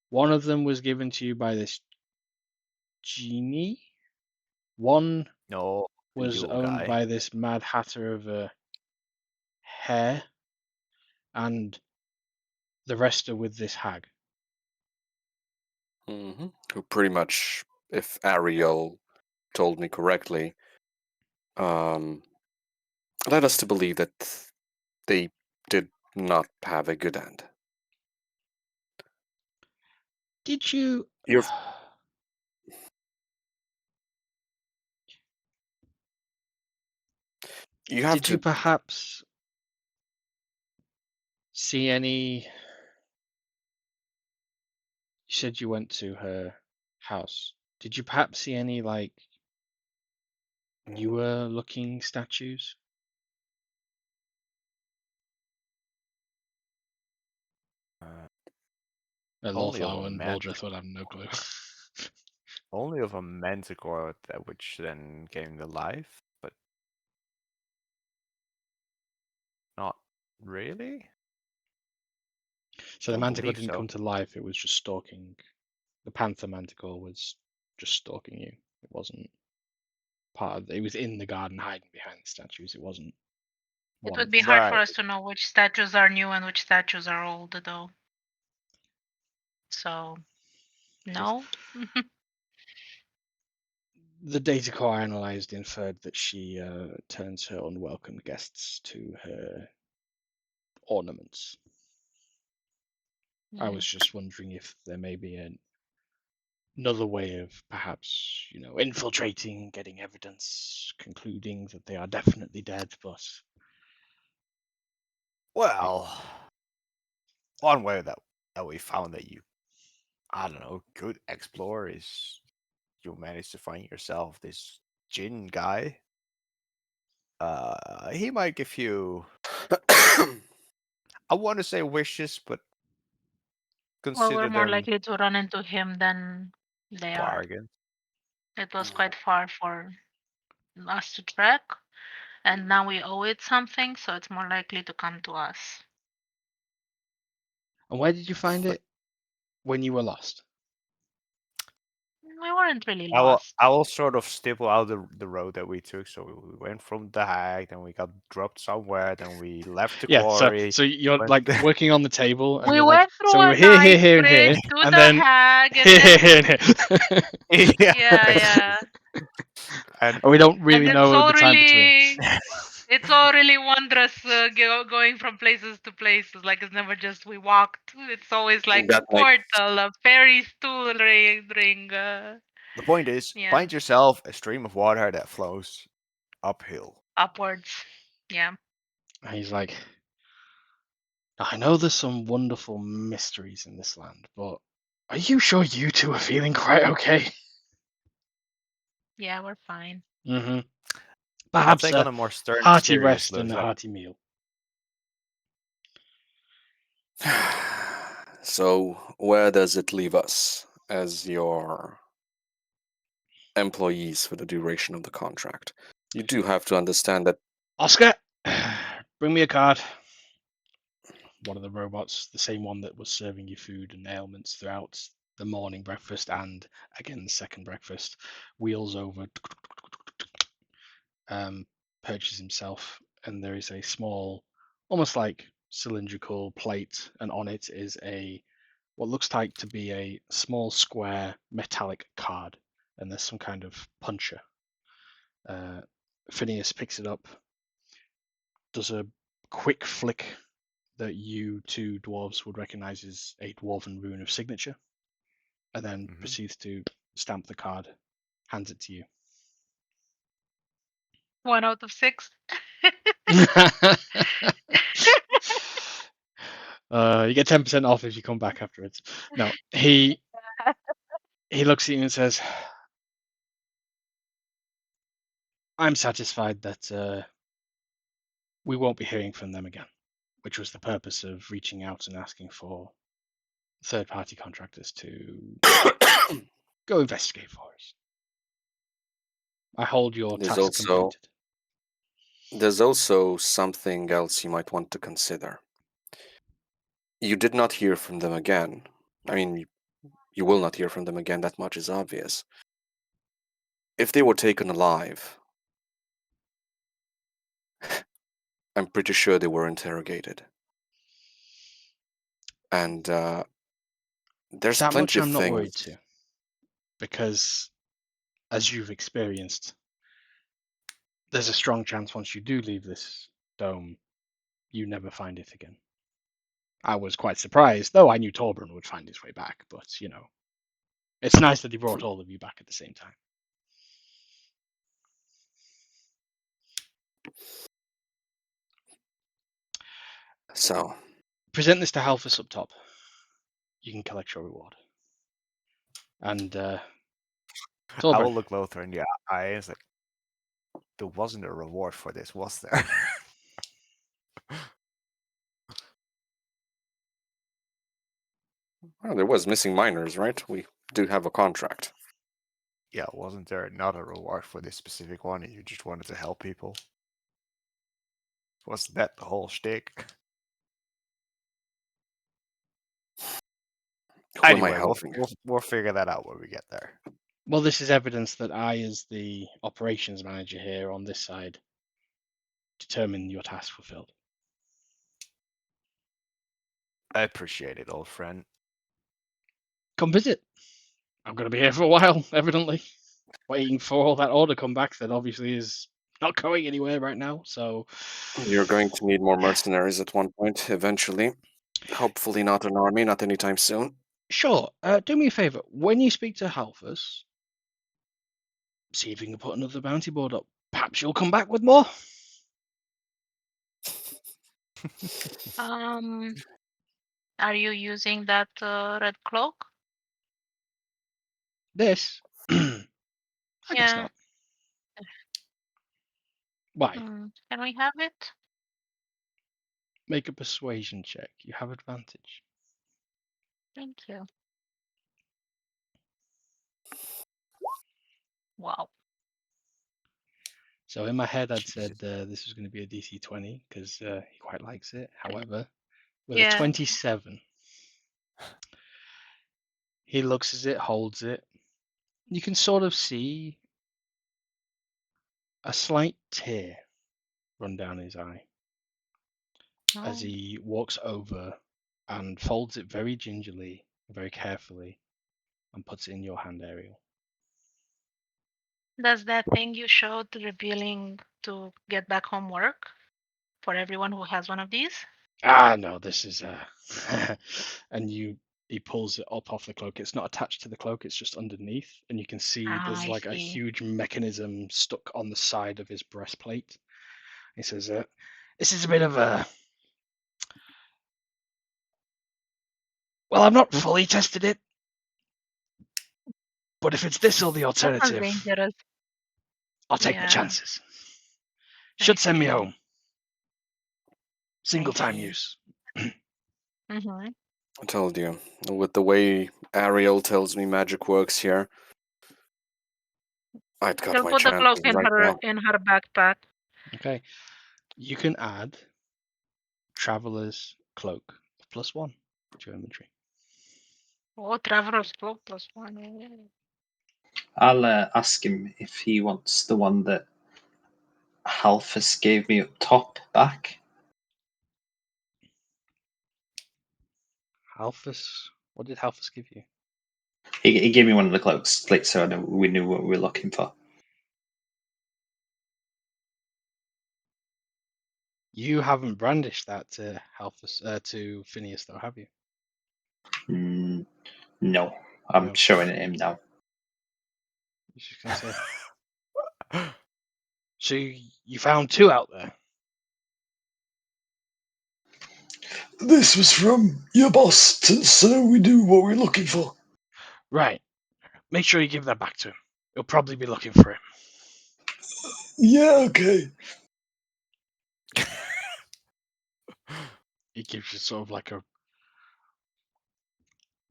one of them was given to you by this genie. One No, the was Yule owned guy. by this mad hatter of a hair, and the rest are with this hag. Who pretty much, if Ariel told me correctly, led us to believe that they did not have a good end. Did you? You're- You have Did you to. perhaps see any? You said you went to her house. Did you perhaps see any like newer looking statues? Uh, Only of Lawflower a and Waldreth would have no clue. only of a manticore that which then came to life, but not really. So the Don't manticore believe didn't so. come to life, it was just stalking. The panther manticore was just stalking you. It wasn't part of it was in the garden hiding behind the statues. It wasn't It one would of be them. hard for Right. us to know which statues are new and which statues are old, though. So, no. The data core analyzed inferred that she turns her unwelcome guests to her ornaments. I was just wondering if there may be another way of perhaps, infiltrating, getting evidence, concluding that they are definitely dead, but Well, one way that we found that you, I don't know, could explore is you managed to find yourself this Jin guy. He might give you, I want to say wishes, but Well, we're consider more them likely to run into him than they are. bargains. It was quite far for us to trek, and now we owe it something, so it's more likely to come to us. and where did you find it when you were lost? We weren't really I will, lost. I will sort of stipple out the road that we took. So we went from the hag, then we got dropped somewhere, then we left the Yeah, quarry. so you're went- like working on the table, and We you're like, went so through we a were here, nice here, and bridge here, to and the then hag, and here, then here, and here. yeah. and And we don't And really know the time between. it's all really wondrous going from places to places. Like it's never just we walked. It's always like a That makes portal, a fairy stool ring. the point is, Yeah, find yourself a stream of water that flows uphill. upwards. Yeah. And he's like, I know there's some wonderful mysteries in this land, but are you sure you two are feeling quite okay? Yeah, we're fine. Mm-hmm. I'll Perhaps take on a a more stern, hearty serious rest look. and a Like, hearty meal. So, where does it leave us as your employees for the duration of the contract? You do have to understand that Oscar, bring me a card. One of the robots, the same one that was serving you food and ailments throughout the morning breakfast and again the second breakfast, wheels over, perches himself, and there is a small, almost like cylindrical plate, and on it is what looks like to be a small square metallic card, and there's some kind of puncher. Phineas picks it up, does a quick flick that you two dwarves would recognize as a dwarven rune of signature, and then proceeds to stamp the card, hands it to you. 1 out of 6. You get 10% off if you come back afterwards. No, he looks at you and says, I'm satisfied that we won't be hearing from them again, which was the purpose of reaching out and asking for third-party contractors to go investigate for us. I hold your there's task completed. there's also something else you might want to consider. You did not hear from them again. I mean, you will not hear from them again, that much is obvious. If they were taken alive, I'm pretty sure they were interrogated. And there's That much plenty of I'm not worried things. to, because as you've experienced, there's a strong chance once you do leave this dome, you never find it again. I was quite surprised, though I knew Torbjorn would find his way back. But it's nice that he brought all of you back at the same time. So, Present this to Halfus up top. You can collect your reward. And I Torbjorn, will look Lothar in the eye and say, there wasn't a reward for this, was there? well, there was missing miners, right? We do have a contract. Yeah, wasn't there another reward for this specific one and you just wanted to help people? Wasn't that the whole shtick? Who am I Anyway, helping? we'll figure that out when we get there. well, this is evidence that I, as the operations manager here on this side, determine your task fulfilled. I appreciate it, old friend. Come visit. I'm going to be here for a while, evidently. Waiting for all that order come back that obviously is not going anywhere right now. So You're going to need more mercenaries at one point, eventually. Hopefully not an army, not anytime soon. sure, do me a favor. When you speak to Halfus, see if you can put another bounty board up. Perhaps you'll come back with more. Are you using that red cloak? This, I guess Yeah. not. Why? Can we have it? Make a persuasion check. You have advantage. Thank you. Wow. So in my head, I'd Jesus. said this was going to be a DC 20 because he quite likes it. However, with Yeah. a 27, he looks at it, holds it. You can sort of see a slight tear run down his eye as Oh. he walks over and folds it very gingerly, very carefully, and puts it in your hand, Ariel. Does that thing you showed revealing to get back home work for everyone who has one of these? Ah, no, this is and he pulls it up off the cloak. It's not attached to the cloak, it's just underneath, and you can see there's I like a see. huge mechanism stuck on the side of his breastplate. He says, this is a bit of a well, I've not fully tested it, but if it's this or the That sounds alternative, dangerous. I'll take my Yeah. chances. I Should send me see. home. Single time see. use. Mm-hmm. I told you, with the way Ariel tells me magic works here, I'd got She'll my put the cloak chances right now. in her backpack. Okay. You can add Traveler's Cloak +1 to your inventory. Oh, Traveler's Cloak +1. Yeah. I'll ask him if he wants the one that Halfus gave me up top back. Halfus, what did Halfus give you? He gave me one of the cloaks, like, so we knew what we were looking for. You haven't brandished that to Halfus, to Phineas, though, have you? No, I'm No. showing it him now. I was just gonna say. So you found two out there. This was from your boss, so we knew what we were looking for. Right. Make sure you give that back to him. He'll probably be looking for it. Yeah, okay. He gives you sort of like a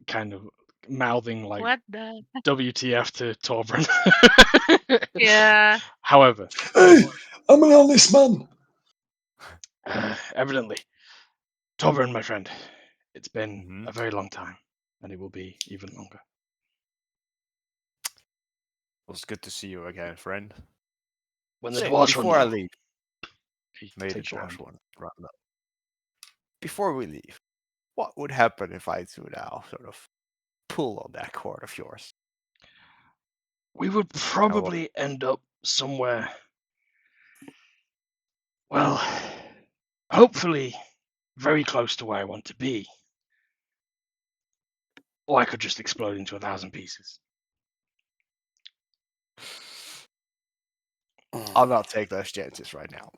kind of mouthing like What the? WTF to Torbjorn. Yeah. However, Hey, I'm an honest man. evidently, Torbjorn, my friend, it's been Mhm. a very long time, and it will be even longer. It was good to see you again, friend. When the Say, dwarves before I run low, leave, he may the takes your dwarves hand. one run up. Before we leave, what would happen if I do now sort of pull on that cord of yours? We would probably end up somewhere. Well, hopefully very close to where I want to be. Or I could just explode into 1,000 pieces. I'll not take those chances right now.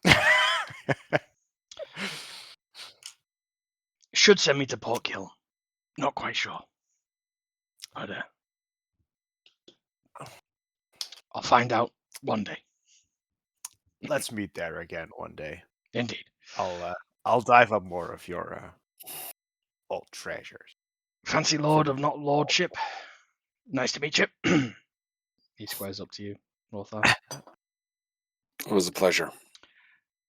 Should send me to Port Hill. Not quite sure. But I'll find out one day. Let's meet there again one day. Indeed. I'll dive up more of your old treasures. Fancy Lord of not Lordship. Nice to meet you. He squares up to you, Lothar. It was a pleasure.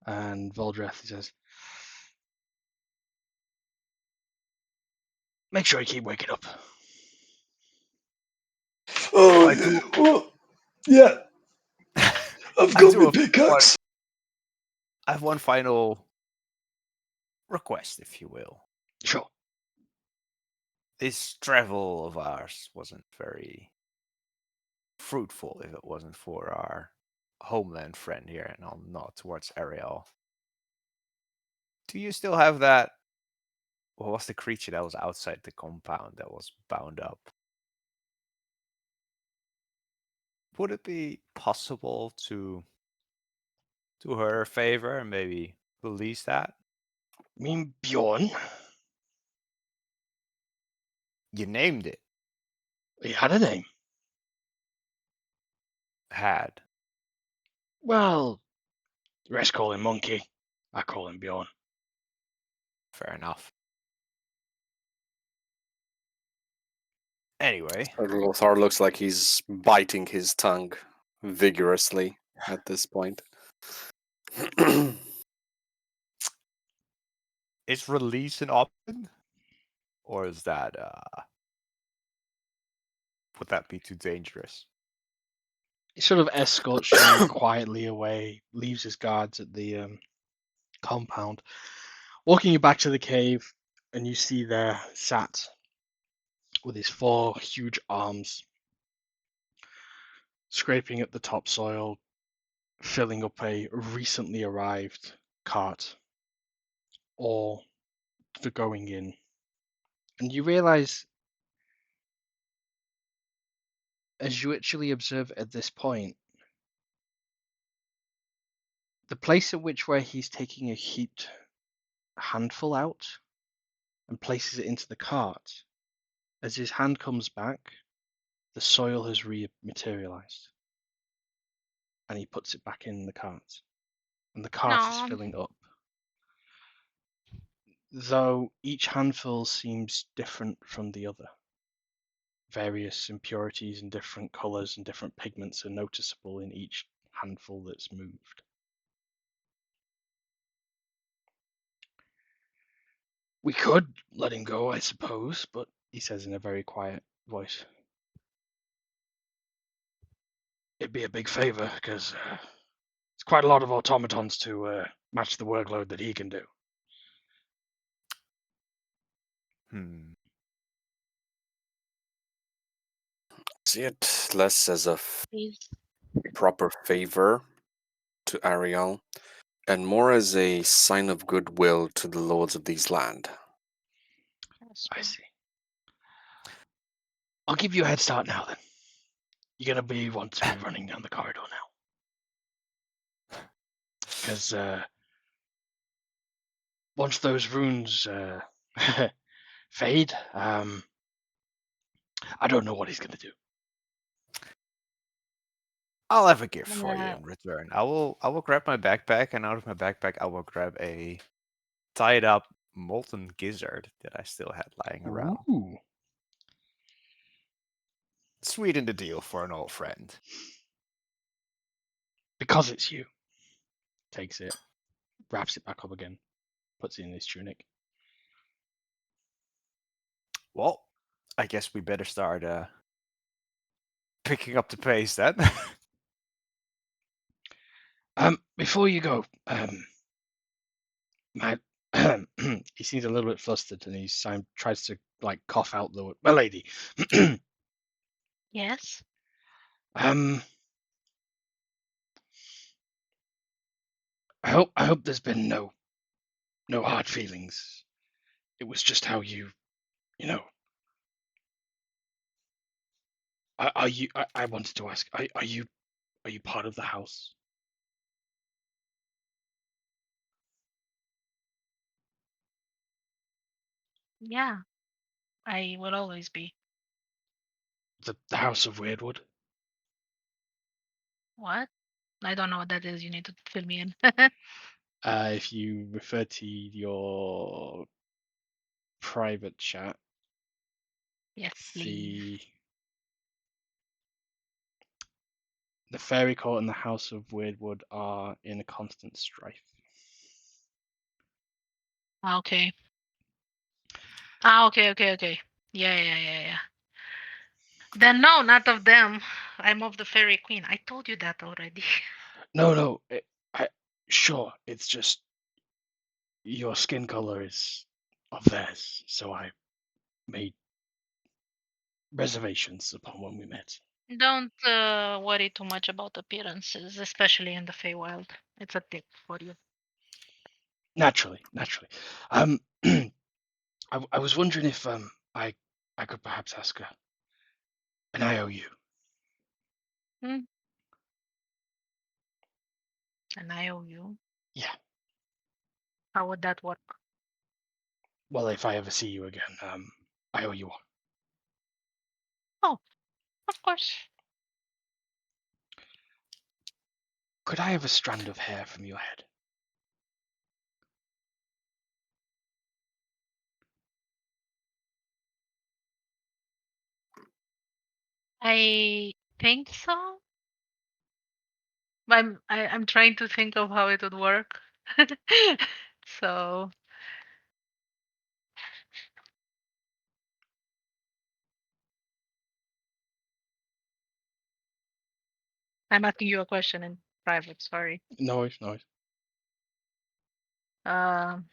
And Voldreth, he says, make sure you keep waking up. Oh, I do- well, yeah. I've I got do my have pickaxe. I have one final request, if you will. Sure. This travel of ours wasn't very fruitful if it wasn't for our homeland friend here, and I'll nod towards Ariel. Do you still have that? What was the creature that was outside the compound that was bound up? Would it be possible to do her a favor and maybe release that? You mean Bjorn? You named it. He had a name. Had. Well, the rest call him Monkey. I call him Bjorn. Fair enough. Anyway, Lothar looks like he's biting his tongue vigorously at this point. is release an option? Or is that would that be too dangerous? He sort of escorts you quietly away, leaves his guards at the compound, walking you back to the cave, and you see there sat with his 4 huge arms, scraping at the topsoil, filling up a recently arrived cart, or for going in. And you realize, as you actually observe at this point, the place at which where he's taking a heaped handful out and places it into the cart, as his hand comes back, the soil has rematerialized. And he puts it back in the cart. And the cart is No. filling up. Though each handful seems different from the other. Various impurities and different colors and different pigments are noticeable in each handful that's moved. We could let him go, I suppose, but he says in a very quiet voice. It'd be a big favor, because it's quite a lot of automatons to match the workload that he can do. See it less as a Please. proper favor to Ariel, and more as a sign of goodwill to the lords of these land. I see. I'll give you a head start now, then. You're going to want to be running down the corridor now. Because once those runes fade, I don't know what he's going to do. I'll have a gift for you Yeah. in return. I will grab my backpack, and out of my backpack I will grab a tied up molten gizzard that I still had lying around. Ooh. Sweeten the deal for an old friend. Because it's you. Takes it, wraps it back up again, puts it in his tunic. Well, I guess we better start picking up the pace then. Before you go, my he seems a little bit flustered, and he tries to like cough out the lady. Yes. I hope there's been no No hard feelings. It was just how you know. Are you? I wanted to ask. Are you part of the house? Yeah, I will always be. The House of Weirdwood? What? I don't know what that is. You need to fill me in. If you refer to your private chat, Yes, please. the Fairy Court and the House of Weirdwood are in a constant strife. Okay. Okay. Yeah. Then no, not of them. I'm of the Fairy Queen. I told you that already. No. Sure, it's just your skin color is of theirs, so I made reservations upon when we met. Don't worry too much about appearances, especially in the Feywild. It's a tip for you. Naturally. I was wondering if I could perhaps ask an IOU. Hmm? And I owe you. Yeah. How would that work? Well, if I ever see you again, I owe you one. Oh, of course. Could I have a strand of hair from your head? I think so. But I'm trying to think of how it would work. So I'm asking you a question in private. Sorry. No. Um.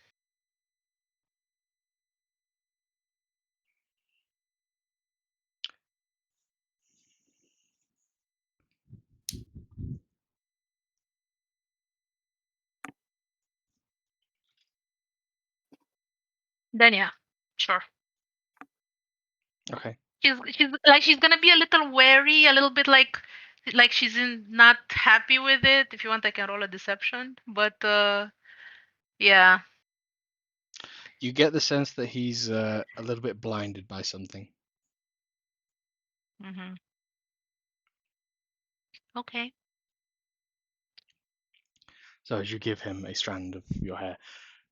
Then yeah, sure. Okay. She's gonna be a little wary, a little bit like she's not happy with it. If you want, I can roll a deception. But yeah. You get the sense that he's a little bit blinded by something. Mhm. Okay. So as you give him a strand of your hair,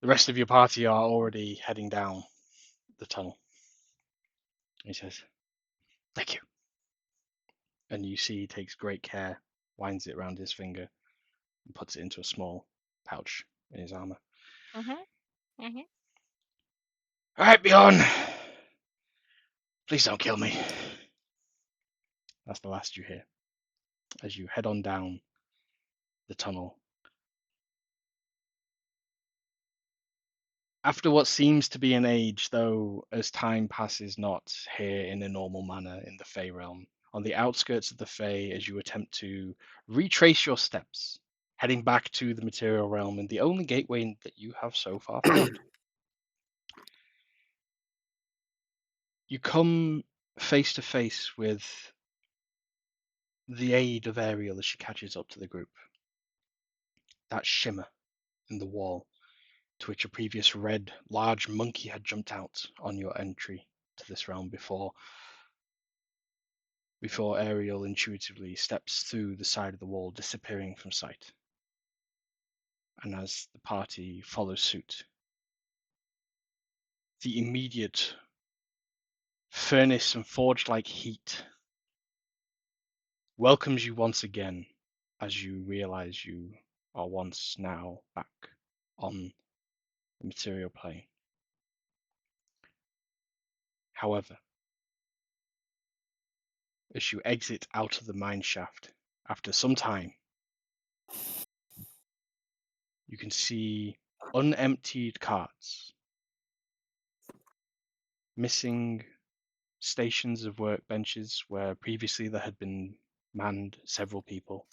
the rest of your party are already heading down the tunnel. He says, "Thank you." And you see he takes great care, winds it around his finger, and puts it into a small pouch in his armor. Mhm. Mhm. All right, Bjorn. Please don't kill me. That's the last you hear as you head on down the tunnel. After what seems to be an age, though, as time passes not here in a normal manner in the Fey realm, on the outskirts of the Fey, as you attempt to retrace your steps, heading back to the material realm and the only gateway that you have so far found, you come face to face with the aid of Ariel as she catches up to the group. That shimmer in the wall to which a previous red, large monkey had jumped out on your entry to this realm before Ariel intuitively steps through the side of the wall, disappearing from sight. And as the party follows suit, the immediate furnace and forge-like heat welcomes you once again as you realize you are once now back on the material plane. However, as you exit out of the mine shaft, after some time, you can see unemptied carts, missing stations of workbenches where previously there had been manned several people.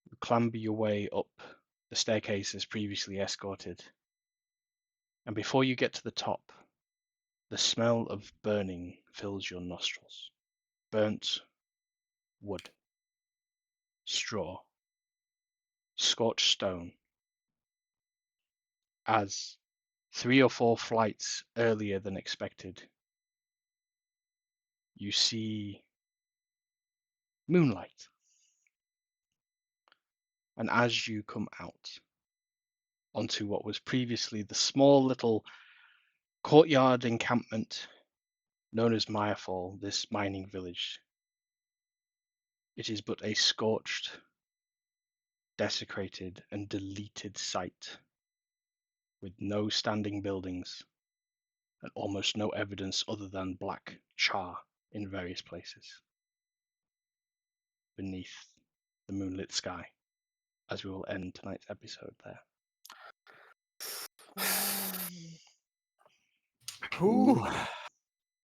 You clamber your way up the staircase as previously escorted. And before you get to the top, the smell of burning fills your nostrils. Burnt wood, straw, scorched stone. As 3 or 4 flights earlier than expected, you see moonlight. And as you come out onto what was previously the small little courtyard encampment known as Mirefall, this mining village, it is but a scorched, desecrated, and deleted site with no standing buildings and almost no evidence other than black char in various places beneath the moonlit sky, as we will end tonight's episode there. Ooh.